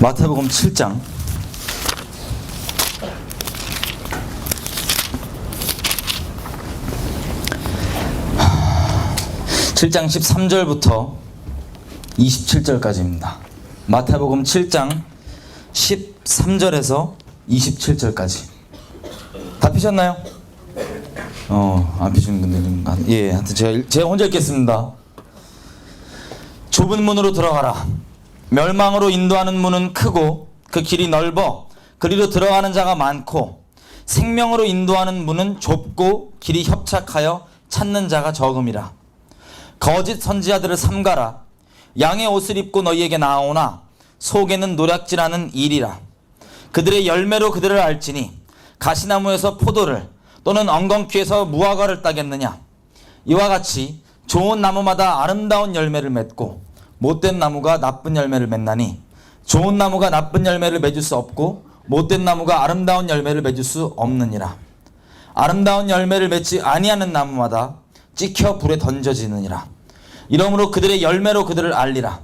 마태복음 7장 13절부터 27절까지입니다. 마태복음 7장 13절에서 27절까지. 다 피셨나요? 안 피신 분들은 예, 하여튼 제가 혼자 읽겠습니다. 좁은 문으로 들어가라. 멸망으로 인도하는 문은 크고 그 길이 넓어 그리로 들어가는 자가 많고, 생명으로 인도하는 문은 좁고 길이 협착하여 찾는 자가 적음이라. 거짓 선지자들을 삼가라. 양의 옷을 입고 너희에게 나오나 속에는 노략질하는 일이라. 그들의 열매로 그들을 알지니 가시나무에서 포도를 또는 엉겅퀴에서 무화과를 따겠느냐. 이와 같이 좋은 나무마다 아름다운 열매를 맺고 못된 나무가 나쁜 열매를 맺나니, 좋은 나무가 나쁜 열매를 맺을 수 없고 못된 나무가 아름다운 열매를 맺을 수 없느니라. 아름다운 열매를 맺지 아니하는 나무마다 찍혀 불에 던져지느니라. 이러므로 그들의 열매로 그들을 알리라.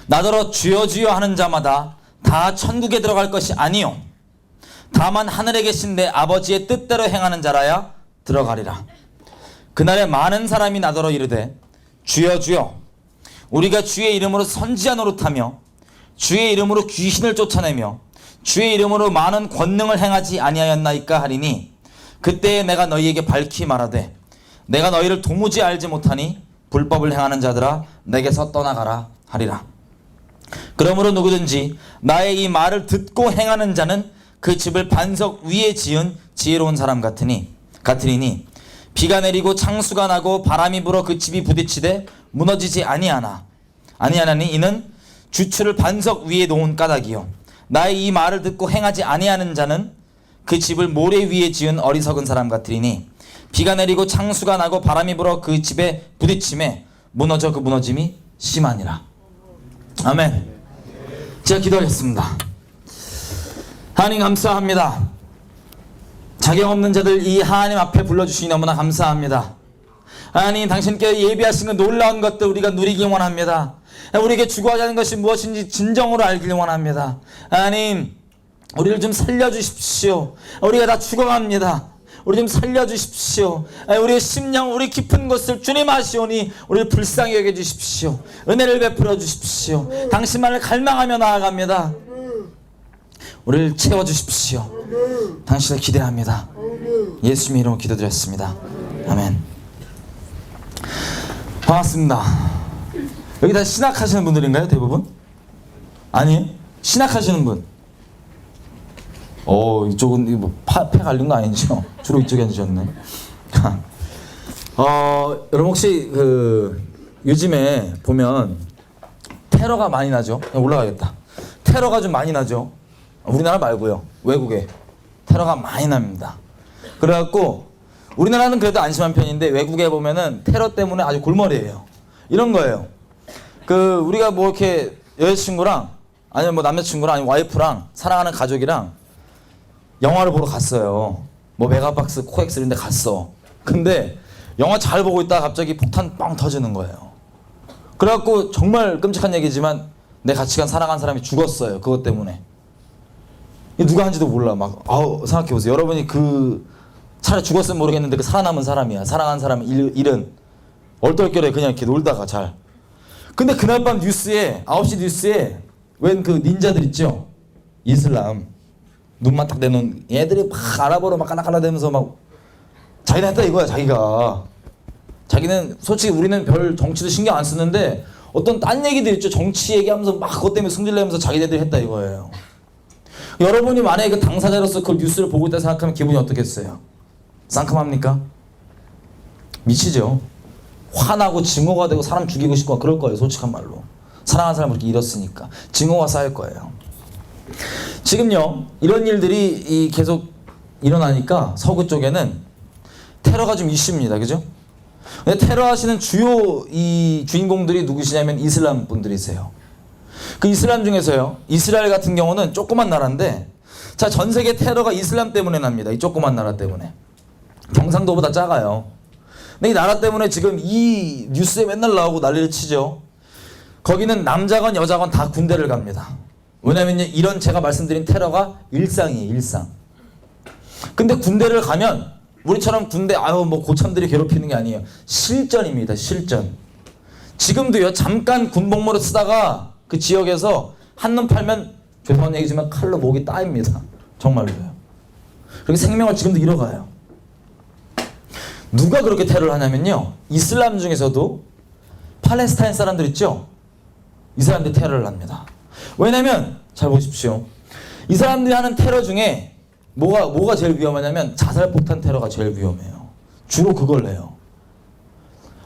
나더러 주여 주여 하는 자마다 다 천국에 들어갈 것이 아니요 다만 하늘에 계신 내 아버지의 뜻대로 행하는 자라야 들어가리라. 그날에 많은 사람이 나더러 이르되 주여 주여 우리가 주의 이름으로 선지자 노릇하며 주의 이름으로 귀신을 쫓아내며 주의 이름으로 많은 권능을 행하지 아니하였나이까 하리니, 그때에 내가 너희에게 밝히 말하되 내가 너희를 도무지 알지 못하니 불법을 행하는 자들아 내게서 떠나가라 하리라. 그러므로 누구든지 나의 이 말을 듣고 행하는 자는 그 집을 반석 위에 지은 지혜로운 사람 같으리니 비가 내리고 창수가 나고 바람이 불어 그 집이 부딪히되 무너지지 아니하나니 이는 주추를 반석 위에 놓은 까닭이요 나의 이 말을 듣고 행하지 아니하는 자는 그 집을 모래 위에 지은 어리석은 사람 같으리니 비가 내리고 창수가 나고 바람이 불어 그 집에 부딪힘에 무너져 그 무너짐이 심하니라. 아멘. 제가 기도하겠습니다. 하나님 감사합니다. 자격 없는 자들 이 하나님 앞에 불러주시니 너무나 감사합니다. 하나님, 당신께 예비하신 그 놀라운 것들 우리가 누리기 원합니다. 우리에게 주고하자는 것이 무엇인지 진정으로 알길 원합니다. 하나님, 우리를 좀 살려주십시오. 우리가 다 죽어갑니다. 우리 좀 살려주십시오. 우리의 심령, 우리 깊은 곳을 주님 아시오니 우리를 불쌍히 여겨주십시오. 은혜를 베풀어 주십시오. 당신만을 갈망하며 나아갑니다. 우리를 채워주십시오. 당신을 기대합니다. 예수님의 이름으로 기도드렸습니다. 아멘. 반갑습니다. 여기 다 신학하시는 분들인가요? 대부분? 아니에요? 신학하시는 분. 이쪽은 뭐 폐 갈린 거 아니죠? 주로 이쪽에 앉으셨네. 여러분 혹시 요즘에 보면 테러가 많이 나죠? 올라가겠다. 테러가 좀 많이 나죠? 우리나라 말고요. 외국에 테러가 많이 납니다. 그래갖고 우리나라는 그래도 안심한 편인데 외국에 보면은 테러 때문에 아주 골머리예요. 이런 거예요. 우리가 뭐 이렇게 여자친구랑 아니면 뭐 남자친구랑 아니면 와이프랑 사랑하는 가족이랑 영화를 보러 갔어요. 뭐 메가박스, 코엑스 이런 데 갔어. 근데 영화 잘 보고 있다가 갑자기 폭탄 빵 터지는 거예요. 그래갖고 정말 끔찍한 얘기지만 내 같이 간 사랑한 사람이 죽었어요. 그것 때문에. 누가 한지도 몰라. 생각해보세요. 여러분이 차라리 죽었으면 모르겠는데 살아남은 사람이야. 사랑한 사람 일은 얼떨결에 그냥 이렇게 놀다가 잘. 근데 그날 밤 뉴스에 9시 뉴스에 웬 닌자들 있죠? 이슬람 눈만 딱 내놓은 애들이 막 알아보러 막 깔아대면서 막 자기는 했다 이거야. 자기는 솔직히 우리는 별 정치도 신경 안 쓰는데 어떤 딴 얘기들 있죠? 정치 얘기하면서 막 그것 때문에 승질내면서 자기네들이 했다 이거예요. 여러분이 만약에 그 당사자로서 그 뉴스를 보고 있다 생각하면 기분이 어떻겠어요? 상큼합니까? 미치죠. 화나고 증오가 되고 사람 죽이고 싶고 그럴 거예요. 솔직한 말로. 사랑하는 사람을 이렇게 잃었으니까 증오가 쌓일 거예요. 지금요 이런 일들이 계속 일어나니까 서구 쪽에는 테러가 좀 이슈입니다. 그죠? 근데 테러 하시는 주요 이 주인공들이 누구시냐면 이슬람 분들이세요. 그 이슬람 중에서요 이스라엘 같은 경우는 조그만 나라인데 전 세계 테러가 이슬람 때문에 납니다. 이 조그만 나라 때문에. 경상도보다 작아요. 근데 이 나라 때문에 지금 이 뉴스에 맨날 나오고 난리를 치죠. 거기는 남자건 여자건 다 군대를 갑니다. 왜냐면 이런 제가 말씀드린 테러가 일상이에요, 일상. 근데 군대를 가면 우리처럼 군대 뭐 고참들이 괴롭히는 게 아니에요. 실전입니다, 실전. 지금도요, 잠깐 군복무를 쓰다가 그 지역에서 한눈 팔면 죄송한 얘기지만 칼로 목이 따입니다. 정말로요. 그렇게 생명을 지금도 잃어가요. 누가 그렇게 테러를 하냐면요, 이슬람 중에서도 팔레스타인 사람들 있죠? 이 사람들이 테러를 합니다. 왜냐면 잘 보십시오. 이 사람들이 하는 테러 중에 뭐가 제일 위험하냐면 자살폭탄 테러가 제일 위험해요. 주로 그걸 해요.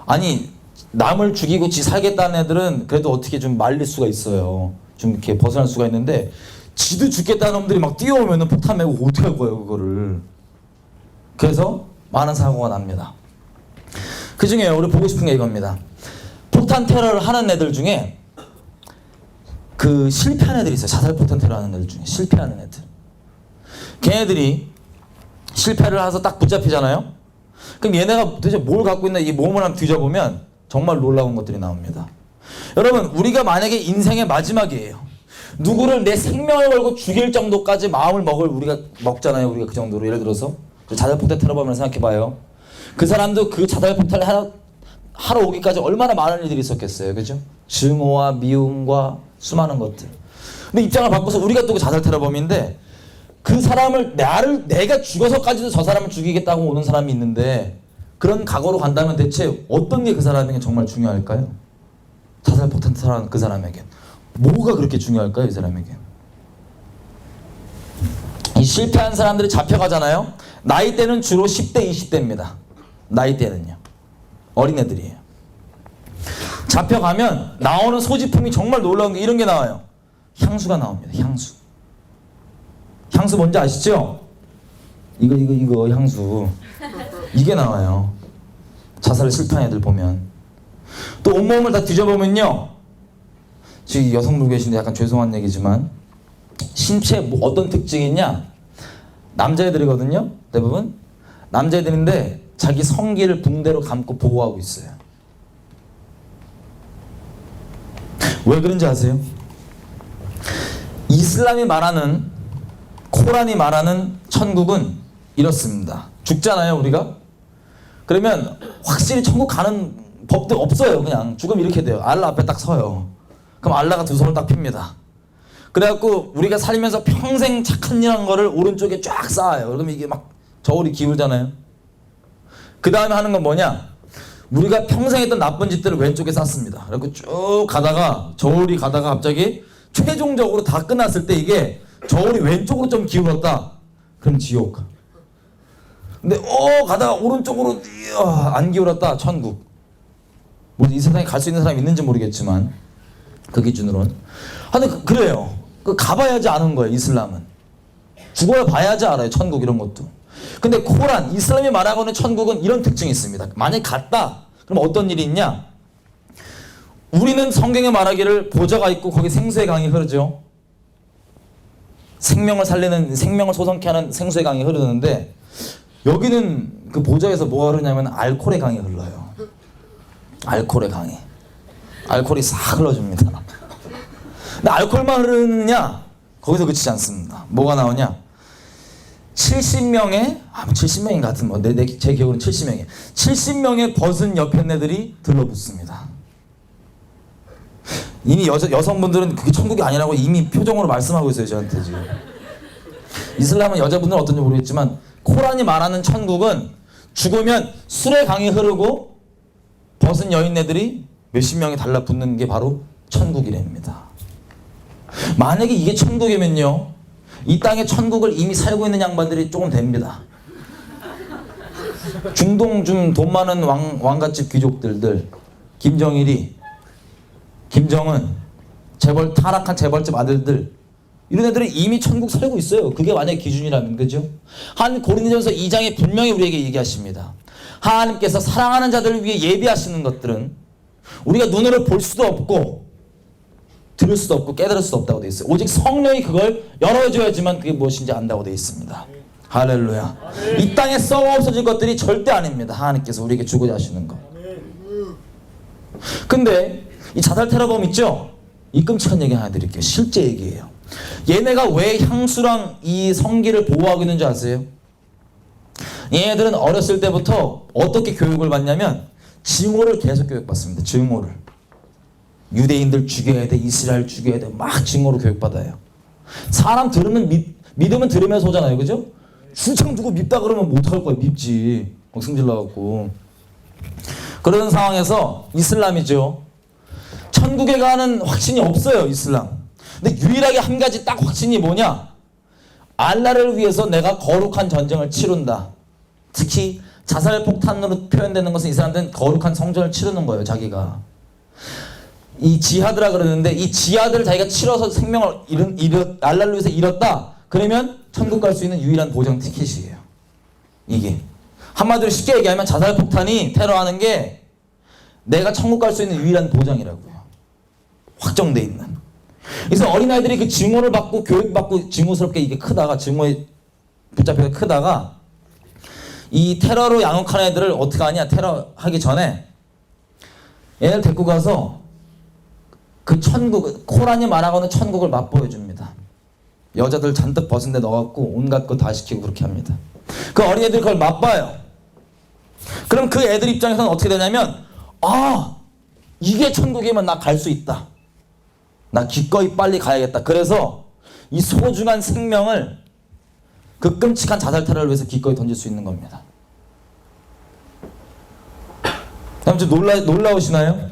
아니 남을 죽이고 지 살겠다는 애들은 그래도 어떻게 좀 말릴 수가 있어요. 좀 이렇게 벗어날 수가 있는데 지도 죽겠다는 놈들이 막 뛰어오면은 폭탄 메고 어떻게 할 거예요, 그거를. 그래서 많은 사고가 납니다. 그 중에 우리 보고 싶은 게 이겁니다. 폭탄 테러를 하는 애들 중에 그 실패하는 애들이 있어요. 자살폭탄 테러 하는 애들 중에 실패하는 애들. 걔네들이 실패를 해서 딱 붙잡히잖아요. 그럼 얘네가 도대체 뭘 갖고 있나 이 몸을 한번 뒤져보면 정말 놀라운 것들이 나옵니다. 여러분, 우리가 만약에 인생의 마지막이에요. 누구를 내 생명을 걸고 죽일 정도까지 마음을 우리가 먹잖아요. 우리가 그 정도로. 예를 들어서 자살폭탄 테러범을 생각해봐요. 그 사람도 그 자살폭탄을 하러 오기까지 얼마나 많은 일들이 있었겠어요. 그죠? 증오와 미움과 수많은 것들. 근데 입장을 바꿔서 우리가 또 그 자살 테러범인데 그 사람을 내가 죽어서까지도 저 사람을 죽이겠다고 오는 사람이 있는데 그런 각오로 간다면 대체 어떤 게 그 사람에게 정말 중요할까요? 자살폭탄 테러한 그 사람에게 뭐가 그렇게 중요할까요? 이 사람에게. 이 실패한 사람들이 잡혀가잖아요. 나이대는 주로 10대 20대입니다. 나이대는요. 어린애들이에요. 잡혀가면 나오는 소지품이 정말 놀라운 게 이런 게 나와요. 향수가 나옵니다. 향수. 향수 뭔지 아시죠? 이거 향수. 이게 나와요. 자살을 실패한 애들 보면. 또 온몸을 다 뒤져보면요. 지금 여성분 계신데 약간 죄송한 얘기지만 신체 어떤 특징이 있냐? 남자애들이거든요. 대부분. 남자애들인데 자기 성기를 붕대로 감고 보호하고 있어요. 왜 그런지 아세요? 이슬람이 말하는 코란이 말하는 천국은 이렇습니다. 죽잖아요, 우리가. 그러면 확실히 천국 가는 법도 없어요. 그냥 죽으면 이렇게 돼요. 알라 앞에 딱 서요. 그럼 알라가 두 손을 딱 핍니다. 그래갖고 우리가 살면서 평생 착한 일 한 거를 오른쪽에 쫙 쌓아요. 그러면 이게 막 저울이 기울잖아요. 그 다음에 하는 건 뭐냐? 우리가 평생 했던 나쁜 짓들을 왼쪽에 쌓습니다. 그리고 쭉 가다가 저울이 가다가 갑자기 최종적으로 다 끝났을 때 이게 저울이 왼쪽으로 좀 기울었다. 그럼 지옥. 근데 가다가 오른쪽으로 안 기울었다. 천국. 뭐 이 세상에 갈 수 있는 사람이 있는지 모르겠지만 그 기준으로는. 근데 그래요. 가봐야지 아는 거예요. 이슬람은. 죽어야 봐야지 알아요. 천국 이런 것도. 근데 코란, 이슬람이 말하고 있는 천국은 이런 특징이 있습니다. 만약에 갔다. 그럼 어떤 일이 있냐? 우리는 성경에 말하기를 보좌가 있고 거기 생수의 강이 흐르죠. 생명을 살리는, 생명을 소성케 하는 생수의 강이 흐르는데 여기는 그 보좌에서 뭐가 흐르냐면 알코올의 강이 흘러요. 알코올의 강이. 알코올이 싹 흘러줍니다. 근데 알코올만 흐르느냐? 거기서 그치지 않습니다. 뭐가 나오냐? 70명의 70명인 것 같은 제 기억으로는 70명이에요. 70명의 벗은 여편네들이 들러붙습니다. 이미 여성분들은 그게 천국이 아니라고 이미 표정으로 말씀하고 있어요. 저한테 지금. 이슬람은 여자분들은 어떤지 모르겠지만 코란이 말하는 천국은 죽으면 술의 강이 흐르고 벗은 여인네들이 몇십 명이 달라붙는 게 바로 천국이랍니다. 만약에 이게 천국이면요, 이 땅에 천국을 이미 살고 있는 양반들이 조금 됩니다. 중동 좀 돈 많은 왕갓집 귀족들들, 김정일이, 김정은, 타락한 재벌집 아들들, 이런 애들은 이미 천국 살고 있어요. 그게 만약에 기준이라면, 그죠? 한 고린도전서 2장에 분명히 우리에게 얘기하십니다. 하나님께서 사랑하는 자들을 위해 예비하시는 것들은 우리가 눈으로 볼 수도 없고 들을 수도 없고 깨달을 수도 없다고 되어 있어요. 오직 성령이 그걸 열어줘야지만 그게 무엇인지 안다고 되어 있습니다. 할렐루야. 이 땅에 썩어 없어질 것들이 절대 아닙니다. 하나님께서 우리에게 주고자 하시는 것. 근데 이 자살 테러범 있죠? 이 끔찍한 얘기 하나 드릴게요. 실제 얘기예요. 얘네가 왜 향수랑 이 성기를 보호하고 있는 줄 아세요? 얘네들은 어렸을 때부터 어떻게 교육을 받냐면 증오를 계속 교육받습니다. 증오를. 유대인들 죽여야 돼, 이스라엘 죽여야 돼, 막 증오로 교육받아요. 사람 들으면 믿으면 들으면서 오잖아요, 그죠? 수창 두고 밉다 그러면 뭐 어떡할 거야? 밉지. 승질나갖고. 그런 상황에서 이슬람이죠. 천국에 가는 확신이 없어요, 이슬람. 근데 유일하게 한 가지 딱 확신이 뭐냐? 알라를 위해서 내가 거룩한 전쟁을 치룬다. 특히 자살폭탄으로 표현되는 것은 이 사람들은 거룩한 성전을 치르는 거예요, 자기가. 이 지하드라 그러는데 이 지하드를 자기가 치러서 생명을 알라를 위해서 잃었다. 그러면 천국 갈 수 있는 유일한 보장 티켓이에요. 이게. 한마디로 쉽게 얘기하면 자살폭탄이 테러하는 게 내가 천국 갈 수 있는 유일한 보장이라고요. 확정돼 있는. 그래서 어린아이들이 그 증오를 받고 교육받고 증오스럽게 이게 크다가 증오에 붙잡혀서 크다가 이 테러로 양육한 애들을 어떻게 하냐. 테러하기 전에 얘를 데리고 가서 그 천국, 코란이 말하고는 천국을 맛보여줍니다. 여자들 잔뜩 벗은 데 넣어갖고 온갖 거 다 시키고 그렇게 합니다. 그 어린애들이 그걸 맛봐요. 그럼 그 애들 입장에서는 어떻게 되냐면 아, 이게 천국이면 나 갈 수 있다. 나 기꺼이 빨리 가야겠다. 그래서 이 소중한 생명을 그 끔찍한 자살 테러를 위해서 기꺼이 던질 수 있는 겁니다. 좀 놀라우시나요?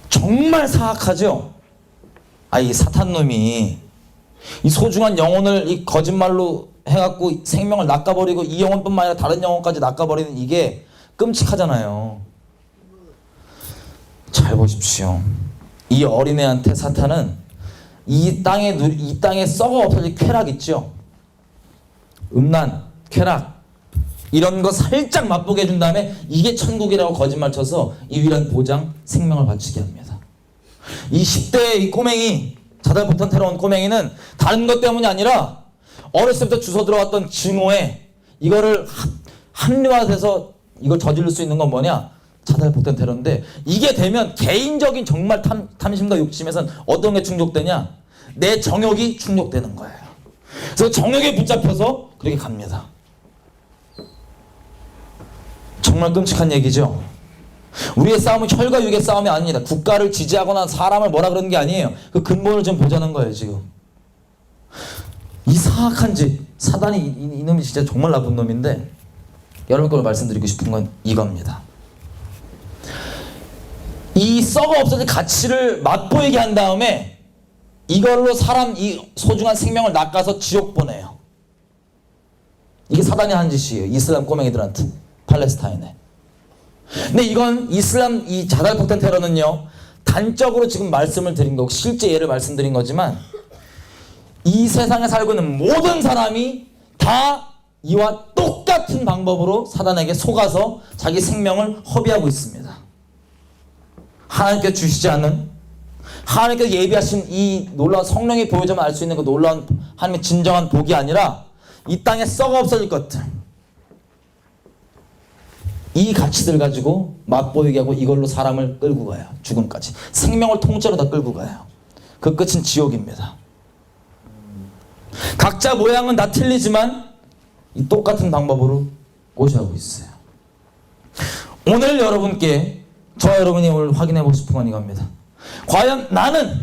정말 사악하죠? 이 사탄놈이 이 소중한 영혼을 이 거짓말로 해갖고 생명을 낚아버리고 이 영혼뿐만 아니라 다른 영혼까지 낚아버리는 이게 끔찍하잖아요. 잘 보십시오. 이 어린애한테 사탄은 이 땅에 썩어 없어질 쾌락 있죠? 음란, 쾌락 이런 거 살짝 맛보게 해준 다음에 이게 천국이라고 거짓말 쳐서 이 유일한 보장 생명을 바치게 합니다. 이 10대의 이 꼬맹이 자살폭탄 테러 온 꼬맹이는 다른 것 때문이 아니라 어렸을 때부터 주워 들어왔던 증오에 이거를 합리화돼서 이걸 저지를 수 있는 건 뭐냐? 자살폭탄 테러인데 이게 되면 개인적인 정말 탐심과 욕심에선 어떤 게 충족되냐? 내 정욕이 충족되는 거예요. 그래서 정욕에 붙잡혀서 그렇게 갑니다. 정말 끔찍한 얘기죠. 우리의 싸움은 혈과 육의 싸움이 아닙니다. 국가를 지지하거나 사람을 뭐라 그러는 게 아니에요. 그 근본을 좀 보자는 거예요, 지금. 이 사악한 짓, 사단이 이놈이 진짜 정말 나쁜 놈인데 여러분 걸 말씀드리고 싶은 건 이겁니다. 이 썩어 없어질 가치를 맛보이게 한 다음에 이걸로 이 소중한 생명을 낚아서 지옥 보내요. 이게 사단이 하는 짓이에요. 이슬람 꼬맹이들한테, 팔레스타인에. 근데 이건 이슬람 이 자살폭탄 테러는요, 단적으로 지금 말씀을 드린 거고 실제 예를 말씀드린 거지만 이 세상에 살고 있는 모든 사람이 다 이와 똑같은 방법으로 사단에게 속아서 자기 생명을 허비하고 있습니다. 하나님께서 주시지 않은, 하나님께서 예비하신 이 놀라운 성령이 보여주면 알 수 있는 그 놀라운 하나님의 진정한 복이 아니라 이 땅에 썩어 없어질 것들, 이 가치들 가지고 맛보이게 하고 이걸로 사람을 끌고 가요. 죽음까지. 생명을 통째로 다 끌고 가요. 그 끝은 지옥입니다. 각자 모양은 다 틀리지만 이 똑같은 방법으로 고시하고 있어요. 오늘 여러분께 여러분이 오늘 확인해 보고 싶은 건 이겁니다. 과연 나는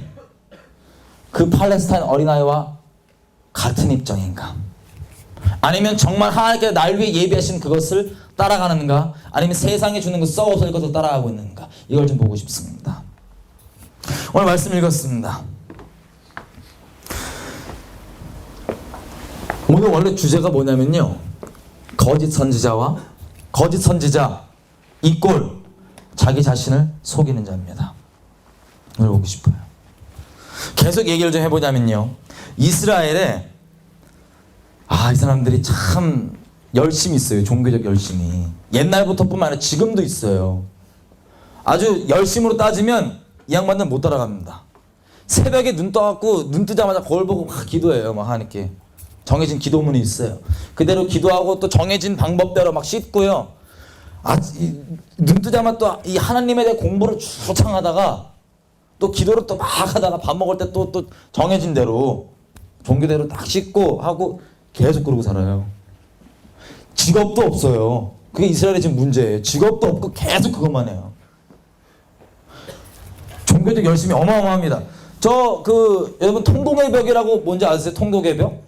그 팔레스타인 어린아이와 같은 입장인가? 아니면 정말 하나님께서 날 위해 예비하신 그것을 따라가는가? 아니면 세상에 주는 그 썩어서 것을 따라가고 있는가? 이걸 좀 보고 싶습니다. 오늘 말씀 읽었습니다. 오늘 원래 주제가 뭐냐면요, 거짓 선지자 이꼴 자기 자신을 속이는 자입니다. 오늘 보고 싶어요. 계속 얘기를 좀 해보자면요, 이스라엘에 이 사람들이 참 열심히 있어요. 종교적 열심이 옛날부터뿐만 아니라 지금도 있어요. 아주 열심으로 따지면 이 양반들은 못 따라갑니다. 새벽에 눈 떠갖고 눈 뜨자마자 거울 보고 막 기도해요. 막 하나님께 정해진 기도문이 있어요. 그대로 기도하고 또 정해진 방법대로 막 씻고요. 눈 뜨자마자 또 이 하나님에 대해 공부를 주창하다가 또 기도를 또 막 하다가 밥 먹을 때 또 정해진 대로 종교대로 딱 씻고 하고 계속 그러고 살아요. 직업도 없어요. 그게 이스라엘의 지금 문제예요. 직업도 없고 계속 그것만 해요. 종교적 열심히 어마어마합니다. 여러분 통곡의 벽이라고 뭔지 아세요? 통곡의 벽?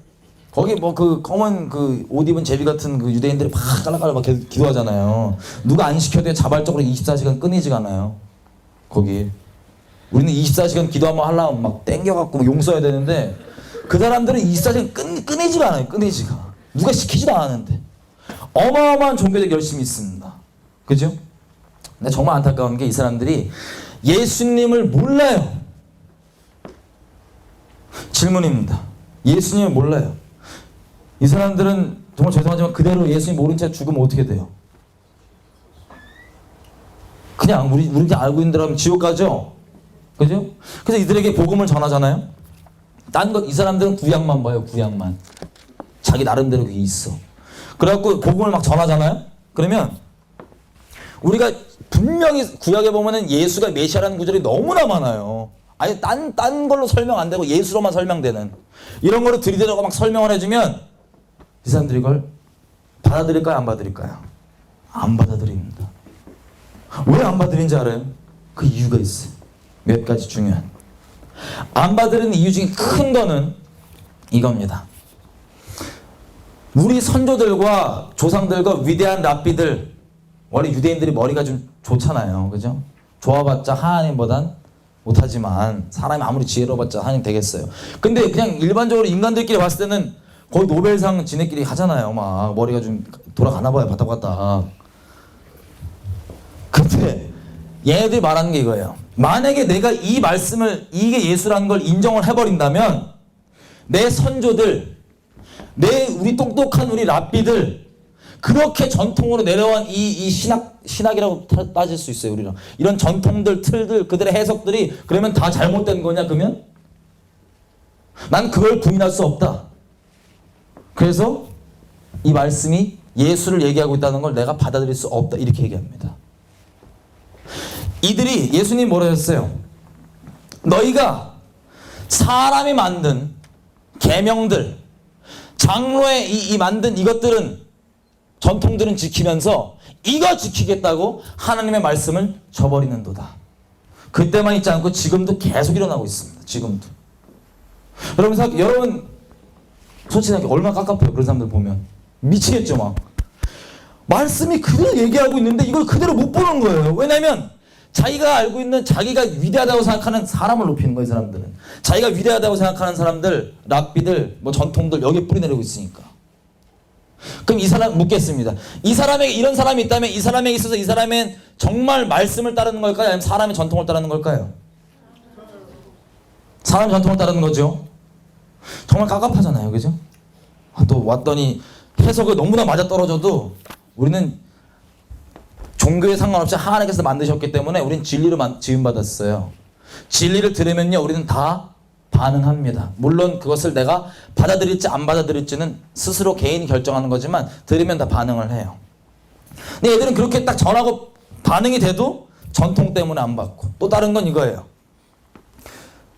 거기 뭐 그 검은 그 옷 입은 제비 같은 그 유대인들이 막 깔라깔라 막 기도하잖아요. 누가 안 시켜도 자발적으로 24시간 끊이지가 않아요. 거기. 우리는 24시간 기도 한번 하려면 막 땡겨갖고 용 써야 되는데 그 사람들은 24시간 끊이지가 않아요. 끊이지가. 누가 시키지도 않았는데. 어마어마한 종교적 열심이 있습니다. 그죠? 근데 정말 안타까운 게 이 사람들이 예수님을 몰라요. 질문입니다. 예수님을 몰라요. 이 사람들은 정말 죄송하지만 그대로 예수님 모른 채 죽으면 어떻게 돼요? 그냥 우리 그냥 알고 있는 대로 하면 지옥 가죠? 그죠? 그래서 이들에게 복음을 전하잖아요. 이 사람들은 구약만 봐요. 구약만. 자기 나름대로 그게 있어. 그래갖고 복음을 막 전하잖아요. 그러면 우리가 분명히 구약에 보면은 예수가 메시아라는 구절이 너무나 많아요. 아니 딴 걸로 설명 안 되고 예수로만 설명되는 이런 거를 들이대려고 막 설명을 해주면 이 사람들이 이걸 받아들일까요? 안 받아들일까요? 안 받아들입니다. 왜 안 받아들인지 알아요? 그 이유가 있어요. 몇 가지 중요한. 안 받아들이는 이유 중에 큰 거는 이겁니다. 우리 선조들과 조상들과 위대한 랍비들, 원래 유대인들이 머리가 좀 좋잖아요. 그죠? 좋아봤자 하나님보단 못하지만 사람이 아무리 지혜로봤자 하나님 되겠어요. 근데 그냥 일반적으로 인간들끼리 봤을 때는 거의 노벨상 지네끼리 하잖아요. 막 머리가 좀 돌아가나 봐요. 바닥바닥. 근데 얘네들이 말하는 게 이거예요. 만약에 내가 이 말씀을 이게 예수라는 걸 인정을 해버린다면 내 선조들, 우리 똑똑한 우리 랍비들 그렇게 전통으로 내려온 이 신학이라고 따질 수 있어요. 우리랑 이런 전통들, 틀들, 그들의 해석들이 그러면 다 잘못된 거냐? 그러면 난 그걸 부인할 수 없다. 그래서 이 말씀이 예수를 얘기하고 있다는 걸 내가 받아들일 수 없다. 이렇게 얘기합니다. 이들이 예수님 뭐라 했어요? 너희가 사람이 만든 계명들, 장로의 이 만든 이것들은 전통들은 지키면서 이거 지키겠다고 하나님의 말씀을 저버리는도다. 그때만 있지 않고 지금도 계속 일어나고 있습니다. 지금도. 여러분 솔직하게 얼마나 깝깝해요. 그런 사람들 보면. 미치겠죠 막. 말씀이 그대로 얘기하고 있는데 이걸 그대로 못 보는 거예요. 왜냐면 자기가 알고 있는 자기가 위대하다고 생각하는 사람을 높이는 거예요. 이 사람들은. 자기가 위대하다고 생각하는 사람들, 랍비들, 뭐 전통들 여기에 뿌리내리고 있으니까. 그럼 이 사람 묻겠습니다. 이 사람에게 이런 사람이 있다면 이 사람에게 있어서 이 사람은 정말 말씀을 따르는 걸까요? 아니면 사람의 전통을 따르는 걸까요? 사람의 전통을 따르는 거죠. 정말 깝깝하잖아요. 그죠? 또 왔더니 해석을 너무나 맞아떨어져도 우리는 종교에 상관없이 하나님께서 만드셨기 때문에 우리는 진리로 지음받았어요. 진리를 들으면요 우리는 다 반응합니다. 물론 그것을 내가 받아들일지 안 받아들일지는 스스로 개인이 결정하는 거지만 들으면 다 반응을 해요. 근데 얘들은 그렇게 딱 전하고 반응이 돼도 전통 때문에 안 받고. 또 다른 건 이거예요.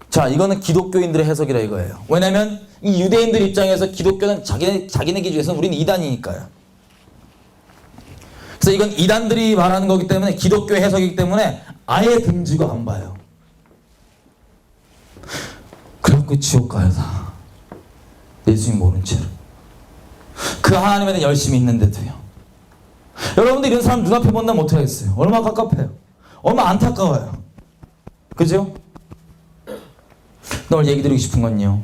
자, 이거는 기독교인들의 해석이라 이거예요. 왜냐면 이 유대인들 입장에서 기독교는 자기네 기준에서는 우리는 이단이니까요. 그래서 이건 이단들이 말하는 거기 때문에 기독교의 해석이기 때문에 아예 등지고 안 봐요. 그래갖고 지옥 가요 다. 예수님 모른 채로. 그 하나님에 대한 열심히 있는데도요. 여러분들 이런 사람 눈앞에 본다면 어떻게 하겠어요? 얼마나 깝깝해요. 얼마나 안타까워요. 그죠? 오늘 얘기 드리고 싶은 건요.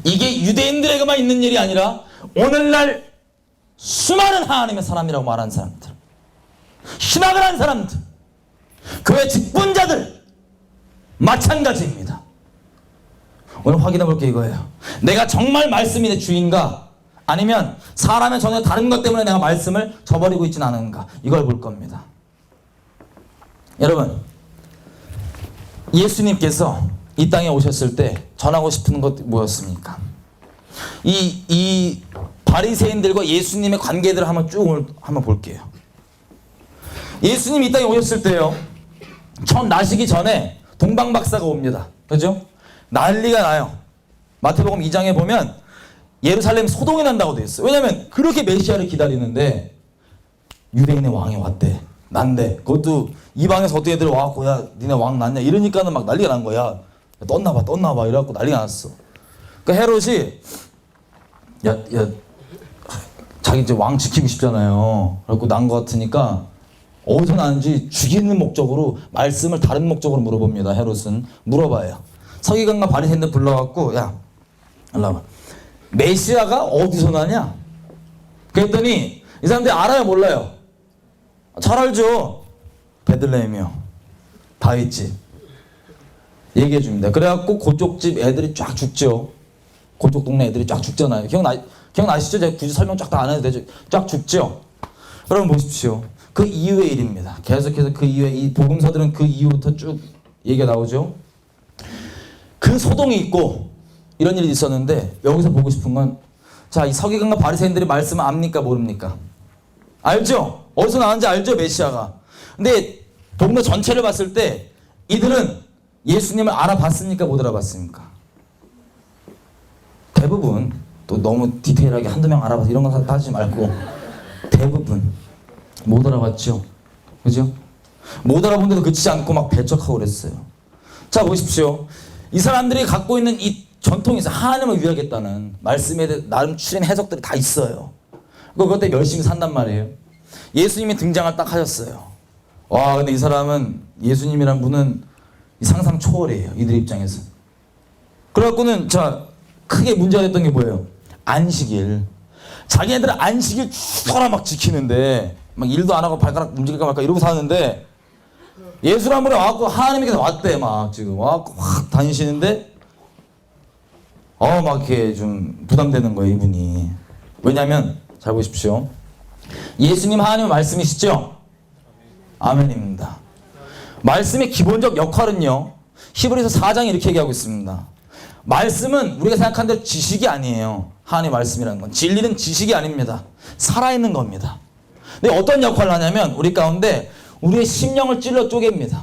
이게 유대인들에게만 있는 일이 아니라 오늘날 수많은 하나님의 사람이라고 말하는 사람들, 신학을 한 사람들, 교회 직분자들 마찬가지입니다. 오늘 확인해 볼 게 이거예요. 내가 정말 말씀이 내 주인가 아니면 사람의 전혀 다른 것 때문에 내가 말씀을 저버리고 있지는 않은가 이걸 볼 겁니다. 여러분 예수님께서 이 땅에 오셨을 때 전하고 싶은 것 뭐였습니까? 이 바리새인들과 예수님의 관계들을 한번 볼게요. 예수님이 이 땅에 오셨을 때요 처음 나시기 전에 동방박사가 옵니다. 그죠? 난리가 나요. 마태복음 2장에 보면 예루살렘 소동이 난다고 되어 있어요. 왜냐면 그렇게 메시아를 기다리는데 유대인의 왕이 왔대. 난데 그것도 이방에서 어떤 애들 와갖고 야 니네 왕 났냐 이러니까는 막 난리가 난 거야. 떴나봐 이래갖고 난리가 났어. 그러니까 헤롯이 야 자기 이제 왕 지키고 싶잖아요. 그래갖고 난 거 같으니까 어디서 나는지 죽이는 목적으로 말씀을 다른 목적으로 물어봅니다. 헤롯은 물어봐요. 서기관과 바리새인들 불러갖고 야 일로 와봐. 메시아가 어디서 나냐? 그랬더니 이 사람들이 알아요 몰라요? 잘 알죠. 베들레헴이요. 다윗집. 얘기해 줍니다. 그래갖고 그쪽 집 애들이 쫙 죽죠. 그쪽 동네 애들이 쫙 죽잖아요. 기억나시죠? 제가 굳이 설명 쫙 다 안 해도 되죠. 쫙 죽죠. 여러분 보십시오. 그 이후의 일입니다. 계속해서 그 이후에 이 복음서들은 그 이후부터 쭉 얘기가 나오죠. 그 소동이 있고 이런 일이 있었는데 여기서 보고 싶은 건 자, 이 서기관과 바리새인들이 말씀을 압니까 모릅니까? 알죠? 어디서 나왔는지 알죠? 메시아가. 근데 동네 전체를 봤을 때 이들은 예수님을 알아봤습니까? 못 알아봤습니까? 대부분 또 너무 디테일하게 한두 명 알아봐서 이런 거 따지지 말고 대부분 못 알아봤죠. 그죠? 못 알아본데도 그치지 않고 막 배척하고 그랬어요. 자 보십시오. 이 사람들이 갖고 있는 이 전통이 있어요. 하나님을 위하겠다는 말씀에 대해 나름 추린 해석들이 다 있어요. 그것 때문에 열심히 산단 말이에요. 예수님이 등장을 딱 하셨어요. 와 근데 이 사람은 예수님이란 분은 상상 초월이에요. 이들 입장에서. 그래갖고는 자 크게 문제가 됐던 게 뭐예요? 안식일. 자기네들은 안식일 죽어라 막 지키는데 막 일도 안 하고 발가락 움직일까 말까 이러고 사는데 예수란 분이 와갖고 하나님께서 왔대. 막 지금 와갖고 확 다니시는데 막 이렇게 좀 부담되는 거예요 이분이. 왜냐면 잘 보십시오. 예수님 하나님의 말씀이시죠? 아멘입니다. 말씀의 기본적 역할은요. 히브리서 4장이 이렇게 얘기하고 있습니다. 말씀은 우리가 생각하는 대로 지식이 아니에요. 하나님의 말씀이라는 건. 진리는 지식이 아닙니다. 살아있는 겁니다. 근데 어떤 역할을 하냐면 우리 가운데 우리의 심령을 찔러 쪼갭니다.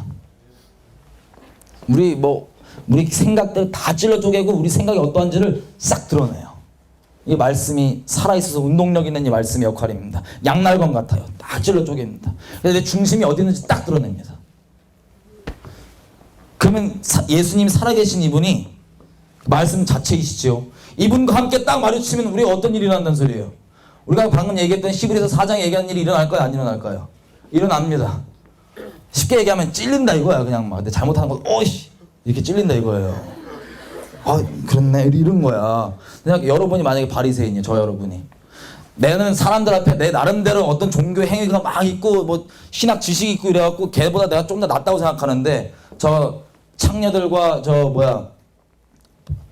우리 생각들 다 찔러 쪼개고 우리 생각이 어떠한지를 싹 드러내요. 이 말씀이 살아있어서 운동력 있는 이 말씀의 역할입니다. 양날검 같아요. 다 찔러 쪼갭니다. 그래서 내 중심이 어디 있는지 딱 드러냅니다. 그러면 예수님이 살아계신 이분이 말씀 자체이시죠. 이분과 함께 딱 마주치면 우리가 어떤 일이 일어난다는 소리예요. 우리가 방금 얘기했던 히브리서 4장에 얘기한 일이 일어날까요? 안 일어날까요? 일어납니다. 쉽게 얘기하면 찔린다 이거야. 그냥 막. 근데 잘못하는 건 어이씨 이렇게 찔린다 이거예요. 아 그렇네 이런 거야. 그냥 여러분이 만약에 바리새인이에요. 저 여러분이. 내는 사람들 앞에 내 나름대로 어떤 종교 행위가 막 있고 뭐 신학 지식이 있고 이래갖고 걔보다 내가 좀 더 낫다고 생각하는데 저 창녀들과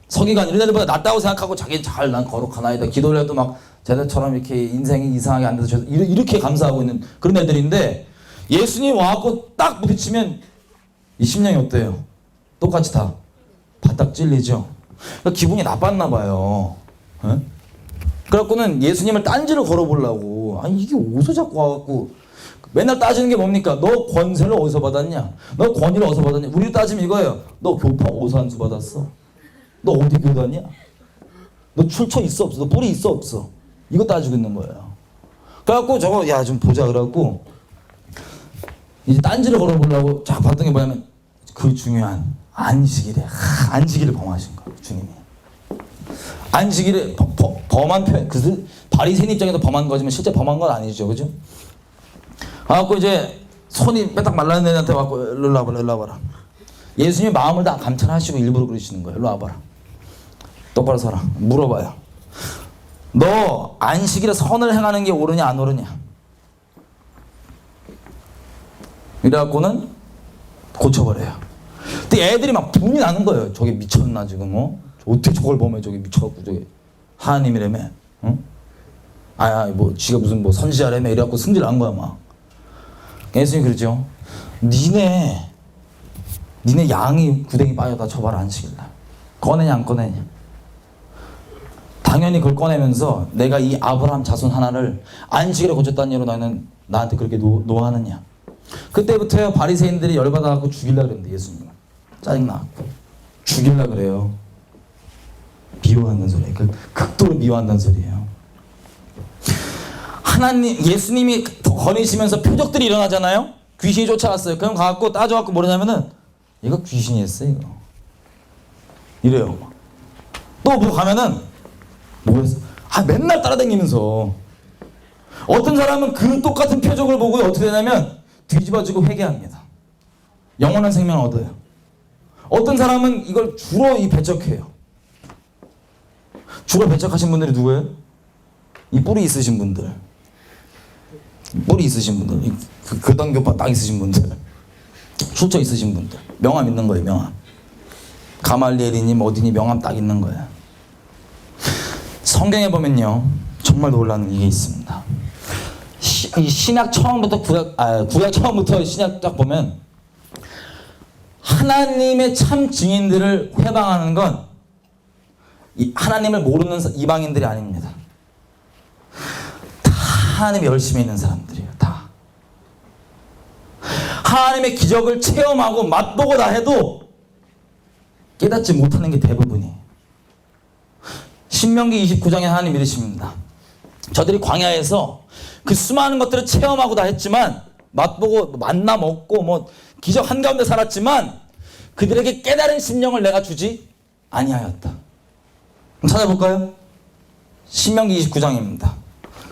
서기관 이런 애들보다 낫다고 생각하고 자기 잘 난 거룩하나이다 기도를 해도 막 쟤들처럼 이렇게 인생이 이상하게 안 돼서 이렇게 감사하고 있는 그런 애들인데 예수님 와갖고 딱 부딪히면 이 심령이 어때요? 똑같이 다 바닥 찔리죠. 그러니까 기분이 나빴나 봐요. 에? 그래갖고는 예수님을 딴지를 걸어보려고 아니 이게 어디서 자꾸 와갖고 맨날 따지는 게 뭡니까? 너 권세를 어디서 받았냐? 너 권위를 어디서 받았냐? 우리 따지면 이거예요. 너 교파 어디서 한 수 받았어? 너 어디 교단이야? 너 출처 있어 없어? 너 뿌리 있어 없어? 이거 따지고 있는 거예요. 그래갖고 저거 야 좀 보자 그래갖고 이제 딴지를 걸어보려고 쫙 봤던 게 뭐냐면 그 중요한 안식일에 안식일을 범하신 거예요. 주님이. 안식일에 범한 표현 그 바리새인 입장에서 범한 거지만 실제 범한 건 아니죠. 그죠? 그래갖고 이제 손이 빼딱 말라는 애한테 와갖고 일로 와봐라. 예수님이 마음을 다 감찰하시고 일부러 그러시는 거예요. 일로 와봐라. 똑바로 서라. 물어봐요. 너 안식일에 선을 행하는 게 옳으냐 안 옳으냐? 이래갖고는 고쳐버려요. 근데 애들이 막 분이 나는 거예요. 저게 미쳤나 지금 어떻게 저걸 보면 저게 미쳐갖고 저게 하나님이라며 뭐 지가 무슨 선지자라며 이래갖고 승질 난 거야 막. 예수님이 그러죠. 니네 양이 구덩이 빠져다 쳐봐라 안식일날. 꺼내냐 안 꺼내냐. 당연히 그걸 꺼내면서 내가 이 아브라함 자손 하나를 안식일에 고쳤다는 이유로 너는 나한테 그렇게 노하느냐. 그때부터요 바리새인들이 열받아갖고 죽이려고 그랬는데 예수님을. 짜증나고 죽일라 그래요. 미워한다는 소리예요. 극도로 미워한다는 소리예요. 하나님, 예수님이 거니시면서 표적들이 일어나잖아요. 귀신이 쫓아왔어요. 그럼 가갖고 따져갖고 뭐냐면은 이거 귀신이 했어 이거. 이래요. 또 뭐 가면은 뭐였어? 맨날 따라다니면서 어떤 사람은 그 똑같은 표적을 보고 어떻게 되냐면 뒤집어지고 회개합니다. 영원한 생명을 얻어요. 어떤 사람은 이걸 주로 배척해요. 주로 배척하신 분들이 누구예요? 이 뿌리 있으신 분들. 뿌리 있으신 분들. 그 단교파 딱 있으신 분들. 출처 있으신 분들. 명함 있는 거예요. 명함. 가말리엘이니 어디니 명함 딱 있는 거예요. 성경에 보면요. 정말 놀라운 게 있습니다. 이 신약 처음부터 구약 처음부터 신약 딱 보면 하나님의 참 증인들을 회방하는 건 하나님을 모르는 이방인들이 아닙니다. 다 하나님이 열심히 있는 사람들이에요. 다. 하나님의 기적을 체험하고 맛보고 다 해도 깨닫지 못하는 게 대부분이에요. 신명기 29장에 하나님 이르십니다. 저들이 광야에서 그 수많은 것들을 체험하고 다 했지만 맛보고 만나 먹고 뭐 기적 한가운데 살았지만 그들에게 깨달은 심령을 내가 주지 아니하였다. 찾아볼까요? 신명기 29장입니다.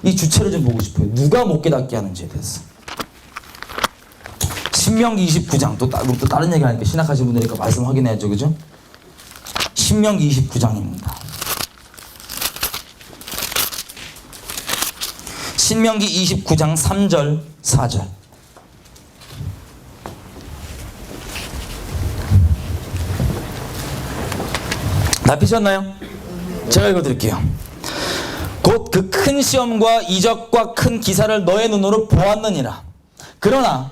이 주체를 좀 보고 싶어요. 누가 못 깨닫게 하는지에 대해서. 신명기 29장 또 다른 얘기 하니까 신학하신 분들이니까 말씀 확인해야죠. 그죠? 신명기 29장입니다. 신명기 29장 3절 4절 다 피셨나요? 제가 읽어드릴게요. 곧 그 큰 시험과 이적과 큰 기사를 너의 눈으로 보았느니라. 그러나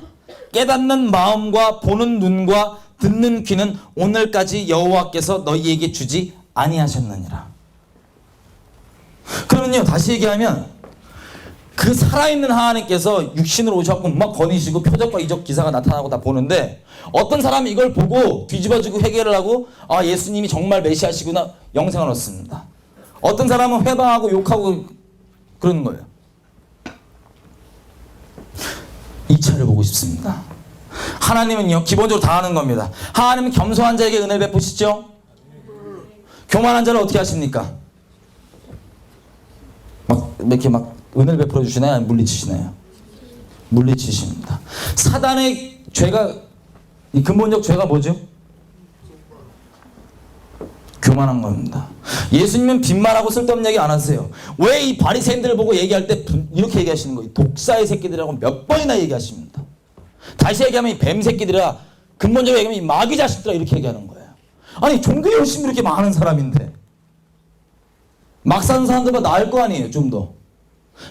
깨닫는 마음과 보는 눈과 듣는 귀는 오늘까지 여호와께서 너희에게 주지 아니하셨느니라. 그러면요, 다시 얘기하면 그 살아있는 하나님께서 육신으로 오셔서 막 거니시고 표적과 이적 기사가 나타나고 다 보는데 어떤 사람이 이걸 보고 뒤집어지고 회개를 하고 예수님이 정말 메시아시구나 영생을 얻습니다. 어떤 사람은 회방하고 욕하고 그러는 거예요. 2차를 보고 싶습니다. 하나님은요 기본적으로 다 하는 겁니다. 하나님은 겸손한 자에게 은혜를 베푸시죠. 교만한 자를 어떻게 하십니까? 막 이렇게 막 은혜를 베풀어 주시나요? 아니면 물리치시나요? 물리치십니다. 사단의 죄가, 이 근본적 죄가 뭐죠? 교만한 겁니다. 예수님은 빈말하고 쓸데없는 얘기 안 하세요. 왜 이 바리새인들을 보고 얘기할 때 이렇게 얘기하시는 거예요? 독사의 새끼들이라고 몇 번이나 얘기하십니다. 다시 얘기하면 이 뱀 새끼들아, 근본적으로 얘기하면 이 마귀 자식들아 이렇게 얘기하는 거예요. 아니 종교 열심히 이렇게 많은 사람인데 막 사는 사람들보다 나을 거 아니에요. 좀 더.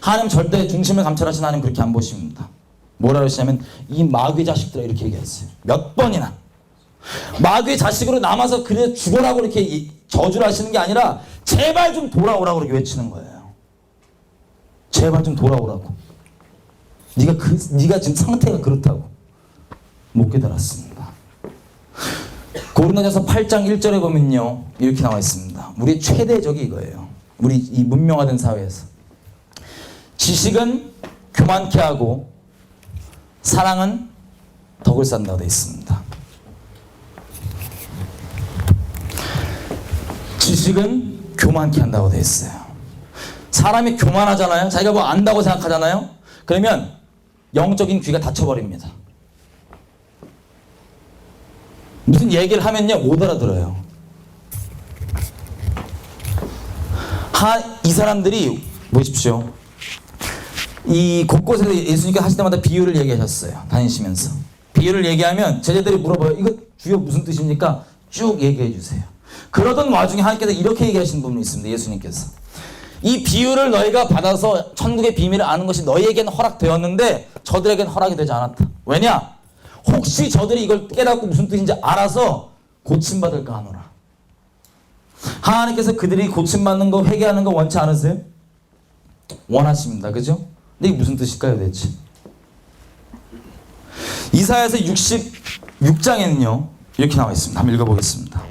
하나님 절대 중심을 감찰하신 하나님 그렇게 안 보십니다. 뭐라 그러시냐면 이 마귀 자식들아 이렇게 얘기했어요. 몇 번이나. 마귀의 자식으로 남아서 그래 죽어라고 이렇게 저주를 하시는 게 아니라 제발 좀 돌아오라고 이렇게 외치는 거예요. 제발 좀 돌아오라고. 네가 지금 상태가 그렇다고. 못 깨달았습니다. 고린도전서 8장 1절에 보면요 이렇게 나와 있습니다. 우리의 최대 적이 이거예요. 우리 이 문명화된 사회에서 지식은 교만케 하고 사랑은 덕을 쌓는다고 되어 있습니다. 지식은 교만케 한다고 되어 있어요. 사람이 교만하잖아요. 자기가 뭐 안다고 생각하잖아요. 그러면 영적인 귀가 닫혀버립니다. 무슨 얘기를 하면요 못 알아들어요. 이 사람들이 보십시오. 이 곳곳에서 예수님께서 하실 때마다 비유를 얘기하셨어요. 다니시면서 비유를 얘기하면 제자들이 물어봐요. 이거 주여 무슨 뜻입니까? 쭉 얘기해 주세요. 그러던 와중에 하나님께서 이렇게 얘기하시는 부분이 있습니다. 예수님께서 이 비유를 너희가 받아서 천국의 비밀을 아는 것이 너희에게는 허락되었는데 저들에게는 허락이 되지 않았다. 왜냐? 혹시 저들이 이걸 깨닫고 무슨 뜻인지 알아서 고침받을까 하노라. 하나님께서 그들이 고침받는 거 회개하는 거 원치 않으세요? 원하십니다. 그죠? 근데 이게 무슨 뜻일까요 대체? 이사야서 66장에는요 이렇게 나와 있습니다. 한번 읽어보겠습니다.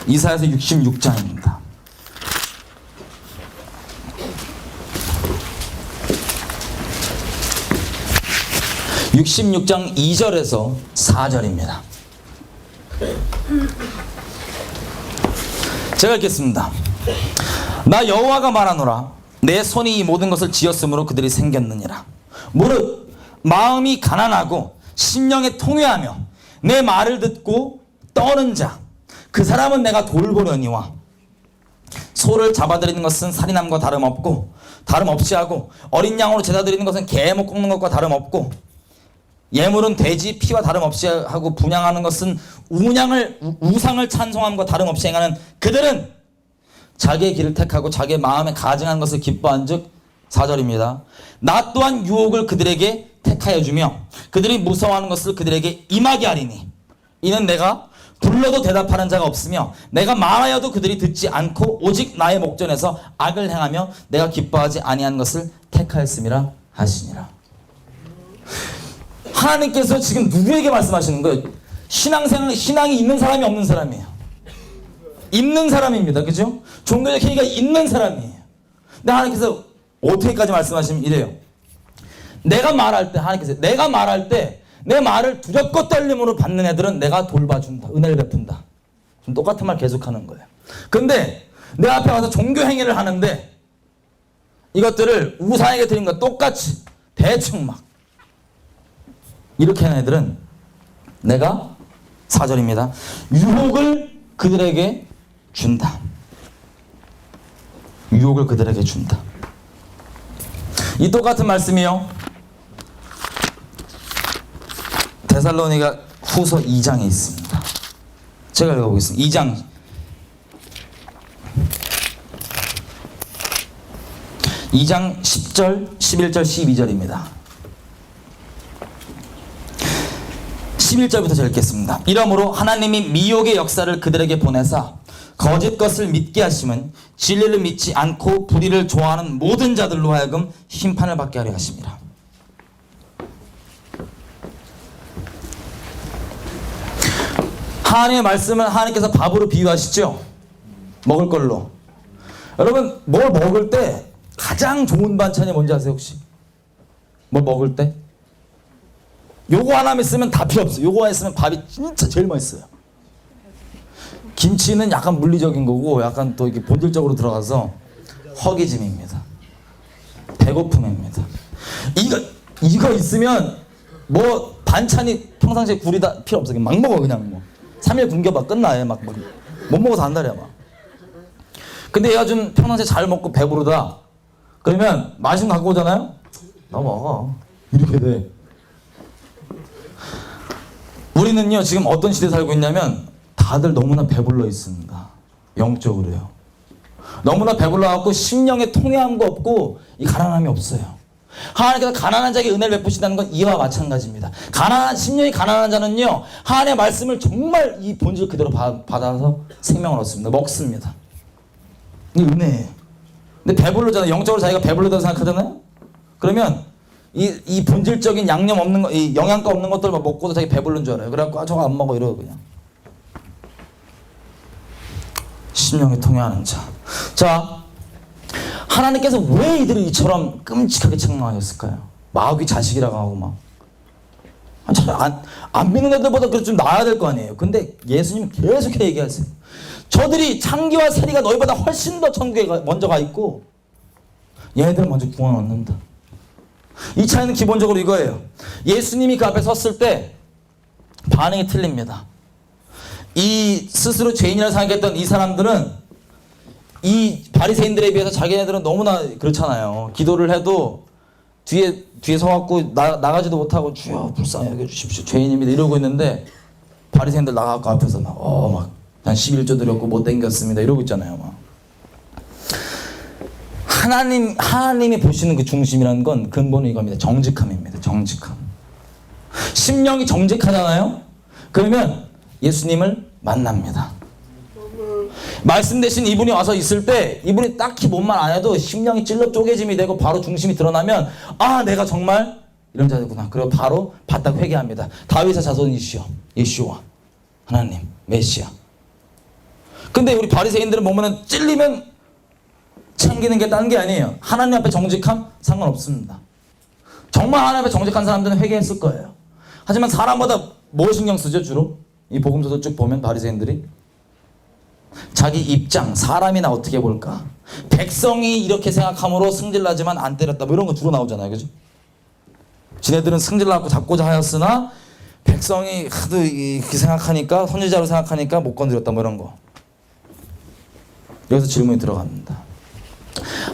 이사야서 66장입니다. 66장 2절에서 4절입니다. 제가 읽겠습니다. 나 여호와가 말하노라. 내 손이 이 모든 것을 지었으므로 그들이 생겼느니라. 무릇 마음이 가난하고 심령에 통회하며 내 말을 듣고 떠는 자, 그 사람은 내가 돌보려니와 소를 잡아들이는 것은 살인함과 다름없이 하고 어린 양으로 제사 드리는 것은 개목 꺾는 것과 다름없고 예물은 돼지 피와 다름없이 하고 분향하는 것은 우상을 찬송함과 다름없이 행하는 그들은 자기의 길을 택하고 자기의 마음에 가증한 것을 기뻐한즉 4절입니다. 나 또한 유혹을 그들에게 택하여 주며 그들이 무서워하는 것을 그들에게 임하게 하리니 이는 내가 불러도 대답하는 자가 없으며 내가 말하여도 그들이 듣지 않고 오직 나의 목전에서 악을 행하며 내가 기뻐하지 아니한 것을 택하였음이라 하시니라. 하나님께서 지금 누구에게 말씀하시는 거예요? 신앙이 있는 사람이 없는 사람이에요. 있는 사람입니다. 그죠? 종교적 행위가 있는 사람이에요. 근데 하나님께서 어떻게까지 말씀하시면 이래요. 하나님께서 내가 말할 때 내 말을 두렵고 떨림으로 받는 애들은 내가 돌봐준다. 은혜를 베푼다. 좀 똑같은 말 계속하는 거예요. 근데 내 앞에 와서 종교 행위를 하는데 이것들을 우상에게 드린 것 똑같이 대충 막 이렇게 하는 애들은 내가 4절입니다. 유혹을 그들에게 준다. 유혹을 그들에게 준다. 이 똑같은 말씀이요. 데살로니가 후서 2장에 있습니다. 제가 읽어보겠습니다. 2장 10절, 11절, 12절입니다. 11절부터 제가 읽겠습니다. 이러므로 하나님이 미혹의 역사를 그들에게 보내사 거짓 것을 믿게 하심은 진리를 믿지 않고 불의를 좋아하는 모든 자들로 하여금 심판을 받게 하려 하심이라. 하나님의 말씀은 하나님께서 밥으로 비유하시죠. 먹을 걸로. 여러분 뭘 먹을 때 가장 좋은 반찬이 뭔지 아세요 혹시? 뭘 먹을 때? 요거 하나만 있으면 다 필요 없어요. 요거 하나 있으면 밥이 진짜 제일 맛있어요. 김치는 약간 물리적인 거고 약간 또 이렇게 본질적으로 들어가서 허기짐입니다. 배고픔입니다. 이거 있으면 뭐 반찬이 평상시에 굴이다 필요 없어. 막 먹어 그냥 뭐. 3일 굶겨봐 끝나. 막 못 먹어서 한 달이야 막. 근데 얘가 좀 평상시에 잘 먹고 배부르다. 그러면 맛있는 거 갖고 오잖아요. 너 먹어. 이렇게 돼. 우리는요 지금 어떤 시대에 살고 있냐면 다들 너무나 배불러 있습니다. 영적으로요. 너무나 배불러갖고 심령에 통회함도 없고 이 가난함이 없어요. 하나님께서 가난한 자에게 은혜를 베푸신다는 건 이와 마찬가지입니다. 심령이 가난한 자는요 하나님의 말씀을 정말 이 본질 그대로 받아서 생명을 얻습니다. 먹습니다. 이 은혜예요. 근데 배불르잖아요. 영적으로 자기가 배불르다고 생각하잖아요. 그러면 이 본질적인 양념 없는 거, 이 영양가 없는 것들만 먹고도 자기 배부른 줄 알아요. 그래갖고 저거 안 먹어 이러고 그냥. 심령에 통회하는 자. 자, 하나님께서 왜 이들을 이처럼 끔찍하게 책망하셨을까요? 마귀 자식이라고 하고 막. 안 믿는 애들보다 그래도 좀 나아야 될 거 아니에요. 근데 예수님은 계속 얘기하세요. 저들이 창기와 세리가 너희보다 훨씬 더 천국에 먼저 가 있고 얘네들은 먼저 구원 얻는다. 이 차이는 기본적으로 이거예요. 예수님이 그 앞에 섰을 때 반응이 틀립니다. 이 스스로 죄인이라고 생각했던 이 사람들은 이 바리새인들에 비해서 자기네들은 너무나 그렇잖아요. 기도를 해도 뒤에 서갖고 나가지도 못하고 주여 불쌍히 여겨주십시오 죄인입니다 이러고 있는데 바리새인들 나가갖고 앞에서 막 난 11조 드렸고 못 댕겼습니다 이러고 있잖아요. 막. 하나님이 보시는 그 중심이라는 건 근본은 이겁니다. 정직함입니다. 정직함. 심령이 정직하잖아요. 그러면 예수님을 만납니다. 말씀 대신 이분이 와서 있을 때 이분이 딱히 뭔 말 안 해도 심령이 찔러 쪼개짐이 되고 바로 중심이 드러나면 아 내가 정말 이런 자들구나. 그리고 바로 바닥 회개합니다. 다윗의 자손이시여 예수와 하나님 메시아. 근데 우리 바리새인들은 보면은 찔리면 챙기는 게 다른 게 아니에요. 하나님 앞에 정직함 상관없습니다. 정말 하나님 앞에 정직한 사람들은 회개했을 거예요. 하지만 사람마다 뭐 신경 쓰죠 주로? 이 복음서도 쭉 보면 바리새인들이 자기 입장, 사람이 나 어떻게 볼까? 백성이 이렇게 생각함으로 승질나지만 안 때렸다. 뭐 이런 거 주로 나오잖아요. 그죠? 지네들은 승질나고 잡고자 하였으나 백성이 하도 이렇게 생각하니까, 선지자로 생각하니까 못 건드렸다. 뭐 이런 거. 여기서 질문이 들어갑니다.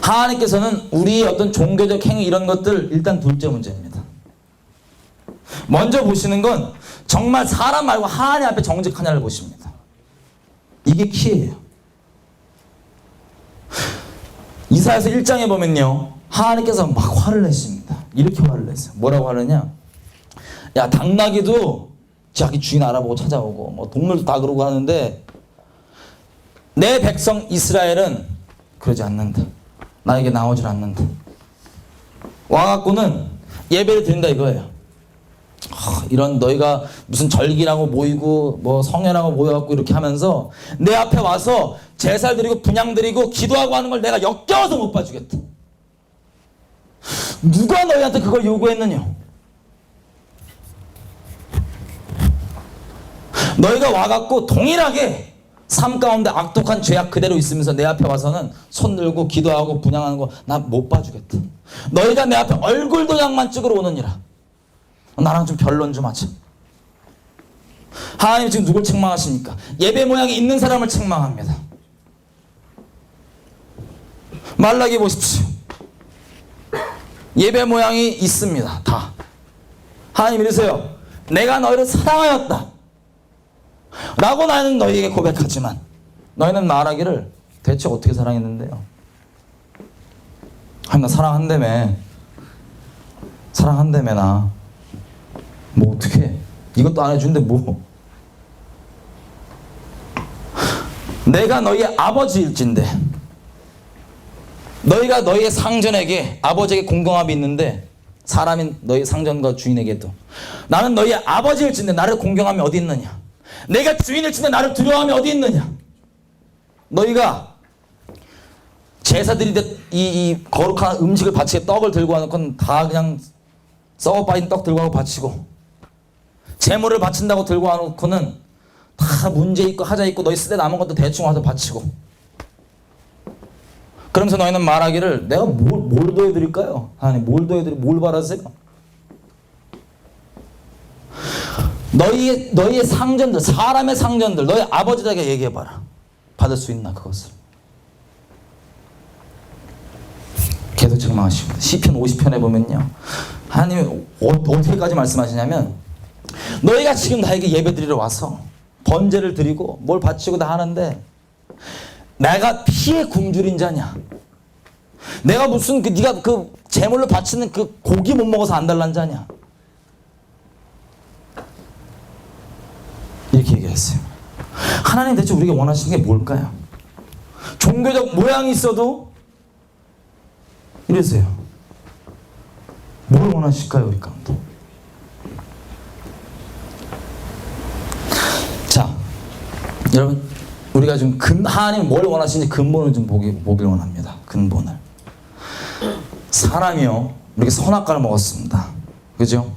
하나님께서는 우리의 어떤 종교적 행위 이런 것들 일단 둘째 문제입니다. 먼저 보시는 건 정말 사람 말고 하나님 앞에 정직하냐를 보십니다. 이게 키예요. 이사야서 1장에 보면요, 하나님께서 막 화를 내십니다. 이렇게 화를 내세요. 뭐라고 하느냐? 야, 당나귀도 자기 주인 알아보고 찾아오고 뭐 동물도 다 그러고 하는데 내 백성 이스라엘은 그러지 않는다. 나에게 나오질 않는다. 와갖고는 예배를 드린다 이거예요. 이런 너희가 무슨 절기라고 모이고 뭐 성회라고 모여갖고 이렇게 하면서 내 앞에 와서 제사 드리고 분향 드리고 기도하고 하는 걸 내가 역겨워서 못 봐주겠다. 누가 너희한테 그걸 요구했느냐? 너희가 와갖고 동일하게 삶 가운데 악독한 죄악 그대로 있으면서 내 앞에 와서는 손 들고 기도하고 분향하는 거 나 못 봐주겠다. 너희가 내 앞에 얼굴 도장만 찍으러 오느니라. 나랑 좀 변론 좀 하자. 하나님 지금 누굴 책망하십니까? 예배 모양이 있는 사람을 책망합니다. 말라기 보십시오. 예배 모양이 있습니다. 다. 하나님 이러세요. 내가 너희를 사랑하였다 라고 나는 너희에게 고백하지만 너희는 말하기를 대체 어떻게 사랑했는데요? 나 사랑한다며. 사랑한다며 나. 뭐 어떻게 이것도 안 해주는데 뭐. 내가 너희의 아버지일진데 너희가 너희의 상전에게 아버지에게 공경함이 있는데 사람인 너희 상전과 주인에게도 나는 너희의 아버지일진데 나를 공경함이 어디 있느냐? 내가 주인일진데 나를 두려워함이 어디 있느냐? 너희가 제사 드리듯 이 거룩한 음식을 바치게 떡을 들고 와놓고는 다 그냥 썩어 빠진 떡 들고 와서 바치고 재물을 바친다고 들고 와놓고는 다 문제 있고 하자 있고 너희 쓰대 남은 것도 대충 와서 바치고 그러면서 너희는 말하기를 내가 뭘 더해드릴까요? 하나님 뭘 더해드리 뭘 바라세요? 너희의 상전들 사람의 상전들 너희 아버지에게 얘기해봐라. 받을 수 있나 그것을. 계속 책망하십니다. 시편 50편에 보면요 하나님이 어떻게까지 말씀하시냐면 너희가 지금 나에게 예배드리러 와서 번제를 드리고 뭘 바치고 다 하는데 내가 피에 굶주린 자냐? 내가 무슨 네가 그 제물로 바치는 그 고기 못 먹어서 안 달란 자냐? 이렇게 얘기했어요. 하나님 대체 우리가 원하시는 게 뭘까요? 종교적 모양이 있어도 이러세요. 뭘 원하실까요 우리 가운데? 자, 여러분 우리가 좀 하나님 뭘 원하시는지 근본을 좀 보길 원합니다. 근본을. 사람이요 이렇게 선악과를 먹었습니다. 그죠?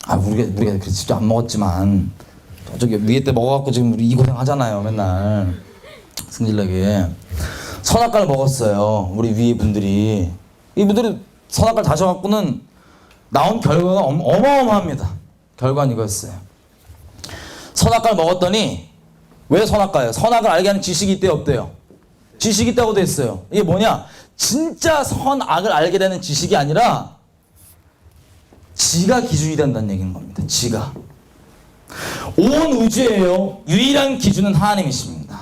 우리가 직접 안 먹었지만 저기 위에 때 먹어갖고 지금 우리 이 고생 하잖아요 맨날 승질나게. 선악과를 먹었어요 우리 위에 분들이. 이분들이 선악과를 다셔갖고는 나온 결과가 어마어마합니다. 결과는 이거였어요. 선악과를 먹었더니 왜 선악과예요? 선악을 알게 하는 지식이 있대요 없대요? 지식이 있다고 돼 있어요. 이게 뭐냐? 진짜 선악을 알게 되는 지식이 아니라 지가 기준이 된다는 얘기인 겁니다. 지가. 온 우주에요 유일한 기준은 하나님이십니다.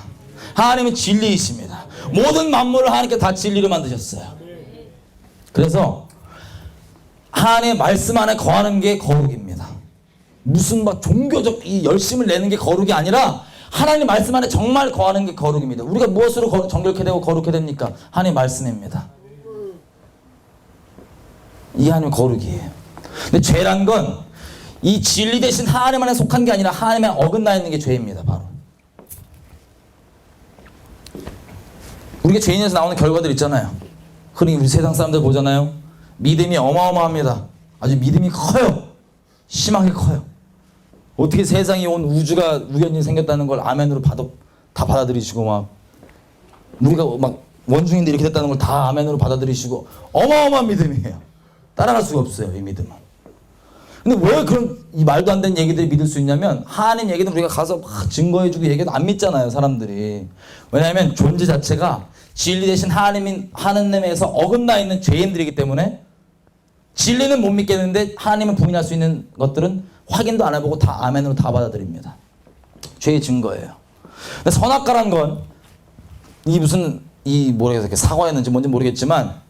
하나님은 진리이십니다. 모든 만물을 하나님께 다 진리로 만드셨어요. 그래서 하나님의 말씀 안에 거하는 게 거룩입니다. 무슨 막 종교적 이 열심을 내는 게 거룩이 아니라 하나님 말씀 안에 정말 거하는 게 거룩입니다. 우리가 무엇으로 정결케 되고 거룩해 됩니까? 하나님 말씀입니다. 이 하나님 거룩이에요. 근데 죄란 건 이 진리 대신 하나님 안에 속한 게 아니라 하나님에 어긋나 있는 게 죄입니다. 바로 우리가 죄인에서 나오는 결과들 있잖아요. 흔히 우리 세상 사람들 보잖아요. 믿음이 어마어마합니다. 아주 믿음이 커요. 심하게 커요. 어떻게 세상에 온 우주가 우연히 생겼다는 걸 아멘으로 다 받아들이시고, 막 우리가 막 원중인데 이렇게 됐다는 걸 다 아멘으로 받아들이시고, 어마어마한 믿음이에요. 따라갈 수가 없어요, 이 믿음은. 근데 왜 그런 이 말도 안 되는 얘기들을 믿을 수 있냐면, 하나님 얘기는 우리가 가서 막 증거해주고 얘기해도 안 믿잖아요, 사람들이. 왜냐하면 존재 자체가 진리 대신 하나님에서 어긋나 있는 죄인들이기 때문에 진리는 못 믿겠는데 하나님을 부인할 수 있는 것들은 확인도 안 해보고 다 아멘으로 다 받아들입니다. 죄의 증거예요. 근데 선악과란 건 이 무슨 뭐라고 사과였는지 뭔지 모르겠지만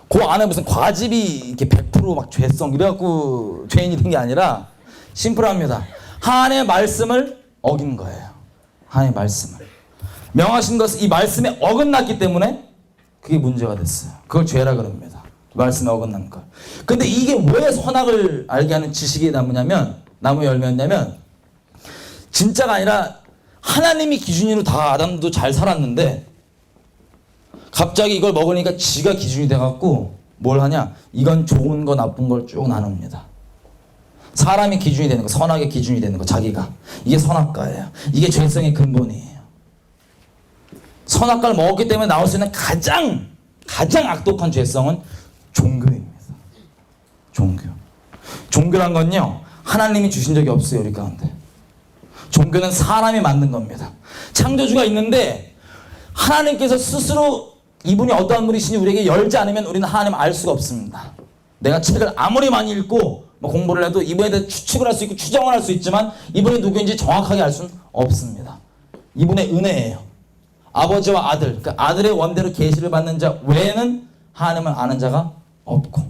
그 안에 무슨 과즙이 이렇게 100% 죄성 이래갖고 죄인이 된 게 아니라 심플합니다. 하나님의 말씀을 어긴 거예요. 하나님의 말씀을 명하신 것은 이 말씀에 어긋났기 때문에 그게 문제가 됐어요. 그걸 죄라 그럽니다. 말씀에 어긋난 걸. 근데 이게 왜 선악을 알게 하는 지식이 나무 열매였냐면, 진짜가 아니라 하나님이 기준으로 다 아담도 잘 살았는데 갑자기 이걸 먹으니까 지가 기준이 돼갖고 뭘 하냐, 이건 좋은 거 나쁜 걸 쭉 나눕니다. 사람이 기준이 되는 거, 선악의 기준이 되는 거, 자기가. 이게 선악과예요. 이게 죄성의 근본이에요. 선악과를 먹었기 때문에 나올 수 있는 가장 악독한 죄성은 종교입니다. 종교란 건요, 하나님이 주신 적이 없어요, 우리 가운데. 종교는 사람이 만든 겁니다. 창조주가 있는데 하나님께서 스스로 이분이 어떠한 분이시니 우리에게 열지 않으면 우리는 하나님을 알 수가 없습니다. 내가 책을 아무리 많이 읽고 공부를 해도 이분에 대해 추측을 할 수 있고 추정을 할 수 있지만 이분이 누구인지 정확하게 알 수는 없습니다. 이분의 은혜예요. 아버지와 아들, 그 아들의 원대로 계시를 받는 자 외에는 하나님을 아는 자가 없고,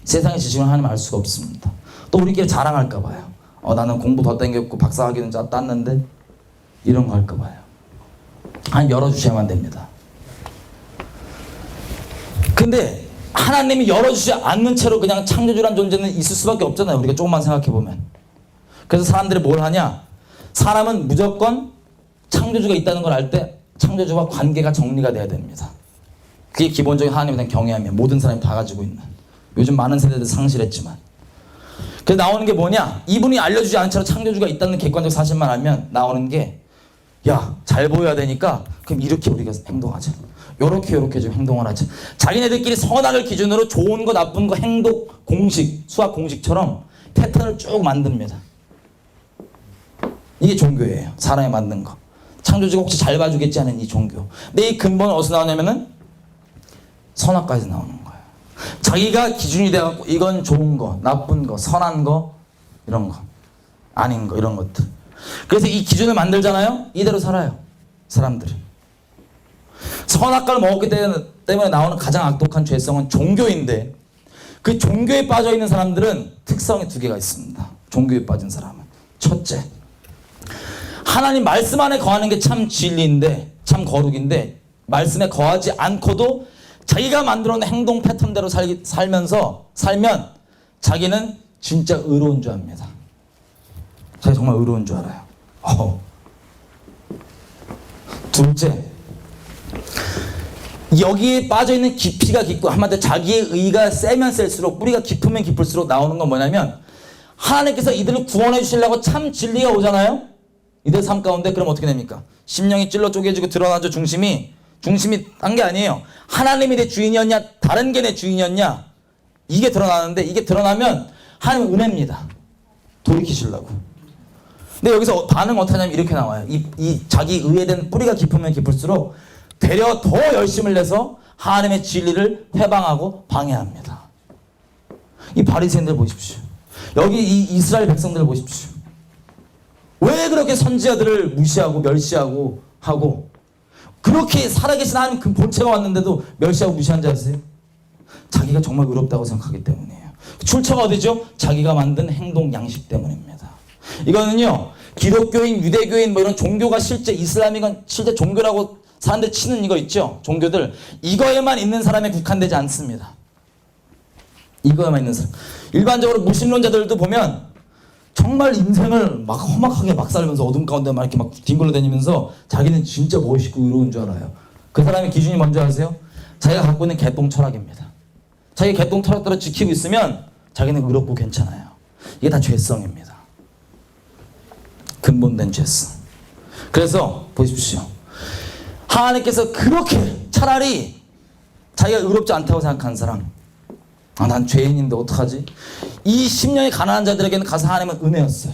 세상의 지식은 하나님을 알 수가 없습니다. 또 우리끼리 자랑할까 봐요. 나는 공부 더 땡겼고 박사학위는 땄는데, 이런 거 할까 봐요. 하나님 열어주셔야만 됩니다. 근데 하나님이 열어주지 않는 채로 그냥 창조주란 존재는 있을 수밖에 없잖아요. 우리가 조금만 생각해보면. 그래서 사람들이 뭘 하냐, 사람은 무조건 창조주가 있다는 걸 알 때 창조주와 관계가 정리가 돼야 됩니다. 그게 기본적인 하나님에 대한 경외함이에요. 모든 사람이 다 가지고 있는. 요즘 많은 세대들 상실했지만. 그래서 나오는 게 뭐냐, 이분이 알려주지 않은 채로 창조주가 있다는 객관적 사실만 알면 나오는 게, 야, 잘 보여야 되니까 그럼 이렇게 우리가 행동하자, 요렇게 좀 행동을 하자. 자기네들끼리 선악을 기준으로 좋은 거 나쁜 거 행동 공식, 수학 공식처럼 패턴을 쭉 만듭니다. 이게 종교예요. 사람이 만든 거. 창조주가 혹시 잘 봐주겠지 하는 이 종교. 근데 이 근본은 어디서 나오냐면은 선악과에서 나오는 거예요. 자기가 기준이 돼갖고 이건 좋은 거, 나쁜 거, 선한 거, 이런 거, 아닌 거, 이런 것들. 그래서 이 기준을 만들잖아요. 이대로 살아요, 사람들이. 선악과를 먹었기 때문에 나오는 가장 악독한 죄성은 종교인데, 그 종교에 빠져있는 사람들은 특성이 두 개가 있습니다. 종교에 빠진 사람은. 첫째, 하나님 말씀 안에 거하는 게 참 진리인데, 참 거룩인데, 말씀에 거하지 않고도 자기가 만들어놓은 행동 패턴대로 살면 자기는 진짜 의로운 줄 압니다. 자기 정말 의로운 줄 알아요. 둘째, 여기에 빠져있는 깊이가 깊고, 한마디로 자기의 의가 세면 셀수록, 뿌리가 깊으면 깊을수록 나오는 건 뭐냐면, 하나님께서 이들을 구원해 주시려고 참 진리가 오잖아요. 이들 삶 가운데. 그럼 어떻게 됩니까? 심령이 찔러 쪼개지고 드러나죠. 중심이 딴 게 아니에요. 하나님이 내 주인이었냐, 다른 게 내 주인이었냐, 이게 드러나는데, 이게 드러나면 하나님은 은혜입니다. 돌이키시려고. 근데 여기서 반응 어떻게 하냐면 이렇게 나와요. 이 자기 의에 대한 뿌리가 깊으면 깊을수록 되려 더 열심을 내서 하나님의 진리를 회방하고 방해합니다. 이 바리새인들 보십시오. 여기 이 이스라엘 백성들 보십시오. 왜 그렇게 선지자들을 무시하고 멸시하고 하고, 그렇게 살아계신 하나님 그 본체가 왔는데도 멸시하고 무시한지 아세요? 자기가 정말 의롭다고 생각하기 때문이에요. 출처가 어디죠? 자기가 만든 행동 양식 때문입니다. 이거는요, 기독교인, 유대교인 이런 종교가 실제 이슬람이건 실제 종교라고 사람들 치는 이거 있죠? 종교들. 이거에만 있는 사람에 국한되지 않습니다. 이거만 있는 사람. 일반적으로 무신론자들도 보면 정말 인생을 막 험악하게 막 살면서 어둠 가운데 막 이렇게 막 뒹굴러 다니면서 자기는 진짜 멋있고 이로운 줄 알아요. 그 사람의 기준이 뭔지 아세요? 자기가 갖고 있는 개똥 철학입니다. 자기 개똥 철학대로 지키고 있으면 자기는 의롭고 괜찮아요. 이게 다 죄성입니다. 근본된 죄성. 그래서 보십시오. 하나님께서 그렇게 차라리 자기가 의롭지 않다고 생각한 사람, 난 죄인인데 어떡하지? 이 10년의 가난한 자들에게는 가서 하나님은 은혜였어요.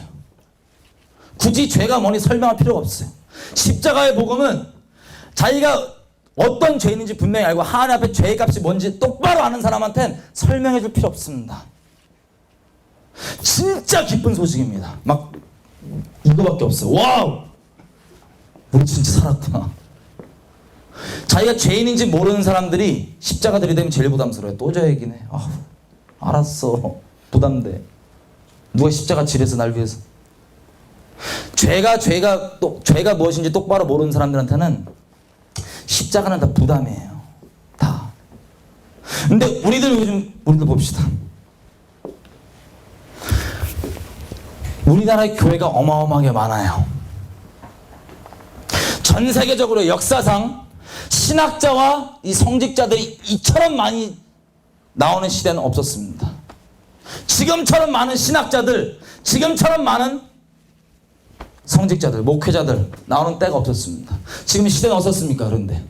굳이 죄가 뭐니 설명할 필요가 없어요. 십자가의 복음은 자기가 어떤 죄인인지 분명히 알고 하나님 앞에 죄의 값이 뭔지 똑바로 아는 사람한테는 설명해 줄 필요 없습니다. 진짜 기쁜 소식입니다. 막 이거밖에 없어요. 와우! 우리 진짜 살았구나. 자기가 죄인인지 모르는 사람들이 십자가 들이대면 제일 부담스러워요. 또 저 얘기네. 알았어. 부담돼. 누가 십자가 지려서 날 위해서. 죄가 무엇인지 똑바로 모르는 사람들한테는 십자가는 다 부담이에요. 다. 근데 우리들 봅시다. 우리나라의 교회가 어마어마하게 많아요. 전 세계적으로 역사상 신학자와 이 성직자들이 이처럼 많이 나오는 시대는 없었습니다. 지금처럼 많은 신학자들, 지금처럼 많은 성직자들, 목회자들 나오는 때가 없었습니다. 지금 시대는 어떻습니까? 그런데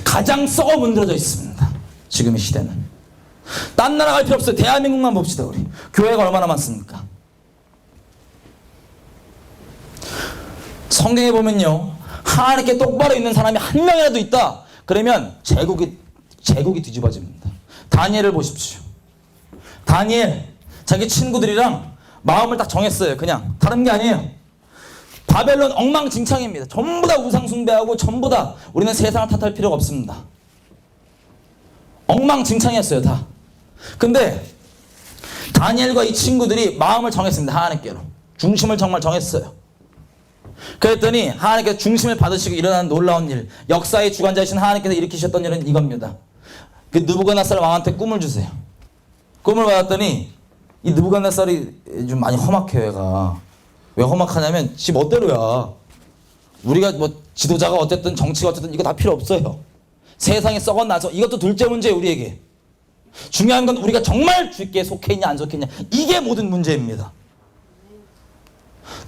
가장 썩어 문드러져 있습니다. 지금의 시대는. 딴 나라 갈 필요 없어요. 대한민국만 봅시다. 우리 교회가 얼마나 많습니까? 성경에 보면요, 하나님께 똑바로 있는 사람이 한 명이라도 있다. 그러면 제국이 뒤집어집니다. 다니엘을 보십시오. 다니엘 자기 친구들이랑 마음을 딱 정했어요. 그냥 다른 게 아니에요. 바벨론 엉망진창입니다. 전부 다 우상 숭배하고 전부 다 우리는 세상을 탓할 필요가 없습니다. 엉망진창이었어요. 다. 근데 다니엘과 이 친구들이 마음을 정했습니다. 하나님께로. 중심을 정말 정했어요. 그랬더니 하나님께서 중심을 받으시고 일어난 놀라운 일, 역사의 주관자이신 하나님께서 일으키셨던 일은 이겁니다. 그 느부갓네살 왕한테 꿈을 주세요. 꿈을 받았더니 이 느부갓네살이 좀 많이 험악해요. 얘가 왜 험악하냐면 지 멋대로야. 우리가 뭐 지도자가 어쨌든 정치가 어쨌든 이거 다 필요 없어요. 세상에 썩어나서 이것도 둘째 문제예요. 우리에게 중요한 건 우리가 정말 주께 속해 있냐 안 속해 있냐, 이게 모든 문제입니다.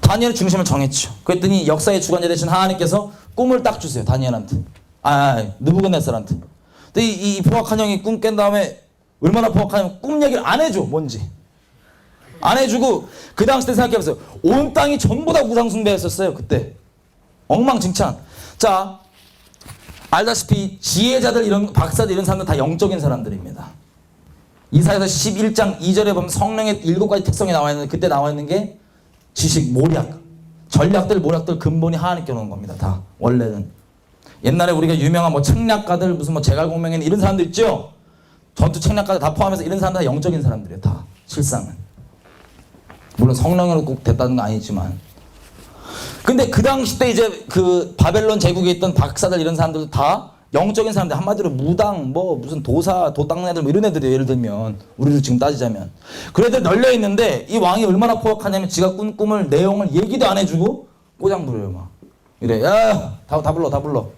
다니엘의 중심을 정했죠. 그랬더니 역사의 주관자 되신 하나님께서 꿈을 딱 주세요. 다니엘한테. 느부갓네살한테. 근데 이 포악한 형이 꿈 깬 다음에 얼마나 포악하냐면 꿈 얘기를 안 해줘. 뭔지 안 해주고 그 당시 때 생각해보세요. 온 땅이 전부 다 우상숭배했었어요. 그때 엉망진창. 자, 알다시피 지혜자들, 이런 박사들, 이런 사람들 다 영적인 사람들입니다. 이사야서 11장 2절에 보면 성령의 7가지 특성이 나와 있는데, 그때 나와 있는 게 지식, 모략, 전략들, 모략들 근본이 하나님께 오는 겁니다. 다 원래는. 옛날에 우리가 유명한 뭐 책략가들, 무슨 뭐 제갈공명인 이런 사람들 있죠. 전투 책략가들 다 포함해서 이런 사람들 다 영적인 사람들이에요. 다 실상은. 물론 성령으로 꼭 됐다는 건 아니지만. 근데 그 당시 때 이제 그 바벨론 제국에 있던 박사들, 이런 사람들도 다 영적인 사람들, 한마디로 무당, 뭐 무슨 도사, 도당네들 뭐 이런 애들이에요. 예를 들면 우리를 지금 따지자면 그 애들 널려 있는데 이 왕이 얼마나 포악하냐면 지가 꾼 꿈을 내용을 얘기도 안 해주고 꼬장 부려요. 막 이래. 야, 다 불러.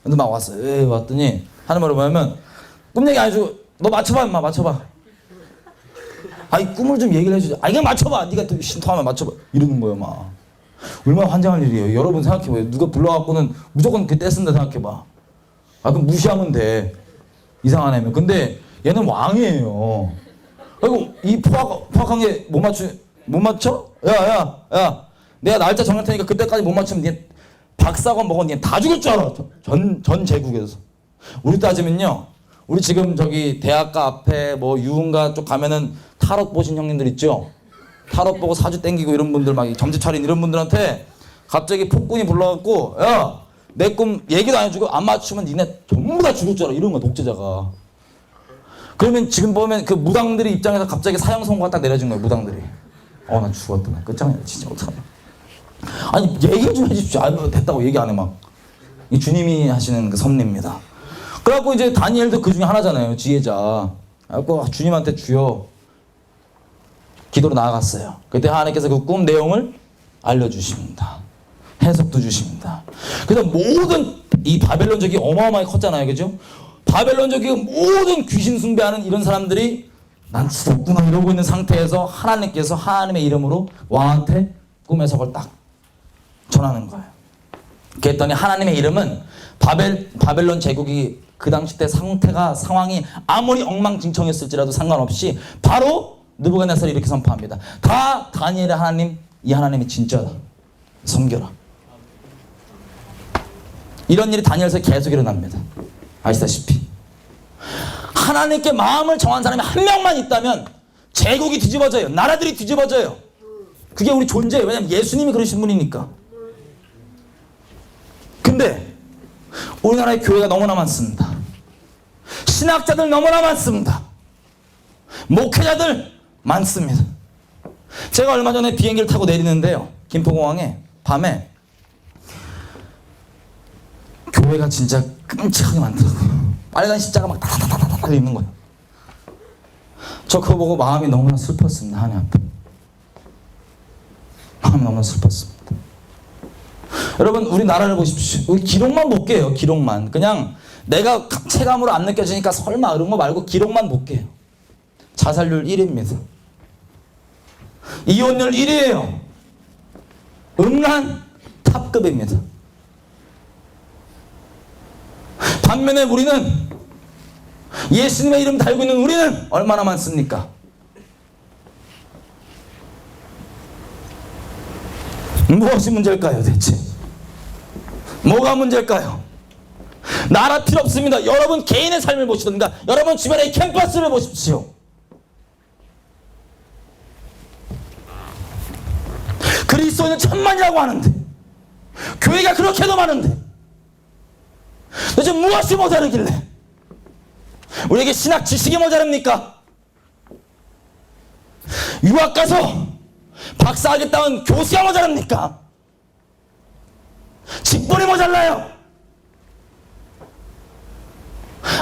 근데 막 왔어요. 왔더니 하는 말을 뭐냐면 꿈 얘기 안 해주고 너 맞춰봐 임마, 맞춰봐. 아이 꿈을 좀 얘기를 해주자. 그냥 맞춰봐. 네가 신통하면 맞춰봐. 이러는 거예요. 막 얼마나 환장할 일이에요. 여러분 생각해봐요. 누가 불러갖고는 무조건 그 떼쓴다 생각해봐. 그럼 무시하면 돼. 이상한 애면. 근데 얘는 왕이에요. 그리고 이 포악한 게 못 맞춰? 야. 내가 날짜 정할 테니까 그때까지 못 맞추면 니 박사건 뭐건 니 다 죽을 줄 알아. 전 제국에서. 우리 따지면요. 우리 지금 저기 대학가 앞에 뭐 유흥가 쪽 가면은 타롯 보신 형님들 있죠? 타롯 보고 사주 땡기고 이런 분들, 막 점집 차린 이런 분들한테 갑자기 폭군이 불러갖고 야, 내 꿈 얘기도 안 해주고 안 맞추면 니네 전부 다 죽을 줄 알아. 이런 거야, 독재자가. 그러면 지금 보면 그 무당들의 입장에서 갑자기 사형 선고가 딱 내려진 거야. 무당들이. 나 죽었다. 나 끝장이야. 진짜 어떡하냐. 아니 얘기 좀 해주십시오. 됐다고 얘기 안 해. 막 이 주님이 하시는 그 섭리입니다. 그래갖고 이제 다니엘도 그 중에 하나잖아요. 지혜자. 그래서 주님한테 주여 기도로 나아갔어요. 그때 하나님께서 그 꿈 내용을 알려주십니다. 해석도 주십니다. 그래서 모든 이 바벨론족이 어마어마하게 컸잖아요. 그죠? 바벨론족이 모든 귀신 숭배하는 이런 사람들이 난 죽었구나 이러고 있는 상태에서 하나님께서 하나님의 이름으로 왕한테 꿈 해석을 딱 전하는 거예요. 그랬더니 하나님의 이름은 바벨론 제국이 그 당시 때 상황이 아무리 엉망진창했을지라도 상관없이 바로 느부갓네살이 이렇게 선포합니다. 다 다니엘의 하나님, 이 하나님이 진짜다. 섬겨라. 이런 일이 다니엘서에 계속 일어납니다. 아시다시피 하나님께 마음을 정한 사람이 한 명만 있다면 제국이 뒤집어져요. 나라들이 뒤집어져요. 그게 우리 존재예요. 왜냐하면 예수님이 그러신 분이니까. 근데 우리나라의 교회가 너무나 많습니다. 신학자들 너무나 많습니다. 목회자들 많습니다. 제가 얼마 전에 비행기를 타고 내리는데요. 김포공항에 밤에 교회가 진짜 끔찍하게 많더라고요. 빨간 십자가 막 다다다다다 있는 거예요. 저 그거 보고 마음이 너무나 슬펐습니다. 하나님 앞에. 마음이 너무나 슬펐습니다. 여러분 우리 나라를 보십시오. 우리 기록만 볼게요. 기록만. 그냥 내가 체감으로 안 느껴지니까 설마 이런 거 말고 기록만 볼게요. 자살률 1위입니다. 이혼율 1위예요. 음란 탑급입니다. 반면에 우리는 예수님의 이름 달고 있는 우리는 얼마나 많습니까? 무엇이 문제일까요 대체? 뭐가 문제일까요? 나라 필요 없습니다. 여러분 개인의 삶을 보시든가 여러분 주변의 캠퍼스를 보십시오. 그리스도인은 천만이라고 하는데 교회가 그렇게도 많은데 도대체 무엇이 모자르길래 우리에게 신학 지식이 모자랍니까? 유학 가서 박사하겠다는 교수가 모자랍니까? 직분이 모자라요.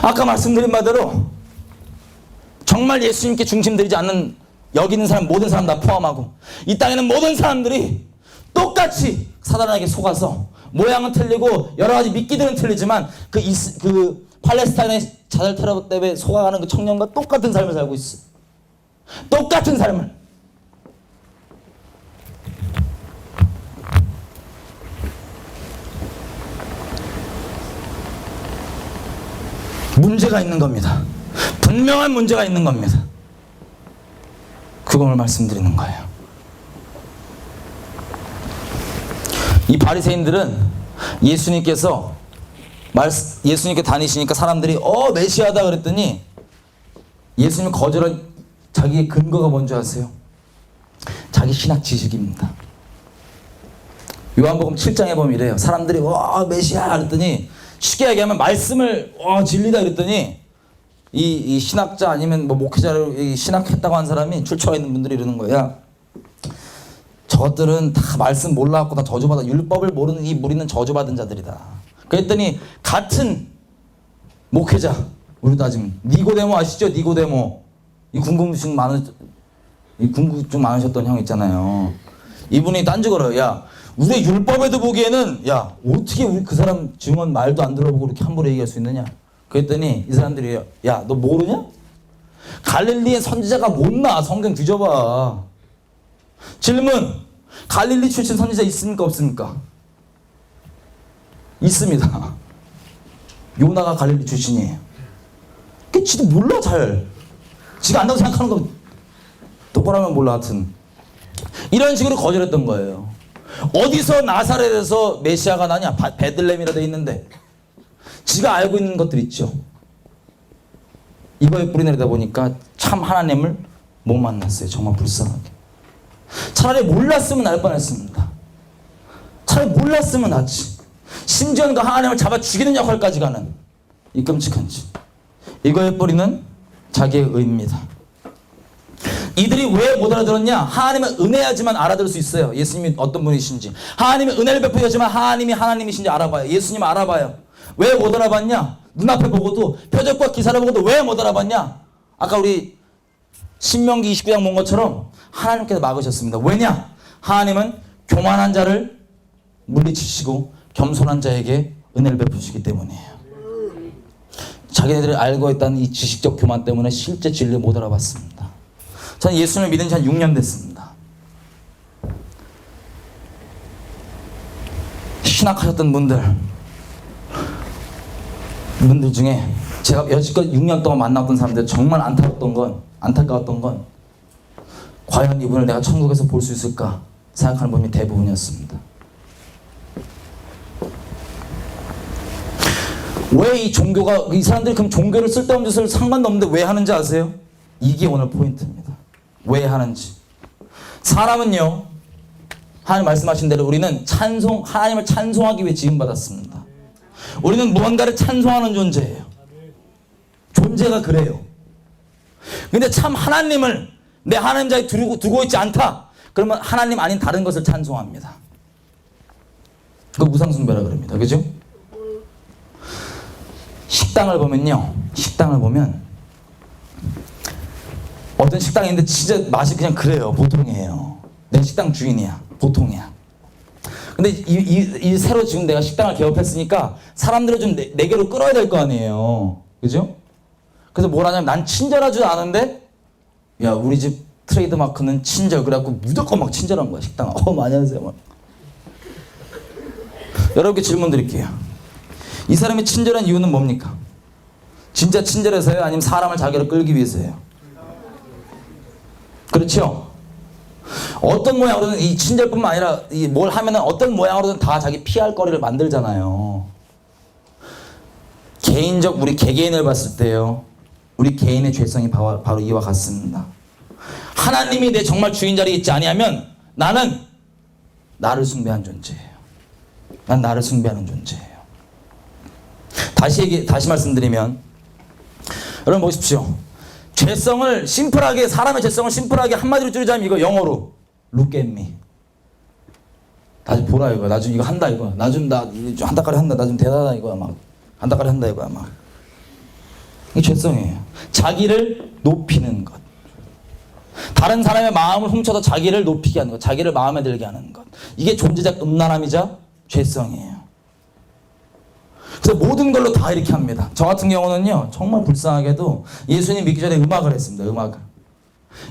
아까 말씀드린 바대로 정말 예수님께 중심 들이지 않는 여기 있는 사람 모든 사람 다 포함하고 이 땅에는 모든 사람들이 똑같이 사단에게 속아서 모양은 틀리고 여러 가지 미끼들은 틀리지만 그 팔레스타인의 자살 테러 때문에 속아가는 그 청년과 똑같은 삶을 살고 있어. 똑같은 삶을. 문제가 있는 겁니다. 분명한 문제가 있는 겁니다. 그걸 말씀드리는 거예요. 이 바리새인들은 예수님께 다니시니까 사람들이 메시아다 그랬더니 예수님 거절한 자기의 근거가 뭔지 아세요? 자기 신학 지식입니다. 요한복음 7장에 보면 이래요. 사람들이 메시아 그랬더니 쉽게 얘기하면 말씀을 진리다 그랬더니 이 신학자 아니면 뭐 목회자를 신학했다고 한 사람이 출처가 있는 분들이 이러는 거야. 저들은 다 말씀 몰라갖고 다 저주받아 율법을 모르는 이 무리는 저주받은 자들이다. 그랬더니 같은 목회자 우리 따지면 니고데모 아시죠? 니고데모 이 궁금증 많으셨던 형 있잖아요. 이분이 딴지 걸어요. 야 우리 율법에도 보기에는 야 어떻게 우리 그 사람 증언 말도 안 들어보고 이렇게 함부로 얘기할 수 있느냐. 그랬더니 이 사람들이 야 너 모르냐? 갈릴리의 선지자가 못 나. 성경 뒤져봐. 질문. 갈릴리 출신 선지자 있습니까 없습니까? 있습니다. 요나가 갈릴리 출신이에요. 지도 몰라 잘. 지가 안다고 생각하는 거 똑바로 하면 몰라. 하여튼 이런 식으로 거절했던 거예요. 어디서 나사렛에서 메시아가 나냐? 베들레헴이라 돼 있는데 지가 알고 있는 것들 있죠. 이거에 뿌리 내리다 보니까 참 하나님을 못 만났어요. 정말 불쌍하게. 차라리 몰랐으면 날 뻔했습니다. 차라리 몰랐으면 낫지. 심지어는 그 하나님을 잡아 죽이는 역할까지 가는 이 끔찍한 짓. 이거의 뿌리는 자기의 의입니다. 이들이 왜 못 알아들었냐? 하나님은 은혜야지만 알아들을 수 있어요. 예수님이 어떤 분이신지. 하나님은 은혜를 베푸셔야지만 하나님이 하나님이신지 알아봐요. 예수님 알아봐요. 왜 못 알아봤냐? 눈앞에 보고도 표적과 기사를 보고도 왜 못 알아봤냐? 아까 우리 신명기 29장 본 것처럼 하나님께서 막으셨습니다. 왜냐? 하나님은 교만한 자를 물리치시고 겸손한 자에게 은혜를 베푸시기 때문이에요. 자기네들이 알고 있다는 이 지식적 교만 때문에 실제 진리를 못 알아봤습니다. 저는 예수님을 믿은 지 한 6년 됐습니다. 신학하셨던 분들 중에 제가 여지껏 6년 동안 만났던 사람들 정말 안타까웠던 건 과연 이분을 내가 천국에서 볼 수 있을까 생각하는 분이 대부분이었습니다. 왜 이 종교가, 이 사람들이 그럼 종교를 쓸데없는 짓을 상관도 없는데 왜 하는지 아세요? 이게 오늘 포인트입니다. 왜 하는지. 사람은요, 하나님 말씀하신 대로 우리는 하나님을 찬송하기 위해 지음받았습니다. 우리는 무언가를 찬송하는 존재예요. 존재가 그래요. 근데 참 하나님을 내 하나님 자리에 두고 있지 않다. 그러면 하나님 아닌 다른 것을 찬송합니다. 그거 우상숭배라 그럽니다. 그죠? 식당을 보면 어떤 식당이 있는데 진짜 맛이 그냥 그래요. 보통이에요. 내 식당 주인이야. 보통이야. 근데 이 새로 지금 내가 식당을 개업했으니까 사람들을 좀 내게로 끌어야 될 거 아니에요. 그죠? 그래서 뭘 하냐면 난 친절하지도 않은데 야 우리 집 트레이드 마크는 친절. 그래갖고 무조건 막 친절한 거야. 식당. 많이 하세요. 막. 여러분께 질문 드릴게요. 이 사람이 친절한 이유는 뭡니까? 진짜 친절해서요? 아니면 사람을 자기로 끌기 위해서요? 그렇죠? 어떤 모양으로든 이 친절뿐만 아니라 뭘 하면은 어떤 모양으로든 다 자기 피할 거리를 만들잖아요. 우리 개개인을 봤을 때요. 우리 개인의 죄성이 바로 이와 같습니다. 하나님이 내 정말 주인 자리에 있지 아니하면 나는 나를 숭배한 존재예요. 난 나를 숭배하는 존재예요. 다시 말씀드리면 여러분 보십시오. 사람의 죄성을 심플하게 한마디로 줄이자면 이거 영어로 Look at me. 다시 보라 이거야. 나 좀 이거 한다 이거야. 나 좀 한 달까지 한다. 나 좀 대단하다 이거야. 막 한 달까지 한다 이거야. 막 이게 죄성이에요. 자기를 높이는 것. 다른 사람의 마음을 훔쳐서 자기를 높이게 하는 것. 자기를 마음에 들게 하는 것. 이게 존재적 음란함이자 죄성이에요. 그래서 모든 걸로 다 이렇게 합니다. 저 같은 경우는요. 정말 불쌍하게도 예수님 믿기 전에 음악을 했습니다. 음악을.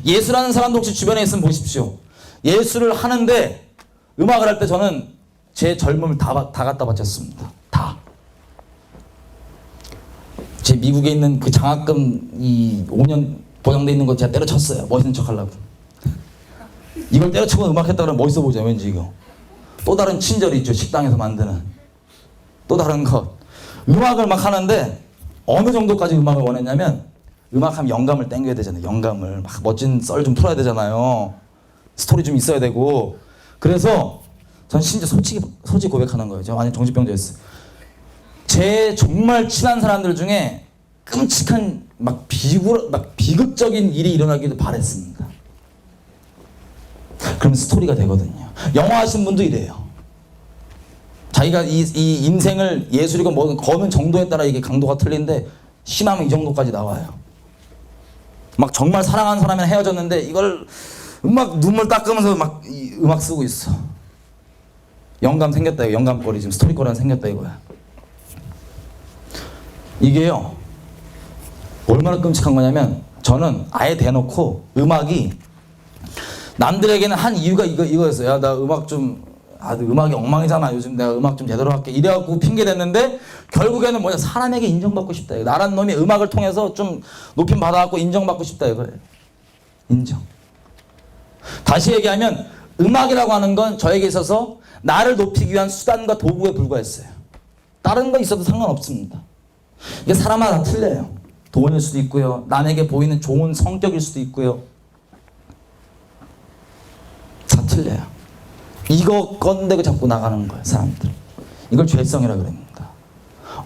예수라는 사람도 혹시 주변에 있으면 보십시오. 예수를 하는데 음악을 할 때 저는 제 젊음을 다 갖다 바쳤습니다. 다. 제 미국에 있는 그 장학금 5년 보장돼 있는 거 제가 때려쳤어요. 멋있는 척 하려고. 이걸 때려치고 음악했다 그러면 멋있어 보이죠. 왠지 이거. 또 다른 친절이 있죠. 식당에서 만드는. 또 다른 것. 음악을 막 하는데 어느 정도까지 음악을 원했냐면 음악하면 영감을 땡겨야 되잖아요. 영감을. 막 멋진 썰 좀 풀어야 되잖아요. 스토리 좀 있어야 되고. 그래서 전 심지어 솔직히 고백하는 거예요. 저 완전 정신병자였어요. 제 정말 친한 사람들 중에 끔찍한 막 비극적인 일이 일어나기도 바랬습니다. 그럼 스토리가 되거든요. 영화 하신 분도 이래요. 자기가 이 인생을 예술이고 뭐 거는 정도에 따라 이게 강도가 틀린데 심하면 이 정도까지 나와요. 막 정말 사랑하는 사람이랑 헤어졌는데 이걸 막 눈물 닦으면서 막 음악 쓰고 있어. 영감 생겼다 이거. 영감거리 지금 스토리거리 하나 생겼다 이거야. 이게요 얼마나 끔찍한 거냐면 저는 아예 대놓고 음악이 남들에게는 한 이유가 이거였어요. 야, 나 음악 좀 음악이 엉망이잖아. 요즘 내가 음악 좀 제대로 할게. 이래갖고 핑계 댔는데 결국에는 뭐냐 사람에게 인정받고 싶다. 나란 놈이 음악을 통해서 좀 높임 받아갖고 인정받고 싶다 이거예요. 인정. 다시 얘기하면 음악이라고 하는 건 저에게 있어서 나를 높이기 위한 수단과 도구에 불과했어요. 다른 거 있어도 상관없습니다. 이게 사람마다 다 틀려요. 돈일 수도 있고요. 남에게 보이는 좋은 성격일 수도 있고요. 다 틀려요. 이거 건데고 자꾸 나가는 거예요. 사람들. 이걸 죄성이라 그럽니다.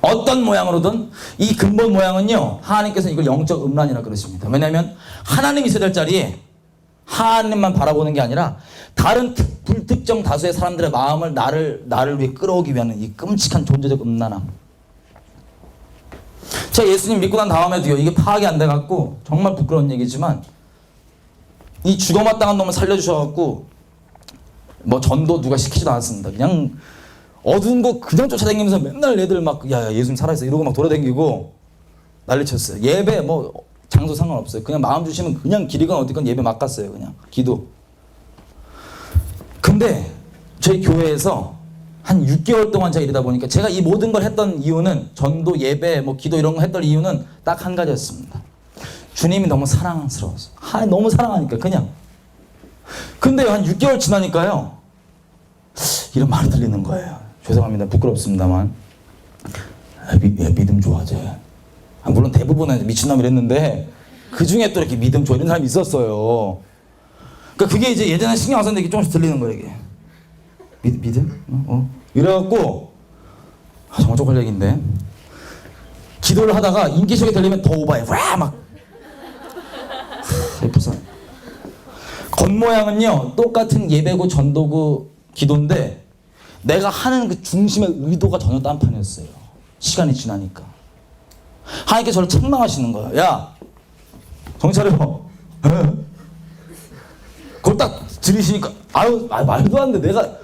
어떤 모양으로든 이 근본 모양은요. 하나님께서 이걸 영적 음란이라 그러십니다. 왜냐하면 하나님이 있어야 될 자리에 하나님만 바라보는 게 아니라 다른 불특정 다수의 사람들의 마음을 나를 위해 끌어오기 위한 이 끔찍한 존재적 음란함. 제가 예수님 믿고 난 다음에도요, 이게 파악이 안 돼갖고 정말 부끄러운 얘기지만 이 죽어마땅한 놈을 살려주셔갖고 뭐 전도 누가 시키지도 않았습니다. 그냥 어두운 거 그냥 쫓아다니면서 맨날 애들 막 야 예수님 살아있어 이러고 막 돌아다니고 난리쳤어요. 예배 뭐 장소 상관없어요. 그냥 마음 주시면 그냥 길이건 어디건 예배 막 갔어요. 그냥 기도. 근데 저희 교회에서 한 6개월 동안 제가 이러다 보니까 제가 이 모든 걸 했던 이유는 전도 예배 뭐 기도 이런 거 했던 이유는 딱 한 가지였습니다. 주님이 너무 사랑스러워서. 너무 사랑하니까 그냥. 근데 한 6개월 지나니까요. 이런 말이 들리는 거예요. 죄송합니다. 부끄럽습니다만. 믿음 좋아져. 물론 대부분은 미친놈이랬는데 그 중에 또 이렇게 믿음 좋아 이런 사람이 있었어요. 그러니까 그게 이제 예전에 신경 안 썼는데 이게 조금씩 들리는 거예요. 이게. 믿음? 이래갖고 정말 쪽팔 얘기인데 기도를 하다가 인기척이 들리면 더 오바해. 와 막. 예쁘서. 겉모양은요 똑같은 예배고 전도고 기도인데 내가 하는 그 중심의 의도가 전혀 딴판이었어요. 시간이 지나니까 하나님께 저를 책망하시는 거예요. 야 정신 차려. 그걸 딱 들으시니까 말도 안 돼. 내가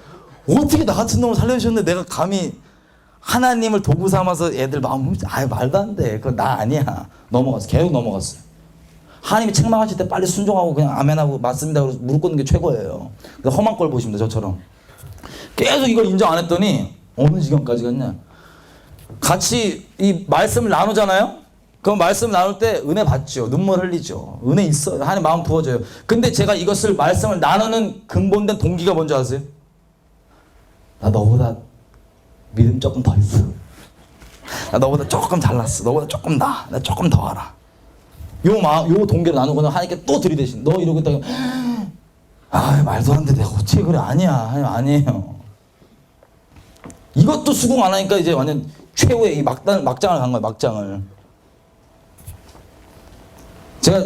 어떻게 나 같은 놈을 살려주셨는데 내가 감히 하나님을 도구 삼아서 애들 마음 말도 안 돼. 그건 나 아니야. 넘어갔어. 계속 넘어갔어요. 하나님이 책망하실 때 빨리 순종하고 그냥 아멘하고 맞습니다. 그래서 무릎 꿇는 게 최고예요. 그래서 험한 꼴 보십니다. 저처럼. 계속 이걸 인정 안 했더니 어느 지경까지 갔냐. 같이 이 말씀을 나누잖아요. 그럼 말씀 나눌 때 은혜 받죠. 눈물 흘리죠. 은혜 있어요. 하나님 마음 부어줘요. 근데 제가 이것을 말씀을 나누는 근본된 동기가 뭔지 아세요? 나 너보다 믿음 조금 더 있어. 나 너보다 조금 잘났어. 너보다 조금 나 조금 더 알아. 요 동기를 나누고는 하나님께 또 들이대신. 너 이러고 있다가 말도 안 돼. 내가 어떻게 그래. 아니에요. 이것도 수긍 안 하니까 이제 완전 최후의 이 막장을 간 거예요. 막장을. 제가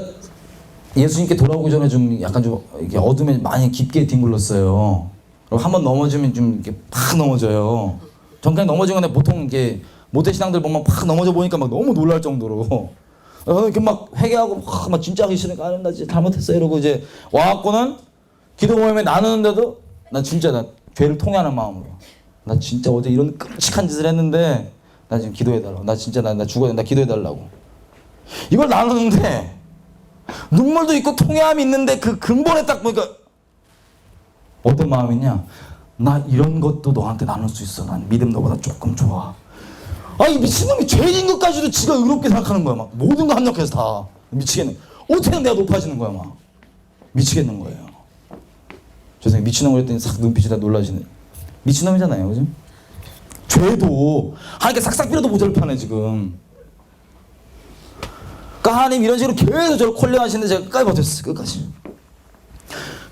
예수님께 돌아오기 전에 좀 약간 좀 이렇게 어둠에 많이 깊게 뒹굴렀어요. 그리고 한번 넘어지면 좀 이렇게 팍 넘어져요. 전 그냥 넘어진 건데 보통 이렇게 모태신앙들 보면 팍 넘어져 보니까 막 너무 놀랄 정도로 이렇게 막 회개하고 막 진짜 하기 싫으니까 나 진짜 잘못했어 이러고 이제 와갖고는 기도 모임에 나누는데도 나 진짜 나 죄를 통회하는 마음으로 나 진짜 어제 이런 끔찍한 짓을 했는데 나 지금 기도해달라고. 나 진짜 나 죽어야 돼. 나 기도해달라고. 이걸 나누는데 눈물도 있고 통회함이 있는데 그 근본에 딱 보니까 어떤 마음이냐. 나 이런 것도 너한테 나눌 수 있어. 난 믿음 너보다 조금 좋아. 이 미친놈이 죄인 것까지도 지가 의롭게 생각하는 거야. 막 모든 거 합력해서 다 미치겠네. 어떻게 내가 높아지는 거야. 막 미치겠는 거예요. 죄송해요. 미친놈 그랬더니 싹 눈빛이 다 놀라시네. 미친놈이잖아요. 그죠? 죄도 하나님께 싹싹 빌어도 모자를 파네 지금. 그러니까 하나님 이런 식으로 계속 저를 콜링하시는데 제가 끝까지 버텼어요. 끝까지.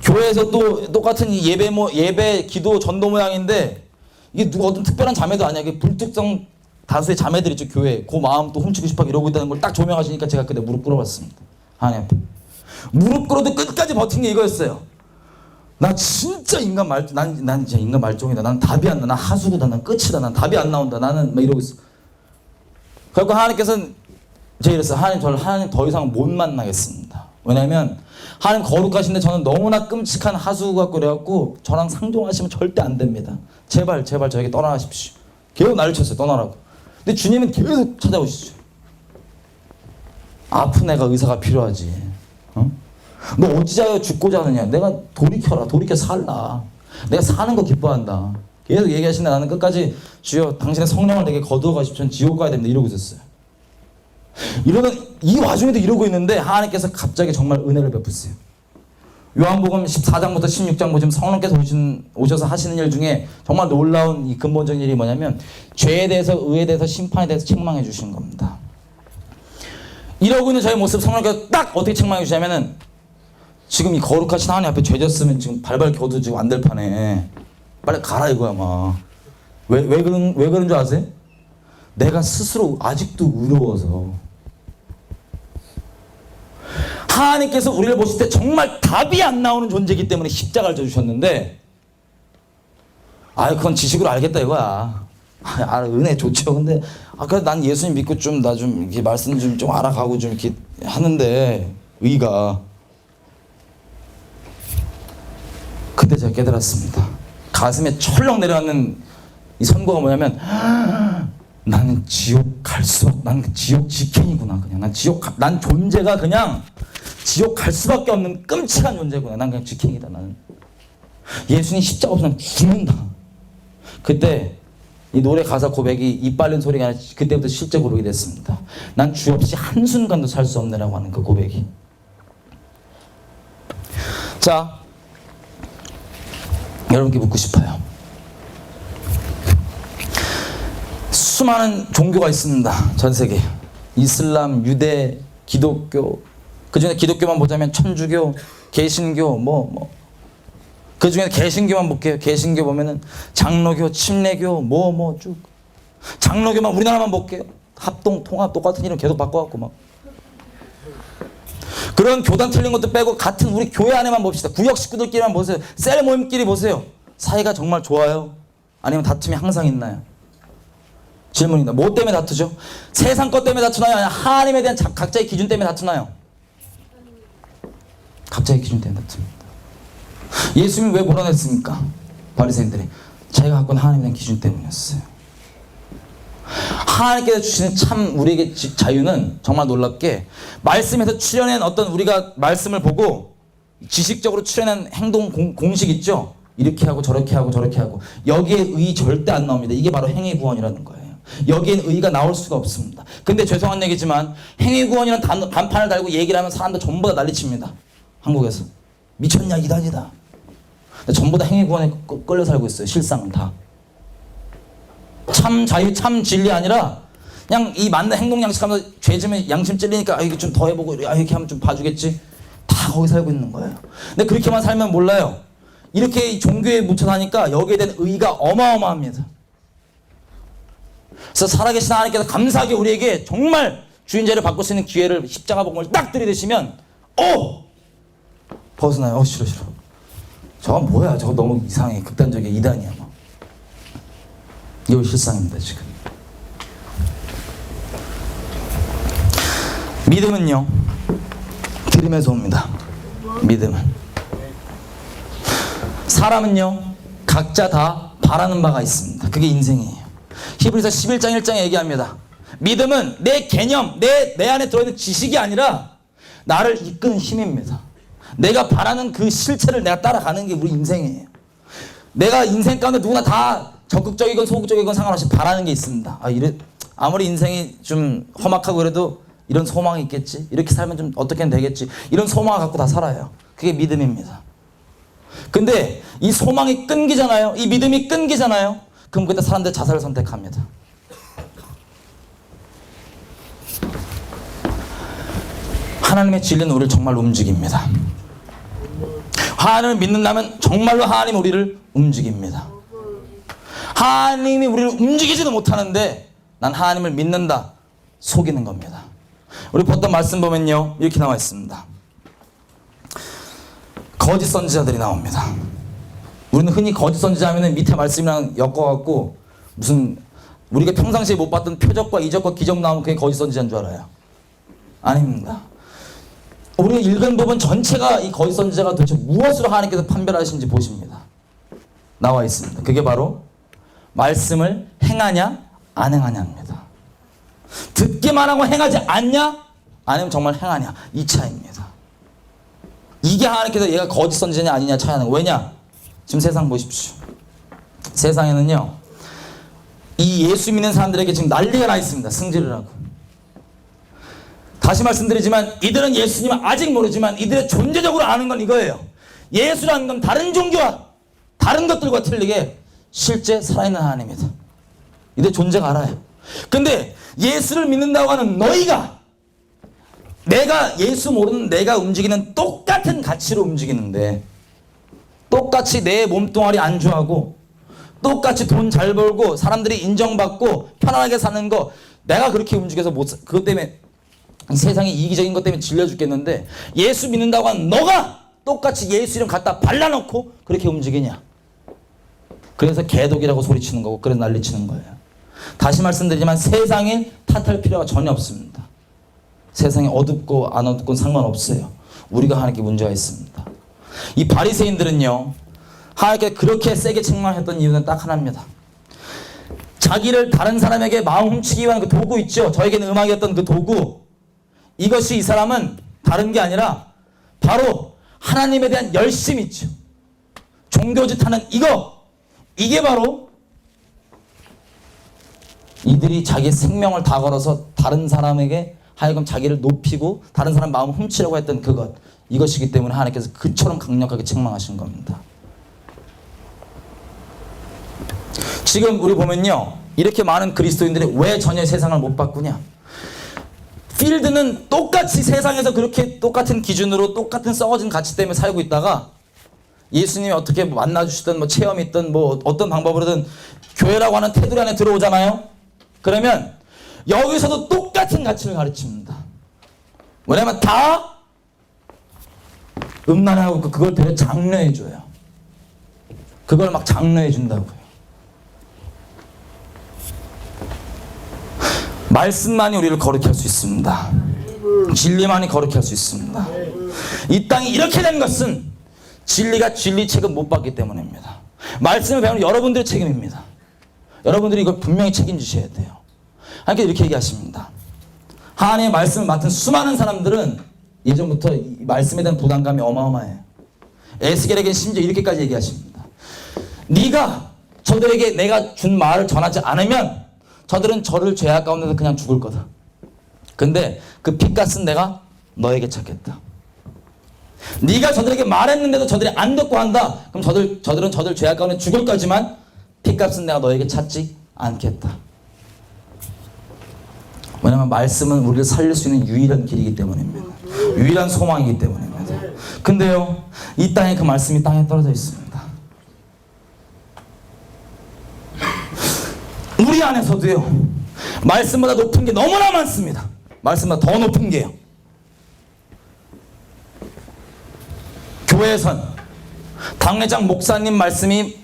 교회에서 또 똑같은 예배 기도 전도 모양인데 이게 누가 어떤 특별한 자매도 아니야. 이게 불특정 다수의 자매들 있죠. 교회 그 마음 또 훔치고 싶어 이러고 있다는 걸 딱 조명하시니까 제가 그때 무릎 꿇어봤습니다. 하나님 앞에 무릎 꿇어도 끝까지 버틴 게 이거였어요. 나 진짜 난 진짜 인간 말종이다. 난 답이 안 나. 난 하수구다. 난 끝이다. 난 답이 안 나온다. 나는 막 이러고 있어. 그리고 하나님께서는 제가 이랬어요. 하나님 더 이상 못 만나겠습니다. 왜냐면 하나님 거룩하신데 저는 너무나 끔찍한 하수구 같고 그래갖고 저랑 상종하시면 절대 안 됩니다. 제발 저에게 떠나가십시오. 계속 나를 쳤어요. 떠나라고. 근데 주님은 계속 찾아오시죠. 아픈 애가 의사가 필요하지. 너 어찌자여 죽고자 하느냐. 내가 돌이켜 살라. 내가 사는 거 기뻐한다. 계속 얘기하시는데 나는 끝까지 주여 당신의 성령을 내게 거두어 가십시오. 전 지옥 가야 됩니다. 이러고 있었어요. 이러던 이 와중에도 이러고 있는데 하나님께서 갑자기 정말 은혜를 베푸세요. 요한복음 14장부터 16장 보시면 성령께서 오셔서 하시는 일 중에 정말 놀라운 이 근본적인 일이 뭐냐면 죄에 대해서 의에 대해서 심판에 대해서 책망해 주시는 겁니다. 이러고 있는 저의 모습 성령께서 딱 어떻게 책망해 주시냐면은 지금 이 거룩하신 하나님 앞에 죄 졌으면 지금 발발 겨도 지금 안 될 판에 빨리 가라 이거야 막. 왜 그런 줄 아세요? 내가 스스로 아직도 의로워서. 하나님께서 우리를 보실 때 정말 답이 안 나오는 존재이기 때문에 십자가를 져주셨는데 그건 지식으로 알겠다 이거야. 은혜 좋죠. 근데 그래도 난 예수님 믿고 좀 나 좀 이렇게 말씀 좀 알아가고 좀 이렇게 하는데 의가. 그때 제가 깨달았습니다. 가슴에 철렁 내려앉는 이 선고가 뭐냐면 나는 지옥 갈 수밖에, 난 지옥 직행이구나. 그냥 난 존재가 그냥 지옥 갈 수밖에 없는 끔찍한 존재구나. 난 그냥 직행이다. 나는 예수님 십자가 없으면 죽는다. 그때 이 노래 가사 고백이 입 빨린 소리가 아니라 그때부터 실제 고백이 됐습니다. 난 주 없이 한순간도 살 수 없네라고 하는 그 고백이. 자, 여러분께 묻고 싶어요. 수많은 종교가 있습니다. 전 세계. 이슬람, 유대, 기독교. 그 중에 기독교만 보자면 천주교, 개신교, 그 중에 개신교만 볼게요. 개신교 보면은 장로교, 침례교, 쭉. 장로교만 우리나라만 볼게요. 합동, 통합, 똑같은 이름 계속 바꿔갖고 막. 그런 교단 틀린 것도 빼고 같은 우리 교회 안에만 봅시다. 구역 식구들끼리만 보세요. 셀 모임끼리 보세요. 사이가 정말 좋아요? 아니면 다툼이 항상 있나요? 질문입니다. 뭐 때문에 다투죠? 세상 것 때문에 다투나요? 아니면 하나님에 대한 각자의 기준 때문에 다투나요? 각자의 기준 때문에 다툽니다. 예수님이 왜 몰아냈습니까? 바리새인들이 자기가 갖고 있는 하나님에 대한 기준 때문이었어요. 하나님께서 주시는 참 우리에게 자유는 정말 놀랍게 말씀에서 추려낸 어떤 우리가 말씀을 보고 지식적으로 추려낸 행동 공식 있죠? 이렇게 하고 저렇게 하고 저렇게 하고 여기에 의 절대 안 나옵니다. 이게 바로 행위구원이라는 거예요. 여기엔 의가 나올 수가 없습니다. 근데 죄송한 얘기지만 행위구원이라는 간판을 달고 얘기를 하면 사람들 전부 다 난리칩니다. 한국에서 미쳤냐 이단이다. 전부 다 행위구원에 끌려 살고 있어요. 실상은 다. 참 자유, 참 진리 아니라 그냥 이 맞는 행동 양식하면서 죄 지면 양심 찔리니까 이거 좀 더 해보고 이렇게 하면 좀 봐주겠지. 다 거기 살고 있는 거예요. 근데 그렇게만 살면 몰라요. 이렇게 종교에 묻혀 사니까 여기에 대한 의의가 어마어마합니다. 그래서 살아계신 하나님께서 감사하게 우리에게 정말 주인자를 바꿀 수 있는 기회를 십자가 복음을 딱 들이대시면 벗어나요. 싫어. 저거 뭐야? 저거 너무 이상해. 극단적이야. 이단이야. 이거 실상입니다. 지금. 믿음은요. 들음에서 옵니다. 믿음은. 사람은요. 각자 다 바라는 바가 있습니다. 그게 인생이에요. 히브리서 11장 1장에 얘기합니다. 믿음은 내 개념, 내 안에 들어있는 지식이 아니라 나를 이끄는 힘입니다. 내가 바라는 그 실체를 내가 따라가는 게 우리 인생이에요. 내가 인생 가운데 누구나 다 적극적이건 소극적이건 상관없이 바라는 게 있습니다. 아무리 인생이 좀 험악하고 그래도 이런 소망이 있겠지. 이렇게 살면 좀 어떻게든 되겠지. 이런 소망을 갖고 다 살아요. 그게 믿음입니다. 근데 이 소망이 끊기잖아요. 이 믿음이 끊기잖아요. 그럼 그때 사람들 자살을 선택합니다. 하나님의 진리는 우리를 정말로 움직입니다. 하나님을 믿는다면 정말로 하나님 우리를 움직입니다. 하나님이 우리를 움직이지도 못하는데 난 하나님을 믿는다. 속이는 겁니다. 우리 보통 말씀 보면요. 이렇게 나와 있습니다. 거짓 선지자들이 나옵니다. 우리는 흔히 거짓 선지자 하면 밑에 말씀이랑 엮어갖고 무슨 우리가 평상시에 못 봤던 표적과 이적과 기적 나오면 그게 거짓 선지자인 줄 알아요. 아닙니다. 우리가 읽은 부분 전체가 이 거짓 선지자가 도대체 무엇으로 하나님께서 판별하시는지 보십니다. 나와 있습니다. 그게 바로 말씀을 행하냐 안 행하냐입니다. 듣기만 하고 행하지 않냐 아니면 정말 행하냐 이 차이입니다. 이게 하나님께서 얘가 거짓 선지자냐 아니냐 차이하는 거예요. 왜냐? 지금 세상 보십시오. 세상에는요 이 예수 믿는 사람들에게 지금 난리가 나 있습니다. 승질을 하고. 다시 말씀드리지만 이들은 예수님을 아직 모르지만 이들의 존재적으로 아는 건 이거예요. 예수라는 건 다른 종교와 다른 것들과 틀리게 실제 살아있는 하나님이다. 이들 존재가 알아요. 근데 예수를 믿는다고 하는 너희가 내가 예수 모르는 내가 움직이는 똑같은 가치로 움직이는데 똑같이 내 몸뚱아리 안주하고 똑같이 돈 잘 벌고 사람들이 인정받고 편안하게 사는 거 내가 그렇게 움직여서 그것 때문에 세상이 이기적인 것 때문에 질려 죽겠는데 예수 믿는다고 하는 너가 똑같이 예수 이름 갖다 발라놓고 그렇게 움직이냐. 그래서 개독이라고 소리치는 거고 그래서 난리치는 거예요. 다시 말씀드리지만 세상에 탓할 필요가 전혀 없습니다. 세상이 어둡고 안 어둡고는 상관없어요. 우리가 하나님께 문제가 있습니다. 이 바리새인들은요, 하나님께 그렇게 세게 책망했던 이유는 딱 하나입니다. 자기를 다른 사람에게 마음 훔치기 위한 그 도구 있죠. 저에게는 음악이었던 그 도구. 이것이 이 사람은 다른 게 아니라 바로 하나님에 대한 열심이 있죠. 종교짓 하는 이게 바로 이들이 자기 생명을 다 걸어서 다른 사람에게 하여금 자기를 높이고 다른 사람 마음을 훔치려고 했던 이것이기 때문에 하나님께서 그처럼 강력하게 책망하신 겁니다. 지금 우리 보면요, 이렇게 많은 그리스도인들이 왜 전혀 세상을 못 바꾸냐? 필드는 똑같이 세상에서 그렇게 똑같은 기준으로 똑같은 썩어진 가치 때문에 살고 있다가 예수님이 어떻게 만나주시든 뭐 체험이 있든 뭐 어떤 방법으로든 교회라고 하는 테두리 안에 들어오잖아요. 그러면 여기서도 똑같은 가치를 가르칩니다. 왜냐면 다 음란하고 그걸 되려 장려해줘요. 그걸 막 장려해준다고요. 말씀만이 우리를 거룩히 할 수 있습니다. 진리만이 거룩히 할 수 있습니다. 이 땅이 이렇게 된 것은 진리가 진리 책임 못 받기 때문입니다. 말씀을 배우는 여러분들의 책임입니다. 여러분들이 이걸 분명히 책임지셔야 돼요. 하나님께서 이렇게 얘기하십니다. 하나님의 말씀을 맡은 수많은 사람들은 예전부터 이 말씀에 대한 부담감이 어마어마해요. 에스겔에게 심지어 이렇게까지 얘기하십니다. 네가 저들에게 내가 준 말을 전하지 않으면 저들은 저를 죄악 가운데서 그냥 죽을 거다. 근데 그 핏값은 내가 너에게 찾겠다. 네가 저들에게 말했는데도 저들이 안 듣고 한다. 그럼 저들은 저들 죄악 가운데 죽을 거지만 핏값은 내가 너에게 찾지 않겠다. 왜냐하면 말씀은 우리를 살릴 수 있는 유일한 길이기 때문입니다. 유일한 소망이기 때문입니다. 근데요, 이 땅에 그 말씀이 땅에 떨어져 있습니다. 우리 안에서도요, 말씀보다 높은 게 너무나 많습니다. 말씀보다 더 높은 게요. 교회에선 당회장 목사님 말씀이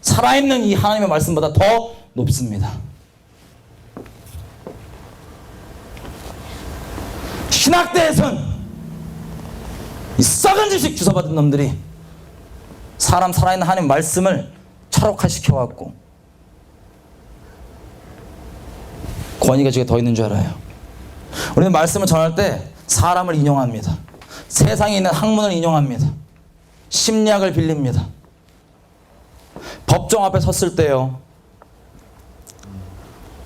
살아있는 이 하나님의 말씀보다 더 높습니다. 신학대에선 이 썩은 지식 주워받은 놈들이 사람 살아있는 하나님 말씀을 철학화시켜왔고 권위가 지금 더 있는 줄 알아요. 우리는 말씀을 전할 때 사람을 인용합니다. 세상에 있는 학문을 인용합니다. 심리학을 빌립니다. 법정 앞에 섰을 때요,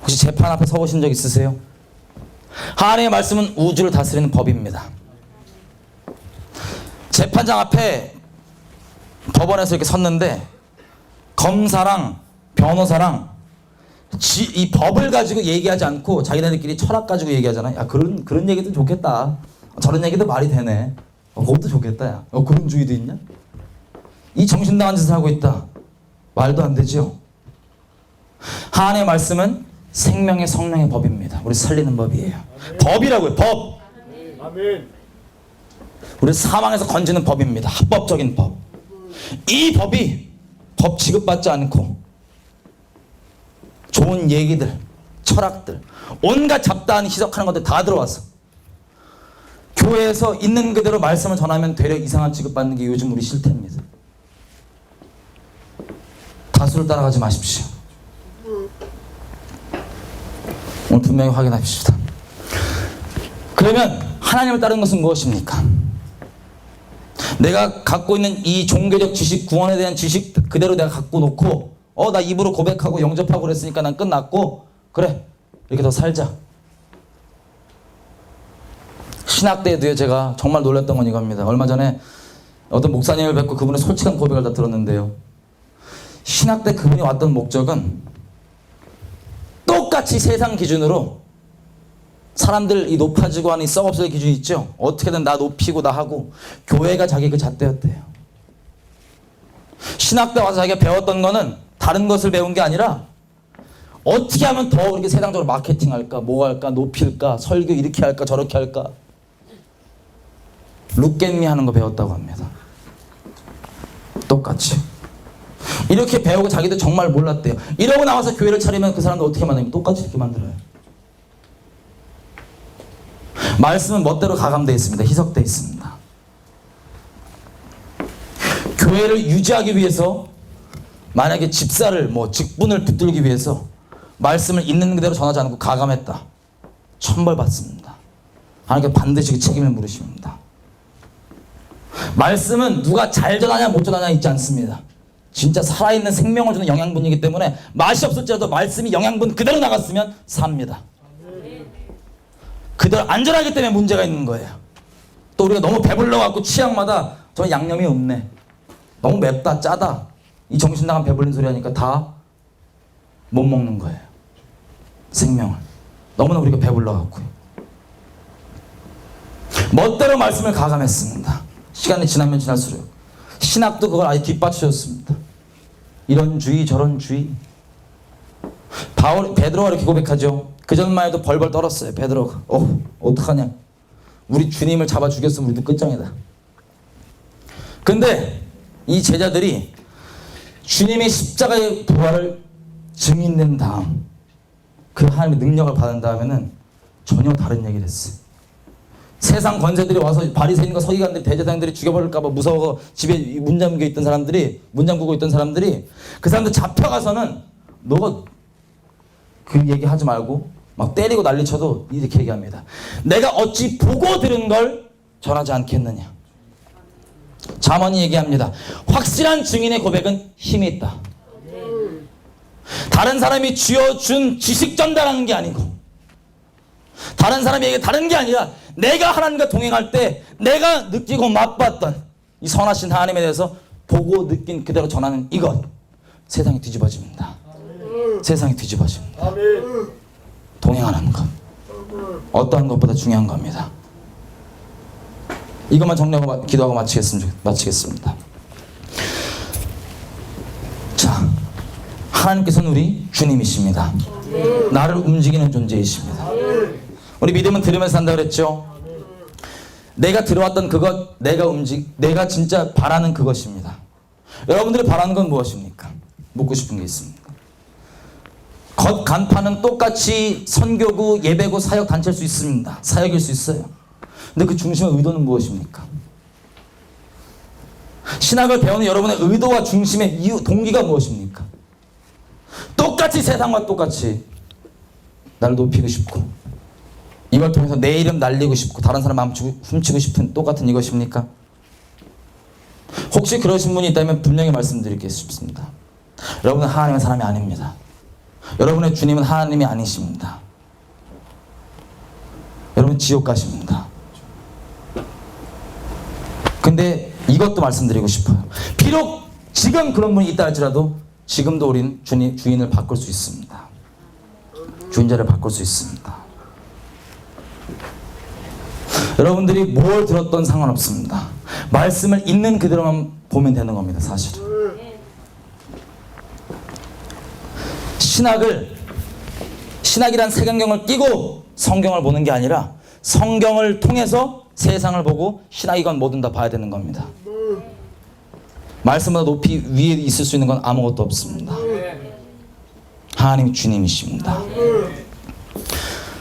혹시 재판 앞에 서보신 적 있으세요? 하나님의 말씀은 우주를 다스리는 법입니다. 재판장 앞에 법원에서 이렇게 섰는데 검사랑 변호사랑 이 법을 가지고 얘기하지 않고 자기네들끼리 철학 가지고 얘기하잖아요. 야, 그런 얘기도 좋겠다. 저런 얘기도 말이 되네. 그것도 좋겠다. 야, 그런 주의도 있냐? 이 정신당한 짓을 하고 있다. 말도 안 되죠. 하나님의 말씀은 생명의 성령의 법입니다. 우리 살리는 법이에요. 아멘. 법이라고요. 법. 아멘. 우리 사망에서 건지는 법입니다. 합법적인 법. 이 법이 법 취급받지 않고 좋은 얘기들, 철학들, 온갖 잡다한 희석하는 것들 다 들어와서 교회에서 있는 그대로 말씀을 전하면 되려 이상한 취급받는 게 요즘 우리 실태입니다. 다수를 따라가지 마십시오. 오늘 분명히 확인합시다. 그러면 하나님을 따르는 것은 무엇입니까? 내가 갖고 있는 이 종교적 지식, 구원에 대한 지식 그대로 내가 갖고 놓고 나 입으로 고백하고 영접하고 그랬으니까 난 끝났고 그래 이렇게 더 살자. 신학대에도요, 제가 정말 놀랐던 건 이겁니다. 얼마 전에 어떤 목사님을 뵙고 그분의 솔직한 고백을 다 들었는데요, 신학대 그분이 왔던 목적은 똑같이 세상 기준으로 사람들이 높아지고 하는 이 썩업소의 기준이 있죠. 어떻게든 나 높이고 나 하고 교회가 자기 그 잣대였대요. 신학대 와서 자기가 배웠던 거는 다른 것을 배운 게 아니라 어떻게 하면 더 그렇게 세상적으로 마케팅할까, 뭐 할까, 높일까, 설교 이렇게 할까 저렇게 할까, 룩겟미 하는 거 배웠다고 합니다. 똑같이. 이렇게 배우고 자기도 정말 몰랐대요. 이러고 나와서 교회를 차리면 그 사람들 어떻게 만듭니까? 똑같이 이렇게 만들어요. 말씀은 멋대로 가감되어 있습니다. 희석되어 있습니다. 교회를 유지하기 위해서 만약에 집사를 직분을 붙들기 위해서 말씀을 있는 그대로 전하지 않고 가감했다. 천벌 받습니다. 하나님께 반드시 그 책임을 물으십니다. 말씀은 누가 잘 전하냐 못 전하냐 있지 않습니다. 진짜 살아있는 생명을 주는 영양분이기 때문에 맛이 없을지라도 말씀이 영양분 그대로 나갔으면 삽니다. 그대로 안전하기 때문에 문제가 있는 거예요. 또 우리가 너무 배불러갖고 취향마다 저 양념이 없네, 너무 맵다 짜다, 이 정신 나간 배불린 소리 하니까 다 못 먹는 거예요. 생명을 너무나 우리가 배불러갖고요. 멋대로 말씀을 가감했습니다. 시간이 지나면 지날수록 신학도 그걸 아예 뒷받쳐줬습니다. 이런 주의 저런 주의. 베드로가 이렇게 고백하죠. 그전만 해도 벌벌 떨었어요. 베드로가 어떡하냐, 우리 주님을 잡아 죽였으면 우리도 끝장이다. 근데 이 제자들이 주님의 십자가의 부활을 증인된 다음 그 하나님의 능력을 받은 다음에는 전혀 다른 얘기를 했어요. 세상 권세들이 와서 바리새인과 서기관들이 대제사장들이 죽여버릴까봐 무서워 집에 문 잠겨 있던 사람들이, 문 잠그고 있던 사람들이, 그 사람들 잡혀가서는 너가 그 얘기하지 말고 막 때리고 난리쳐도 이렇게 얘기합니다. 내가 어찌 보고 들은 걸 전하지 않겠느냐. 잠언이 얘기합니다. 확실한 증인의 고백은 힘이 있다. 다른 사람이 쥐어준 지식 전달하는 게 아니고, 다른 사람이 얘기 다른 게 아니라 내가 하나님과 동행할 때 내가 느끼고 맛봤던 이 선하신 하나님에 대해서 보고 느낀 그대로 전하는 이것, 세상이 뒤집어집니다. 세상이 뒤집어집니다. 동행하는 것, 어떠한 것보다 중요한 겁니다. 이것만 정리하고 기도하고 마치겠습니다. 자, 하나님께서는 우리 주님이십니다. 나를 움직이는 존재이십니다. 우리 믿음은 들으면서 산다 그랬죠. 내가 들어왔던 그것, 내가 진짜 바라는 그것입니다. 여러분들이 바라는 건 무엇입니까? 묻고 싶은 게 있습니다. 겉 간판은 똑같이 선교구, 예배구, 사역 단체일 수 있습니다. 사역일 수 있어요. 근데 그 중심의 의도는 무엇입니까? 신학을 배우는 여러분의 의도와 중심의 이유, 동기가 무엇입니까? 똑같이 세상과 똑같이 나를 높이고 싶고, 이걸 통해서 내 이름 날리고 싶고, 다른 사람 마음 훔치고 싶은 똑같은 이것입니까? 혹시 그러신 분이 있다면 분명히 말씀드리고 싶습니다. 여러분은 하나님의 사람이 아닙니다. 여러분의 주님은 하나님이 아니십니다. 여러분 지옥 가십니다. 근데 이것도 말씀드리고 싶어요. 비록 지금 그런 분이 있다 할지라도 지금도 우린 주인을 바꿀 수 있습니다. 주인자를 바꿀 수 있습니다. 여러분들이 뭘 들었던 상관없습니다. 말씀을 있는 그대로만 보면 되는 겁니다. 사실은 신학이란 색안경을 끼고 성경을 보는 게 아니라 성경을 통해서 세상을 보고 신학이건 뭐든 다 봐야 되는 겁니다. 말씀보다 높이 위에 있을 수 있는 건 아무것도 없습니다. 하나님이 주님이십니다.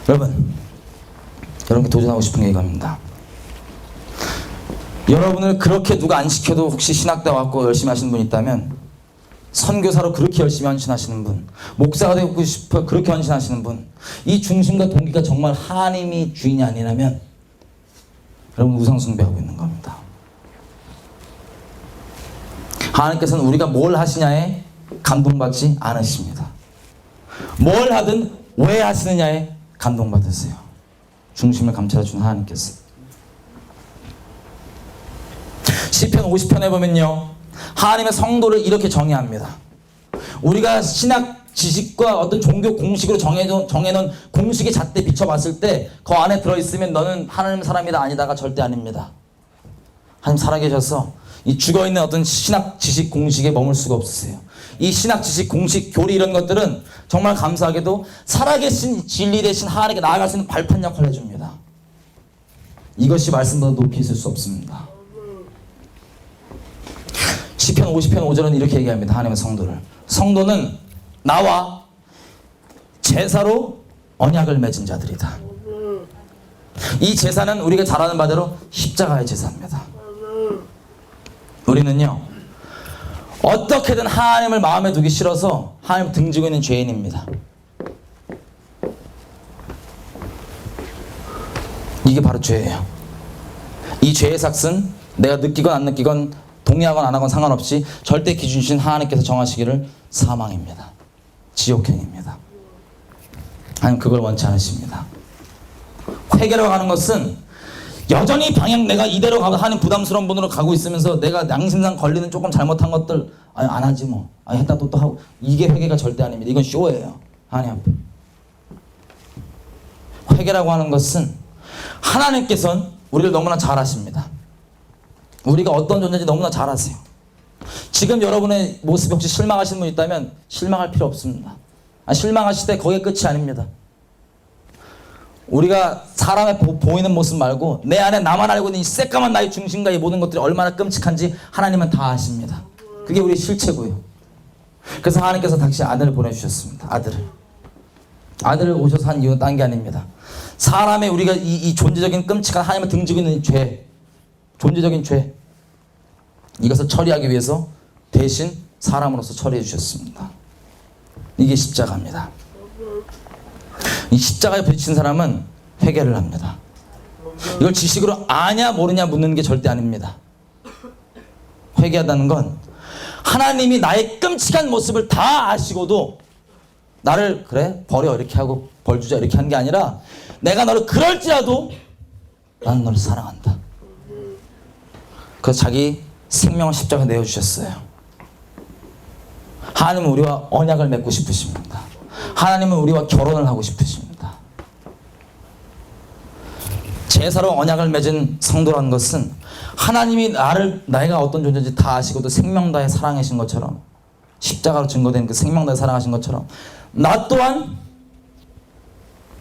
여러분께 도전하고 싶은 게 이겁니다. 여러분을 그렇게 누가 안 시켜도 혹시 신학대 왔고 열심히 하시는 분 있다면, 선교사로 그렇게 열심히 헌신하시는 분, 목사가 되고 싶어 그렇게 헌신하시는 분, 이 중심과 동기가 정말 하나님이 주인이 아니라면 여러분 우상숭배하고 있는 겁니다. 하나님께서는 우리가 뭘 하시냐에 감동받지 않으십니다. 뭘 하든 왜 하시느냐에 감동받으세요. 중심을 감찰해주는 하나님께서. 시편 50편에 보면요, 하나님의 성도를 이렇게 정의합니다. 우리가 신학 지식과 어떤 종교 공식으로 정해놓은 공식의 잣대 비춰봤을 때 그 안에 들어있으면 너는 하나님 사람이다 아니다가 절대 아닙니다. 하나님 살아계셔서 이 죽어있는 어떤 신학 지식 공식에 머물 수가 없으세요. 이 신학 지식 공식 교리 이런 것들은 정말 감사하게도 살아계신 진리 대신 하나님께 나아갈 수 있는 발판 역할을 해줍니다. 이것이 말씀보다 높이 있을 수 없습니다. 시편 시편 50편 5절은 이렇게 얘기합니다. 하나님의 성도를. 성도는 나와 제사로 언약을 맺은 자들이다. 이 제사는 우리가 잘 아는 바대로 십자가의 제사입니다. 우리는요, 어떻게든 하나님을 마음에 두기 싫어서 하나님을 등지고 있는 죄인입니다. 이게 바로 죄예요. 이 죄의 삭은 내가 느끼건 안 느끼건 동의하건 안 하건 상관없이 절대 기준이신 하나님께서 정하시기를 사망입니다. 지옥행입니다. 하나님 그걸 원치 않으십니다. 회개라고 하는 것은 여전히 방향 내가 이대로 가고 하는 부담스러운 분으로 가고 있으면서 내가 양심상 걸리는 조금 잘못한 것들 안 하지 뭐 했다 또 하고, 이게 회개가 절대 아닙니다. 이건 쇼예요. 하나님 앞에 회개라고 하는 것은 하나님께서는 우리를 너무나 잘 아십니다. 우리가 어떤 존재인지 너무나 잘 아세요. 지금 여러분의 모습이 혹시 실망하시는 분 있다면 실망할 필요 없습니다. 실망하실 때 거기에 끝이 아닙니다. 우리가 사람의 보이는 모습 말고 내 안에 나만 알고 있는 이 새까만 나의 중심과 이 모든 것들이 얼마나 끔찍한지 하나님은 다 아십니다. 그게 우리의 실체고요. 그래서 하나님께서 당시 아들을 보내주셨습니다. 아들을 오셔서 한 이유는 딴 게 아닙니다. 사람의 우리가 이 존재적인 끔찍한 하나님을 등지고 있는 죄, 존재적인 죄, 이것을 처리하기 위해서 대신 사람으로서 처리해 주셨습니다. 이게 십자가입니다. 이 십자가에 부딪힌 사람은 회개를 합니다. 이걸 지식으로 아냐 모르냐 묻는 게 절대 아닙니다. 회개한다는 건 하나님이 나의 끔찍한 모습을 다 아시고도 나를 그래 버려 이렇게 하고 벌 주자 이렇게 한 게 아니라, 내가 너를 그럴지라도 나는 너를 사랑한다. 그래서 자기 생명을 십자가에 내어주셨어요. 하나님은 우리와 언약을 맺고 싶으십니다. 하나님은 우리와 결혼을 하고 싶으십니다. 제사로 언약을 맺은 성도라는 것은 하나님이 내가 어떤 존재인지 다 아시고도 생명 다해 사랑하신 것처럼, 십자가로 증거된 그 생명 다해 사랑하신 것처럼 나 또한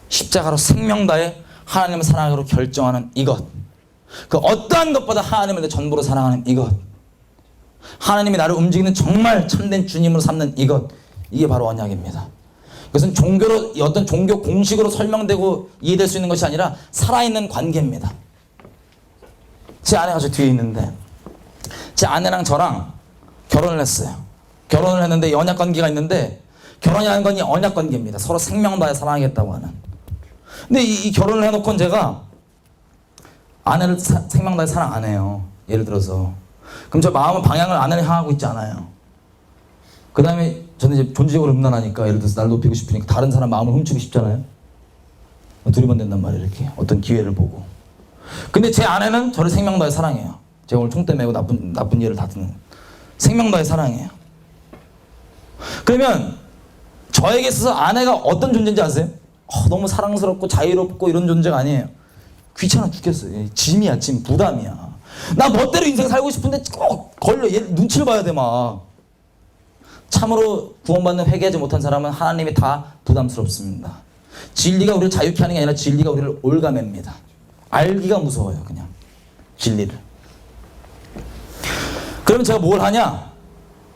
십자가로 생명 다해 하나님을 사랑하기로 결정하는 이것, 그 어떠한 것보다 하나님을 내 전부로 사랑하는 이것, 하나님이 나를 움직이는 정말 참된 주님으로 삼는 이것, 이게 바로 언약입니다. 그것은 종교로 어떤 종교 공식으로 설명되고 이해될 수 있는 것이 아니라 살아있는 관계입니다. 제 아내가 저 뒤에 있는데, 제 아내랑 저랑 결혼을 했어요. 결혼을 했는데 이 언약 관계가 있는데, 결혼이라는 건 이 언약 관계입니다. 서로 생명 다해 사랑하겠다고 하는. 근데 이 결혼을 해놓고는 제가 아내를 생명 다해 사랑 안 해요. 예를 들어서. 그럼 저 마음은 방향을 아내를 향하고 있지 않아요. 그 다음에 저는 이제 존재적으로 음란하니까, 예를 들어서 날 높이고 싶으니까 다른 사람 마음을 훔치고 싶잖아요. 두리번 된단 말이에요. 이렇게 어떤 기회를 보고. 근데 제 아내는 저를 생명 다해 사랑해요. 제가 오늘 총대 메고 나쁜 예를 다 듣는, 생명 다해 사랑해요. 그러면 저에게 있어서 아내가 어떤 존재인지 아세요? 너무 사랑스럽고 자유롭고 이런 존재가 아니에요. 귀찮아 죽겠어요. 짐이야, 짐, 부담이야. 나 멋대로 인생 살고 싶은데 꼭 걸려. 얘 눈치를 봐야 돼 막. 참으로 구원받는 회개하지 못한 사람은 하나님이 다 부담스럽습니다. 진리가 우리를 자유케 하는 게 아니라 진리가 우리를 올가맵니다. 알기가 무서워요, 그냥 진리를. 그럼 제가 뭘 하냐?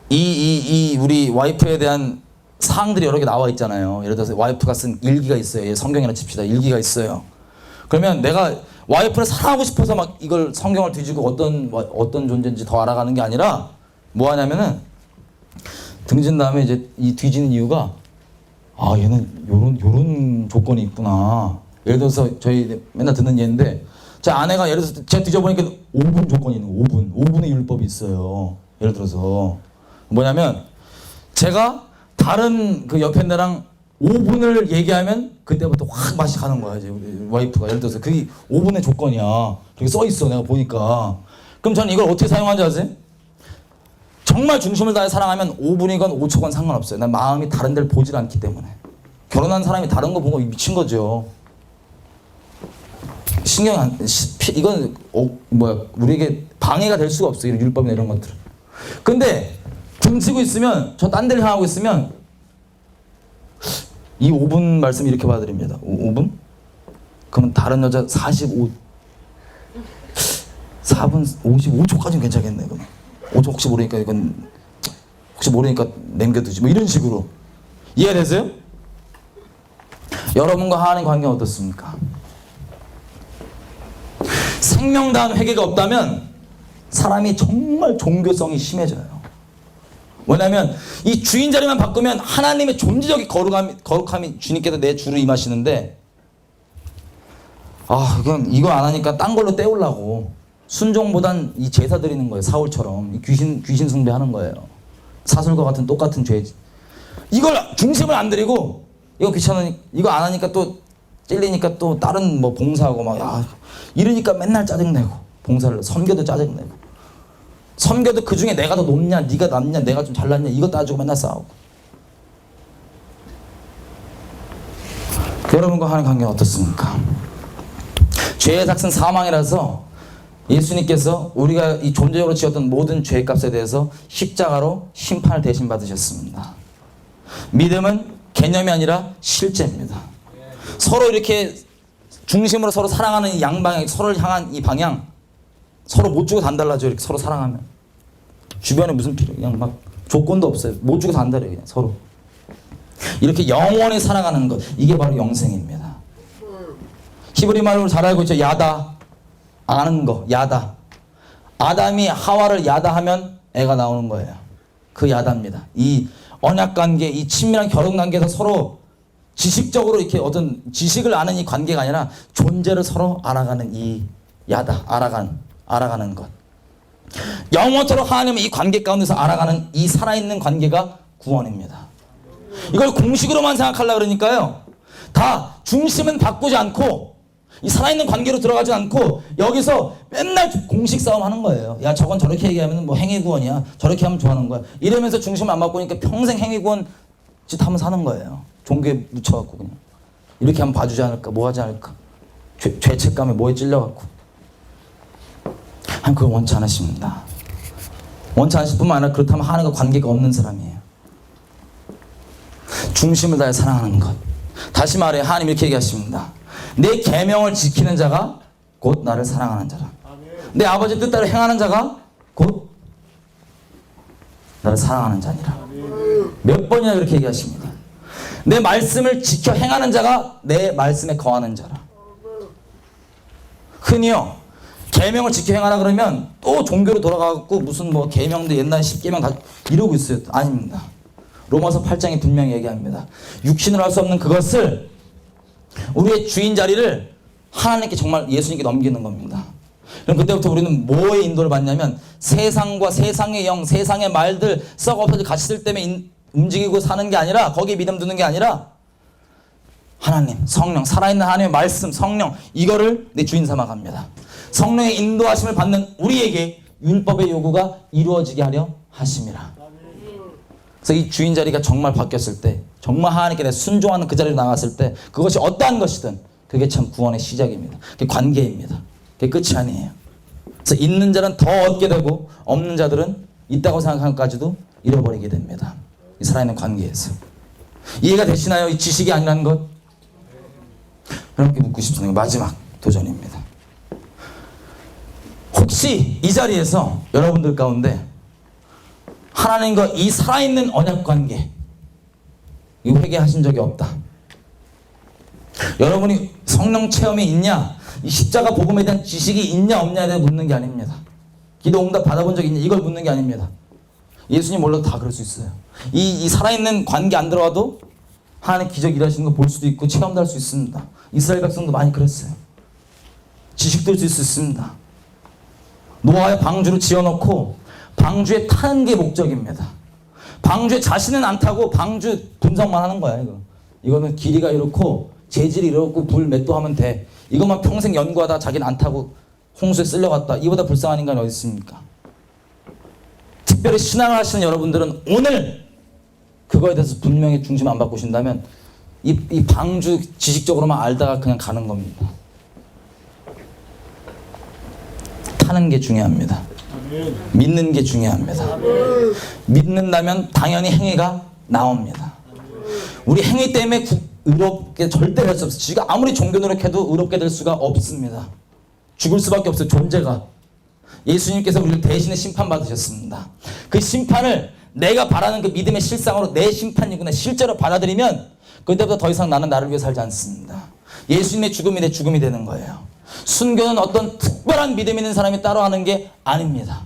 우리 와이프에 대한 사항들이 여러 개 나와 있잖아요. 예를 들어서 와이프가 쓴 일기가 있어요. 성경이나 칩시다. 일기가 있어요. 그러면 내가 와이프를 사랑하고 싶어서 막 이걸 성경을 뒤지고 어떤 존재인지 더 알아가는 게 아니라 뭐 하냐면은, 등진 다음에 이제 이 뒤지는 이유가, 얘는 요런 조건이 있구나. 예를 들어서 저희 맨날 듣는 예인데, 제 아내가 예를 들어서 제가 뒤져보니까 5분 조건이 있는 거예요. 5분의 율법이 있어요. 예를 들어서 뭐냐면, 제가 다른 그 옆에 애랑 5분을 얘기하면 그때부터 확 맛이 가는 거야. 이제 우리 와이프가 예를 들어서 그게 5분의 조건이야. 저기 써 있어, 내가 보니까. 그럼 저는 이걸 어떻게 사용하는지 아세요? 정말 중심을 다해 사랑하면 5분이건 5초건 상관없어요. 난 마음이 다른 데를 보질 않기 때문에. 결혼한 사람이 다른 거 보고 미친 거죠. 이건 우리에게 방해가 될 수가 없어요. 율법이나 이런 것들. 근데 등치고 있으면, 저 딴 데를 향하고 있으면, 이 5분 말씀 이렇게 봐드립니다. 5분? 그러면 다른 여자 4분 55초까지는 괜찮겠네. 그러면 혹시 모르니까 이건 혹시 모르니까 남겨두지 뭐 이런 식으로 이해가 되세요? 여러분과 하나님 관계는 어떻습니까? 생명다운 회개가 없다면 사람이 정말 종교성이 심해져요. 왜냐하면 이 주인 자리만 바꾸면 하나님의 존재적인 거룩함이 주님께서 내 주로 임하시는데, 이거 안 하니까 딴 걸로 때우려고 순종보단 이 제사 드리는 거예요. 사울처럼 귀신 숭배하는 거예요. 사슬과 같은 똑같은 죄. 이걸 중심을 안 드리고 이거 귀찮으니 이거 안 하니까 또 찔리니까 또 다른 뭐 봉사하고 막 이러니까 맨날 짜증내고, 봉사를 선교도 짜증내고, 선교도 그 중에 내가 더 높냐 네가 낫냐 내가 좀 잘났냐 이거 따지고 맨날 싸우고. 여러분과 하나님 관계는 어떻습니까? 죄의 삭은 사망이라서 예수님께서 우리가 이 존재적으로 지었던 모든 죄의 값에 대해서 십자가로 심판을 대신 받으셨습니다. 믿음은 개념이 아니라 실제입니다. 서로 이렇게 중심으로 서로 사랑하는 이 양방향, 서로를 향한 이 방향, 서로 못 주고 단달라져. 이렇게 서로 사랑하면 주변에 무슨 필요, 그냥 막 조건도 없어요. 못 주고 단달해요. 그냥 서로 이렇게 영원히 사랑하는 것, 이게 바로 영생입니다. 히브리 말로 잘 알고 있죠. 야다, 아는 거, 야다. 아담이 하와를 야다하면 애가 나오는 거예요. 그 야다입니다. 이 언약관계, 이 친밀한 결혼관계에서 서로 지식적으로 이렇게 어떤 지식을 아는 이 관계가 아니라 존재를 서로 알아가는 이 야다, 알아가는 것. 영원토록 하나님의 이 관계 가운데서 알아가는 이 살아있는 관계가 구원입니다. 이걸 공식으로만 생각하려고 그러니까요. 다 중심은 바꾸지 않고 이 살아있는 관계로 들어가지 않고 여기서 맨날 공식 싸움 하는 거예요. 야, 저건 저렇게 얘기하면 뭐 행위구원이야. 저렇게 하면 좋아하는 거야. 이러면서 중심을 안 바꾸니까 평생 행위구원 짓 하면 사는 거예요. 종교에 묻혀갖고 그냥. 이렇게 하면 봐주지 않을까, 뭐 하지 않을까. 죄책감에 뭐에 찔려갖고. 하나님 그걸 원치 않으십니다. 원치 않으실 뿐만 아니라 그렇다면 하나님과 관계가 없는 사람이에요. 중심을 다해 사랑하는 것. 다시 말해 하나님 이렇게 얘기하십니다. 내 계명을 지키는 자가 곧 나를 사랑하는 자라. 내 아버지 뜻대로 행하는 자가 곧 나를 사랑하는 자니라. 몇 번이나 그렇게 얘기하십니다. 내 말씀을 지켜 행하는 자가 내 말씀에 거하는 자라. 흔히요 계명을 지켜 행하라 그러면 또 종교로 돌아가고 무슨 뭐 계명도 옛날 10계명 다 이러고 있어요. 아닙니다. 로마서 8장이 분명히 얘기합니다. 육신으로 할 수 없는 그것을, 우리의 주인 자리를 하나님께, 정말 예수님께 넘기는 겁니다. 그럼 그때부터 우리는 뭐의 인도를 받냐면 세상과 세상의 영, 세상의 말들, 썩어 없어질 가치들 때문에 움직이고 사는 게 아니라, 거기에 믿음 두는 게 아니라 하나님, 성령, 살아있는 하나님의 말씀, 성령, 이거를 내 주인 삼아갑니다. 성령의 인도하심을 받는 우리에게 율법의 요구가 이루어지게 하려 하심이라. 그래서 이 주인 자리가 정말 바뀌었을 때, 정말 하나님께 내가 순종하는 그 자리로 나갔을 때, 그것이 어떠한 것이든 그게 참 구원의 시작입니다. 그게 관계입니다. 그게 끝이 아니에요. 그래서 있는 자는 더 얻게 되고 없는 자들은 있다고 생각한 것까지도 잃어버리게 됩니다. 이 살아있는 관계에서. 이해가 되시나요? 이 지식이 아니라는 것? 여러분께 묻고 싶습니다. 마지막 도전입니다. 혹시 이 자리에서 여러분들 가운데 하나님과 이 살아있는 언약관계, 이 회개하신 적이 없다. 여러분이 성령 체험이 있냐, 이 십자가 복음에 대한 지식이 있냐 없냐에 대해 묻는 게 아닙니다. 기도 응답 받아본 적이 있냐, 이걸 묻는 게 아닙니다. 예수님 몰라도 다 그럴 수 있어요. 이 살아있는 관계 안 들어와도 하나님 기적 일하시는 거 볼 수도 있고 체험도 할 수 있습니다. 이스라엘 백성도 많이 그랬어요. 지식도 할 수 있습니다. 노아의 방주를 지어놓고 방주에 타는 게 목적입니다. 방주에 자신은 안 타고 방주 분석만 하는 거야. 이거는 길이가 이렇고 재질이 이렇고 불 몇 도 하면 돼. 이것만 평생 연구하다 자기는 안 타고 홍수에 쓸려갔다. 이보다 불쌍한 인간이 어디 있습니까? 특별히 신앙을 하시는 여러분들은 오늘 그거에 대해서 분명히 중심 안 바꾸신다면 이 방주 지식적으로만 알다가 그냥 가는 겁니다. 타는 게 중요합니다. 믿는 게 중요합니다. 믿는다면 당연히 행위가 나옵니다. 우리 행위 때문에 의롭게 절대 될 수 없어요. 지가 아무리 종교 노력해도 의롭게 될 수가 없습니다. 죽을 수밖에 없어요. 존재가. 예수님께서 우리를 대신에 심판받으셨습니다. 그 심판을 내가 바라는 그 믿음의 실상으로 내 심판이구나 실제로 받아들이면 그때부터 더 이상 나는 나를 위해 살지 않습니다. 예수님의 죽음이 내 죽음이 되는 거예요. 순교는 어떤 특별한 믿음 있는 사람이 따로 하는 게 아닙니다.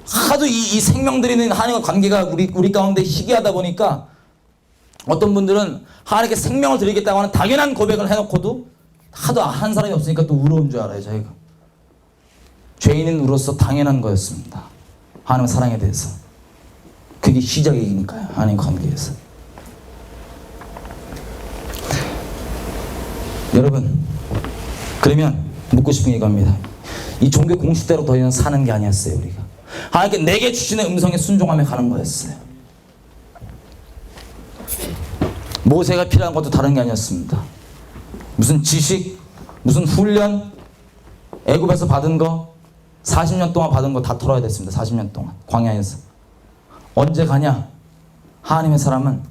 하도 이 생명들이는 하나님과 관계가 우리 가운데 희귀하다 보니까 어떤 분들은 하나님께 생명을 드리겠다고 하는 당연한 고백을 해놓고도 하도 한 사람이 없으니까 또 울어온 줄 알아요. 저희가 죄인은 우로서 당연한 거였습니다. 하나님의 사랑에 대해서. 그게 시작이니까요. 하나님 관계에서. 여러분, 그러면 묻고 싶은 게 이겁니다. 이 종교 공식대로 더 이상 사는 게 아니었어요. 우리가 하나님께 내게 주시는 음성에 순종하며 가는 거였어요. 모세가 필요한 것도 다른 게 아니었습니다. 무슨 지식, 무슨 훈련, 애굽에서 받은 거 40년 동안 받은 거 다 털어야 됐습니다. 40년 동안 광야에서. 언제 가냐? 하나님의 사람은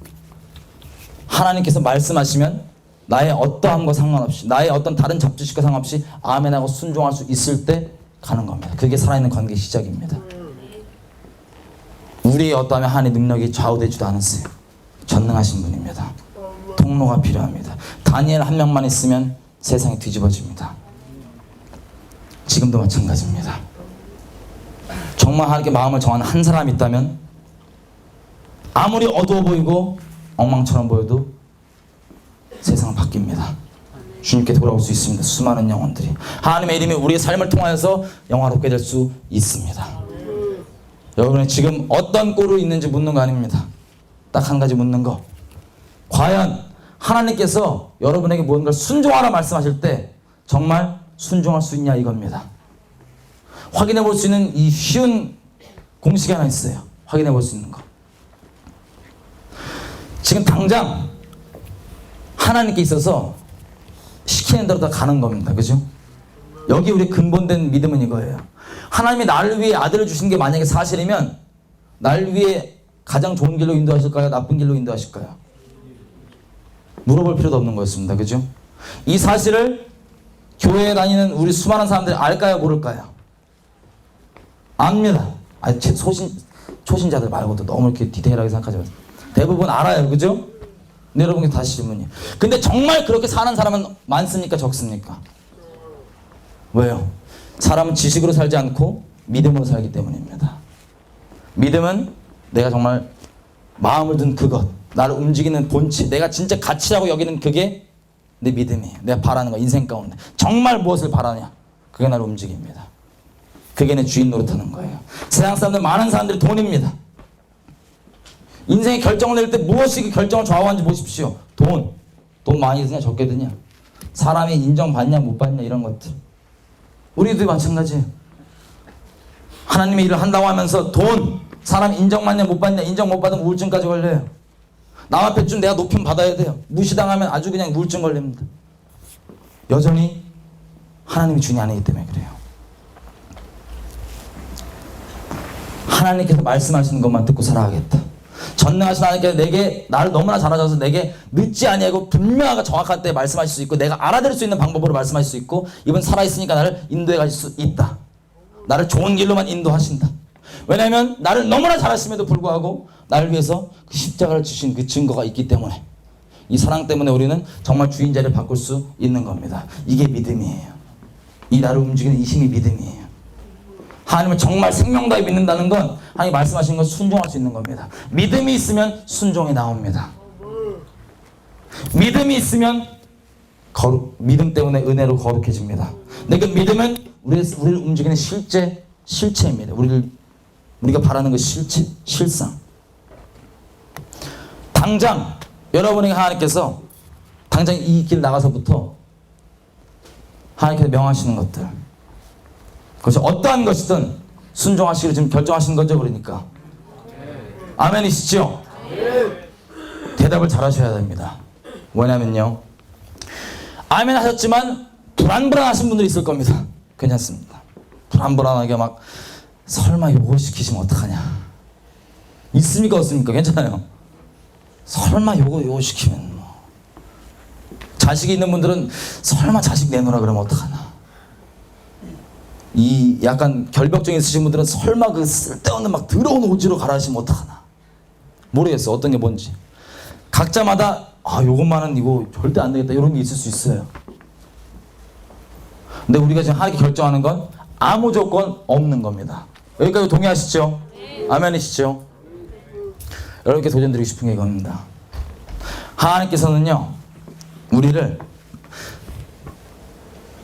하나님께서 말씀하시면 나의 어떠함과 상관없이, 나의 어떤 다른 잡지식과 상관없이 아멘하고 순종할 수 있을 때 가는 겁니다. 그게 살아있는 관계의 시작입니다. 우리의 어떠함에 하나님의 능력이 좌우되지도 않았어요. 전능하신 분입니다. 통로가 필요합니다. 다니엘 한 명만 있으면 세상이 뒤집어집니다. 지금도 마찬가지입니다. 정말 하나님께 마음을 정하는 한 사람이 있다면 아무리 어두워 보이고 엉망처럼 보여도 세상은 바뀝니다. 주님께 돌아올 수 있습니다. 수많은 영혼들이 하나님의 이름이 우리의 삶을 통하여서 영화롭게 될 수 있습니다. 여러분이 지금 어떤 꼴로 있는지 묻는 거 아닙니다. 딱 한 가지 묻는 거. 과연 하나님께서 여러분에게 무언가를 순종하라 말씀하실 때 정말 순종할 수 있냐 이겁니다. 확인해 볼 수 있는 이 쉬운 공식이 하나 있어요. 확인해 볼 수 있는 거. 지금 당장 하나님께 있어서 시키는 대로 다 가는 겁니다. 그죠? 여기 우리 근본된 믿음은 이거예요. 하나님이 나를 위해 아들을 주신 게 만약에 사실이면 나를 위해 가장 좋은 길로 인도하실까요? 나쁜 길로 인도하실까요? 물어볼 필요도 없는 거였습니다. 그죠? 이 사실을 교회에 다니는 우리 수많은 사람들이 알까요? 모를까요? 압니다. 초신자들 말고도 너무 이렇게 디테일하게 생각하지 마세요. 대부분 알아요. 그죠? 근데 여러분께 다시 질문이에요. 근데 정말 그렇게 사는 사람은 많습니까? 적습니까? 왜요? 사람은 지식으로 살지 않고 믿음으로 살기 때문입니다. 믿음은 내가 정말 마음을 둔 그것, 나를 움직이는 본체, 내가 진짜 가치라고 여기는 그게 내 믿음이에요. 내가 바라는 거, 인생 가운데 정말 무엇을 바라냐, 그게 나를 움직입니다. 그게 내 주인 노릇하는 거예요. 세상 사람들, 많은 사람들이 돈입니다. 인생의 결정을 낼 때 무엇이 그 결정을 좌우하는지 보십시오. 돈 많이 드냐 적게 드냐, 사람이 인정받냐 못 받냐, 이런 것들. 우리도 마찬가지예요. 하나님의 일을 한다고 하면서 사람 인정받냐 못 받냐, 인정 못 받으면 우울증까지 걸려요. 남 앞에 좀 내가 높임 받아야 돼요. 무시당하면 아주 그냥 우울증 걸립니다. 여전히 하나님이 주인이 아니기 때문에 그래요. 하나님께서 말씀하시는 것만 듣고 살아가겠다. 전능하신 하나님께서 내게, 나를 너무나 잘 아셔서 내게 늦지 아니하고 분명하고 정확한 때에 말씀하실 수 있고, 내가 알아들을 수 있는 방법으로 말씀하실 수 있고, 이분 살아있으니까 나를 인도해 가실 수 있다. 나를 좋은 길로만 인도하신다. 왜냐하면 나를 너무나 잘 아심에도 불구하고 나를 위해서 그 십자가를 주신 그 증거가 있기 때문에, 이 사랑 때문에 우리는 정말 주인 자리를 바꿀 수 있는 겁니다. 이게 믿음이에요. 이 나를 움직이는 이 힘이 믿음이에요. 하나님을 정말 생명 다해 믿는다는 건 하나님 말씀하신 건 순종할 수 있는 겁니다. 믿음이 있으면 순종이 나옵니다. 믿음이 있으면 믿음 때문에 은혜로 거룩해집니다. 근데 그 믿음은 우리를 움직이는 실체입니다. 우리가 바라는 그 실상. 당장 여러분에게 하나님께서 당장 이 길 나가서부터 하나님께서 명하시는 것들, 그것이 어떠한 것이든 순종하시기로 지금 결정하신 거죠. 그러니까 아멘이시죠? 대답을 잘 하셔야 됩니다. 왜냐면요, 아멘 하셨지만 불안불안하신 분들이 있을 겁니다. 괜찮습니다. 불안불안하게 막 설마 요거 시키시면 어떡하냐, 있습니까 없습니까? 괜찮아요. 설마 요거 시키면 뭐. 자식이 있는 분들은 설마 자식 내놓으라 그러면 어떡하나. 이 약간 결벽증 있으신 분들은 설마 그 쓸데없는 막 더러운 오지로 갈아하시면 어떡하나 모르겠어. 어떤 게 뭔지. 각자마다 요것만은 이거 절대 안 되겠다 이런 게 있을 수 있어요. 근데 우리가 지금 하나님께 결정하는 건 아무 조건 없는 겁니다. 여기까지 동의하시죠? 아멘이시죠? 여러분께 도전드리고 싶은 게 이겁니다. 하나님께서는요 우리를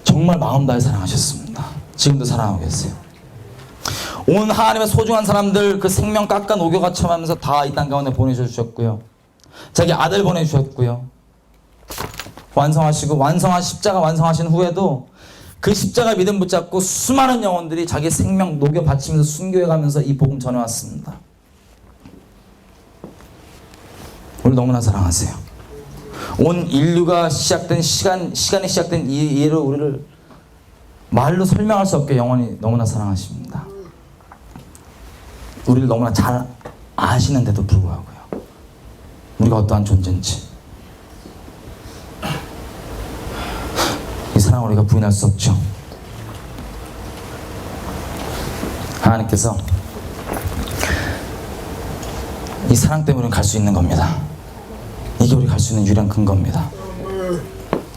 정말 마음 다해 사랑하셨습니다. 지금도 사랑하고 계세요. 온 하나님의 소중한 사람들 그 생명 깎아 녹여가 처하면서 다 이 땅 가운데 보내주셨고요. 자기 아들 보내주셨고요. 완성하시고 십자가 완성하신 후에도 그 십자가 믿음 붙잡고 수많은 영혼들이 자기 생명 녹여 바치면서 순교해 가면서 이 복음 전해왔습니다. 우리 너무나 사랑하세요. 온 인류가 시작된 시간이 시작된 이 일을 우리를 말로 설명할 수 없게 영원히 너무나 사랑하십니다. 우리를 너무나 잘 아시는데도 불구하고요. 우리가 어떠한 존재인지 이 사랑을 우리가 부인할 수 없죠. 하나님께서 이 사랑 때문에 갈 수 있는 겁니다. 이게 우리 갈 수 있는 유일한 근거입니다.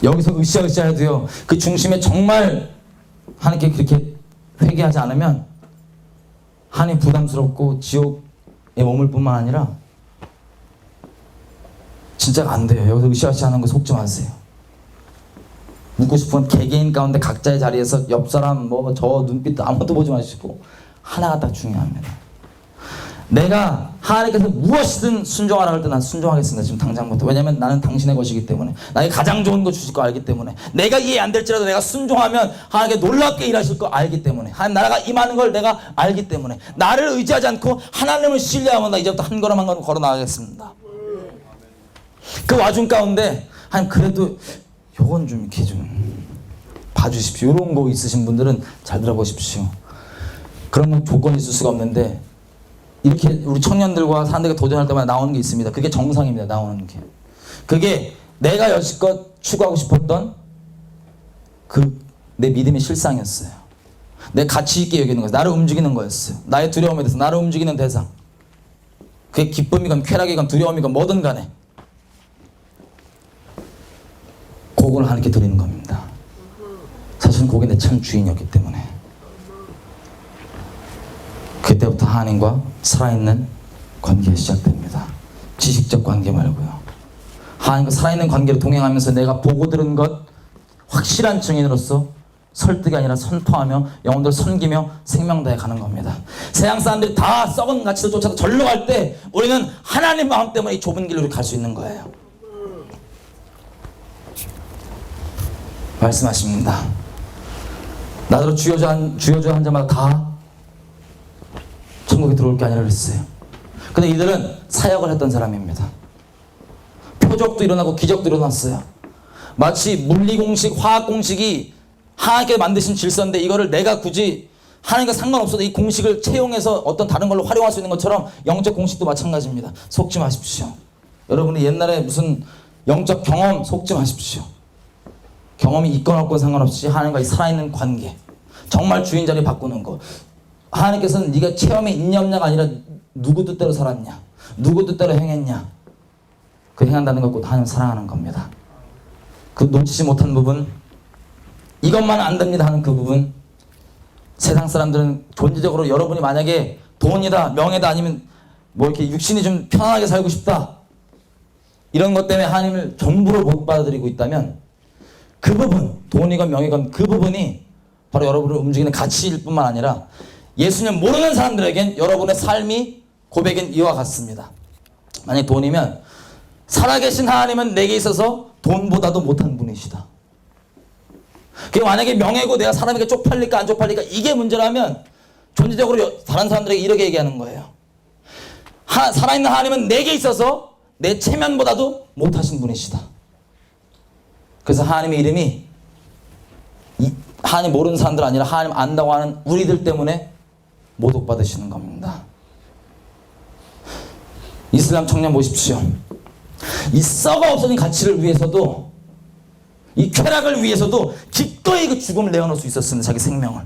여기서 으쌰으쌰해도요 그 중심에 정말 하나님께 그렇게 회개하지 않으면 하나님 부담스럽고 지옥에 머물 뿐만 아니라 진짜가 안 돼요. 여기서 으쌰으쌰하는 거 속지 마세요. 묻고 싶은 개개인 가운데 각자의 자리에서 옆 사람 저 눈빛도 아무것도 보지 마시고 하나가 딱 중요합니다. 내가 하나님께서 무엇이든 순종하라 할 때 난 순종하겠습니다. 지금 당장부터. 왜냐하면 나는 당신의 것이기 때문에, 나에게 가장 좋은 거 주실 거 알기 때문에, 내가 이해 안 될지라도 내가 순종하면 하나님께 놀랍게 일하실 거 알기 때문에, 하나님 나라가 임하는 걸 내가 알기 때문에, 나를 의지하지 않고 하나님을 신뢰하면 나 이제부터 한 걸음 한 걸음 걸어 나가겠습니다. 그 와중 가운데 하나님 그래도 요건 좀 이렇게 좀 봐주십시오. 이런 거 있으신 분들은 잘 들어보십시오. 그러면 조건이 있을 수가 없는데 이렇게 우리 청년들과 사람들에게 도전할 때마다 나오는 게 있습니다. 그게 정상입니다. 나오는 게. 그게 내가 여지껏 추구하고 싶었던 그 내 믿음의 실상이었어요. 내 가치 있게 여기는 거였어요. 나를 움직이는 거였어요. 나의 두려움에 대해서 나를 움직이는 대상. 그게 기쁨이건 쾌락이건 두려움이건 뭐든 간에 그걸 하나님께 드리는 겁니다. 사실은 그게 내 참 주인이었기 때문에. 그때부터 하나님과 살아있는 관계가 시작됩니다. 지식적 관계 말고요. 하나님과 살아있는 관계로 동행하면서 내가 보고 들은 것 확실한 증인으로서 설득이 아니라 선포하며 영혼들을 섬기며 생명 다해 가는 겁니다. 세상 사람들이 다 썩은 가치를 쫓아서 절로 갈 때 우리는 하나님 마음 때문에 이 좁은 길로 갈 수 있는 거예요. 말씀하십니다. 나더러 주여져 한 자마다 다 천국에 들어올 게 아니라 그랬어요. 근데 이들은 사역을 했던 사람입니다. 표적도 일어나고 기적도 일어났어요. 마치 물리공식, 화학공식이 하나님께 만드신 질서인데 이거를 내가 굳이 하나님과 상관없어도 이 공식을 채용해서 어떤 다른 걸로 활용할 수 있는 것처럼 영적 공식도 마찬가지입니다. 속지 마십시오. 여러분이 옛날에 무슨 영적 경험 속지 마십시오. 경험이 있건 없건 상관없이 하나님과 이 살아있는 관계, 정말 주인 자리 바꾸는 거. 하나님께서는 네가 체험에 있냐 없냐가 아니라 누구 뜻대로 살았냐, 누구 뜻대로 행했냐, 그 행한다는 것과 하나님 사랑하는 겁니다. 그 놓치지 못한 부분, 이것만 안 됩니다 하는 그 부분. 세상 사람들은 존재적으로 여러분이 만약에 돈이다, 명예다, 아니면 뭐 이렇게 육신이 좀 편안하게 살고 싶다, 이런 것 때문에 하나님을 전부로 못 받아들이고 있다면 그 부분, 돈이건 명예건 그 부분이 바로 여러분을 움직이는 가치일 뿐만 아니라 예수님 모르는 사람들에겐 여러분의 삶이 고백인 이와 같습니다. 만약 돈이면 살아계신 하나님은 내게 있어서 돈보다도 못한 분이시다. 그게 만약에 명예고 내가 사람에게 쪽팔릴까 안 쪽팔릴까 이게 문제라면 존재적으로 다른 사람들에게 이렇게 얘기하는 거예요. 살아있는 하나님은 내게 있어서 내 체면보다도 못하신 분이시다. 그래서 하나님의 이름이 하나님 모르는 사람들 아니라 하나님 안다고 하는 우리들 때문에 모독받으시는 겁니다. 이슬람 청년 보십시오. 이 썩어 없어진 가치를 위해서도, 이 쾌락을 위해서도 기꺼이 그 죽음을 내어놓을 수 있었습니다. 자기 생명을.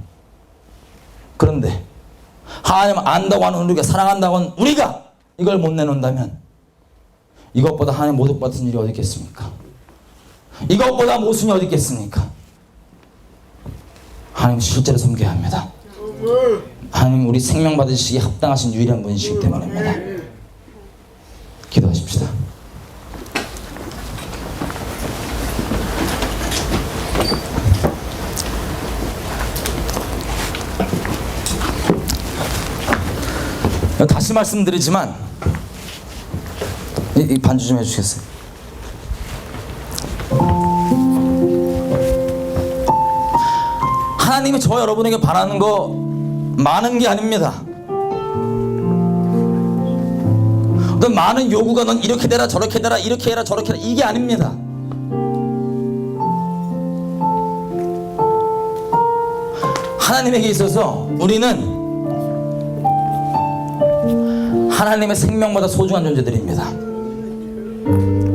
그런데 하나님 안다고 하는 우리가, 사랑한다고 하는 우리가 이걸 못 내놓는다면 이것보다 하나님 모독 받은 일이 어디 있겠습니까? 이것보다 모순이 어디 있겠습니까? 하나님 실제로 섬겨야 합니다. 하나님 우리 생명 받으시기에 합당하신 유일한 분이시기 때문입니다. 기도하십시다. 다시 말씀드리지만 이 반주 좀 해주시겠어요? 하나님이 저 여러분에게 바라는 거 많은 게 아닙니다. 어떤 많은 요구가 넌 이렇게 되라 저렇게 되라 이렇게 해라 저렇게 해라 이게 아닙니다. 하나님에게 있어서 우리는 하나님의 생명보다 소중한 존재들입니다.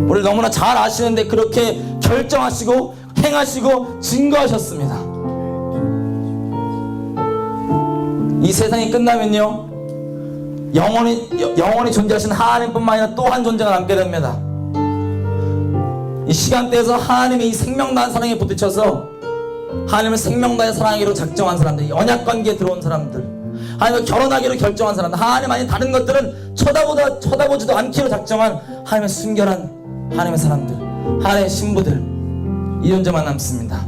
우리 너무나 잘 아시는데 그렇게 결정하시고 행하시고 증거하셨습니다. 이 세상이 끝나면요 영원히 존재하신 하나님뿐만 아니라 또 한 존재가 남게 됩니다. 이 시간대에서 하나님의 이 생명다한 사랑에 부딪혀서 하나님을 생명다의 사랑하기로 작정한 사람들, 언약관계에 들어온 사람들, 하나님과 결혼하기로 결정한 사람들, 하나님 아닌 다른 것들은 쳐다보지도 않기로 작정한 하나님의 순결한 하나님의 사람들, 하나님의 신부들, 이 존재만 남습니다.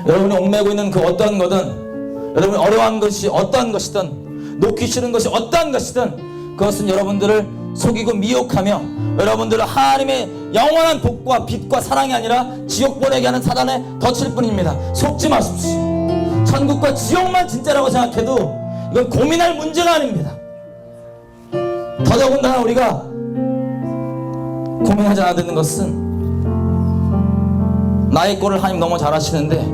여러분이 얽매고 있는 그 어떠한 거든, 여러분이 어려워한 것이 어떠한 것이든, 놓기 싫은 것이 어떠한 것이든 그것은 여러분들을 속이고 미혹하며 여러분들을 하나님의 영원한 복과 빛과 사랑이 아니라 지옥 보내게 하는 사단에 덫일 뿐입니다. 속지 마십시오. 천국과 지옥만 진짜라고 생각해도 이건 고민할 문제가 아닙니다. 더더군다나 우리가 고민하지 않아야 되는 것은 나의 꼴을 하나님 너무 잘 아시는데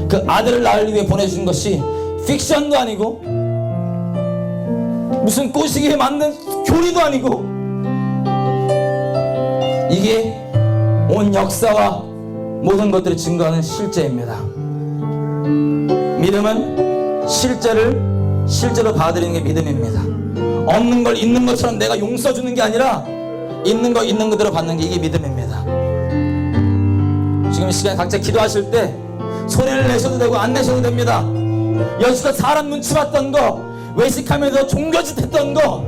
그 아들을 낳을 위해 보내주신 것이 픽션도 아니고 무슨 꼬시기에 만든 교리도 아니고 이게 온 역사와 모든 것들을 증거하는 실제입니다. 믿음은 실제로 받아들이는 게 믿음입니다. 없는 걸 있는 것처럼 내가 용서 주는 게 아니라 있는 거 있는 그대로 받는 게 이게 믿음입니다. 지금 이 시간에 각자 기도하실 때 소리를 내셔도 되고 안 내셔도 됩니다. 여기서 사람 눈치 봤던 거, 외식하면서 종교짓 했던 거,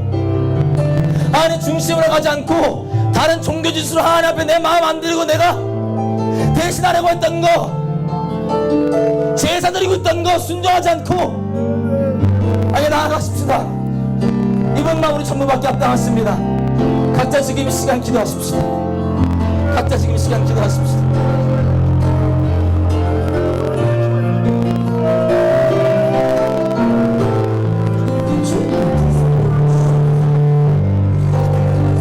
하나님 중심으로 가지 않고 다른 종교짓으로 하나님 앞에 내 마음 안 드리고 내가 대신하려고 했던 거, 제사 드리고 있던 거 순종하지 않고 아예 나아가십시다. 이분만 우리 전부밖에 합당하십니다. 각자 지금 이 시간 기도하십시다. 각자 지금 이 시간 기도하십시다.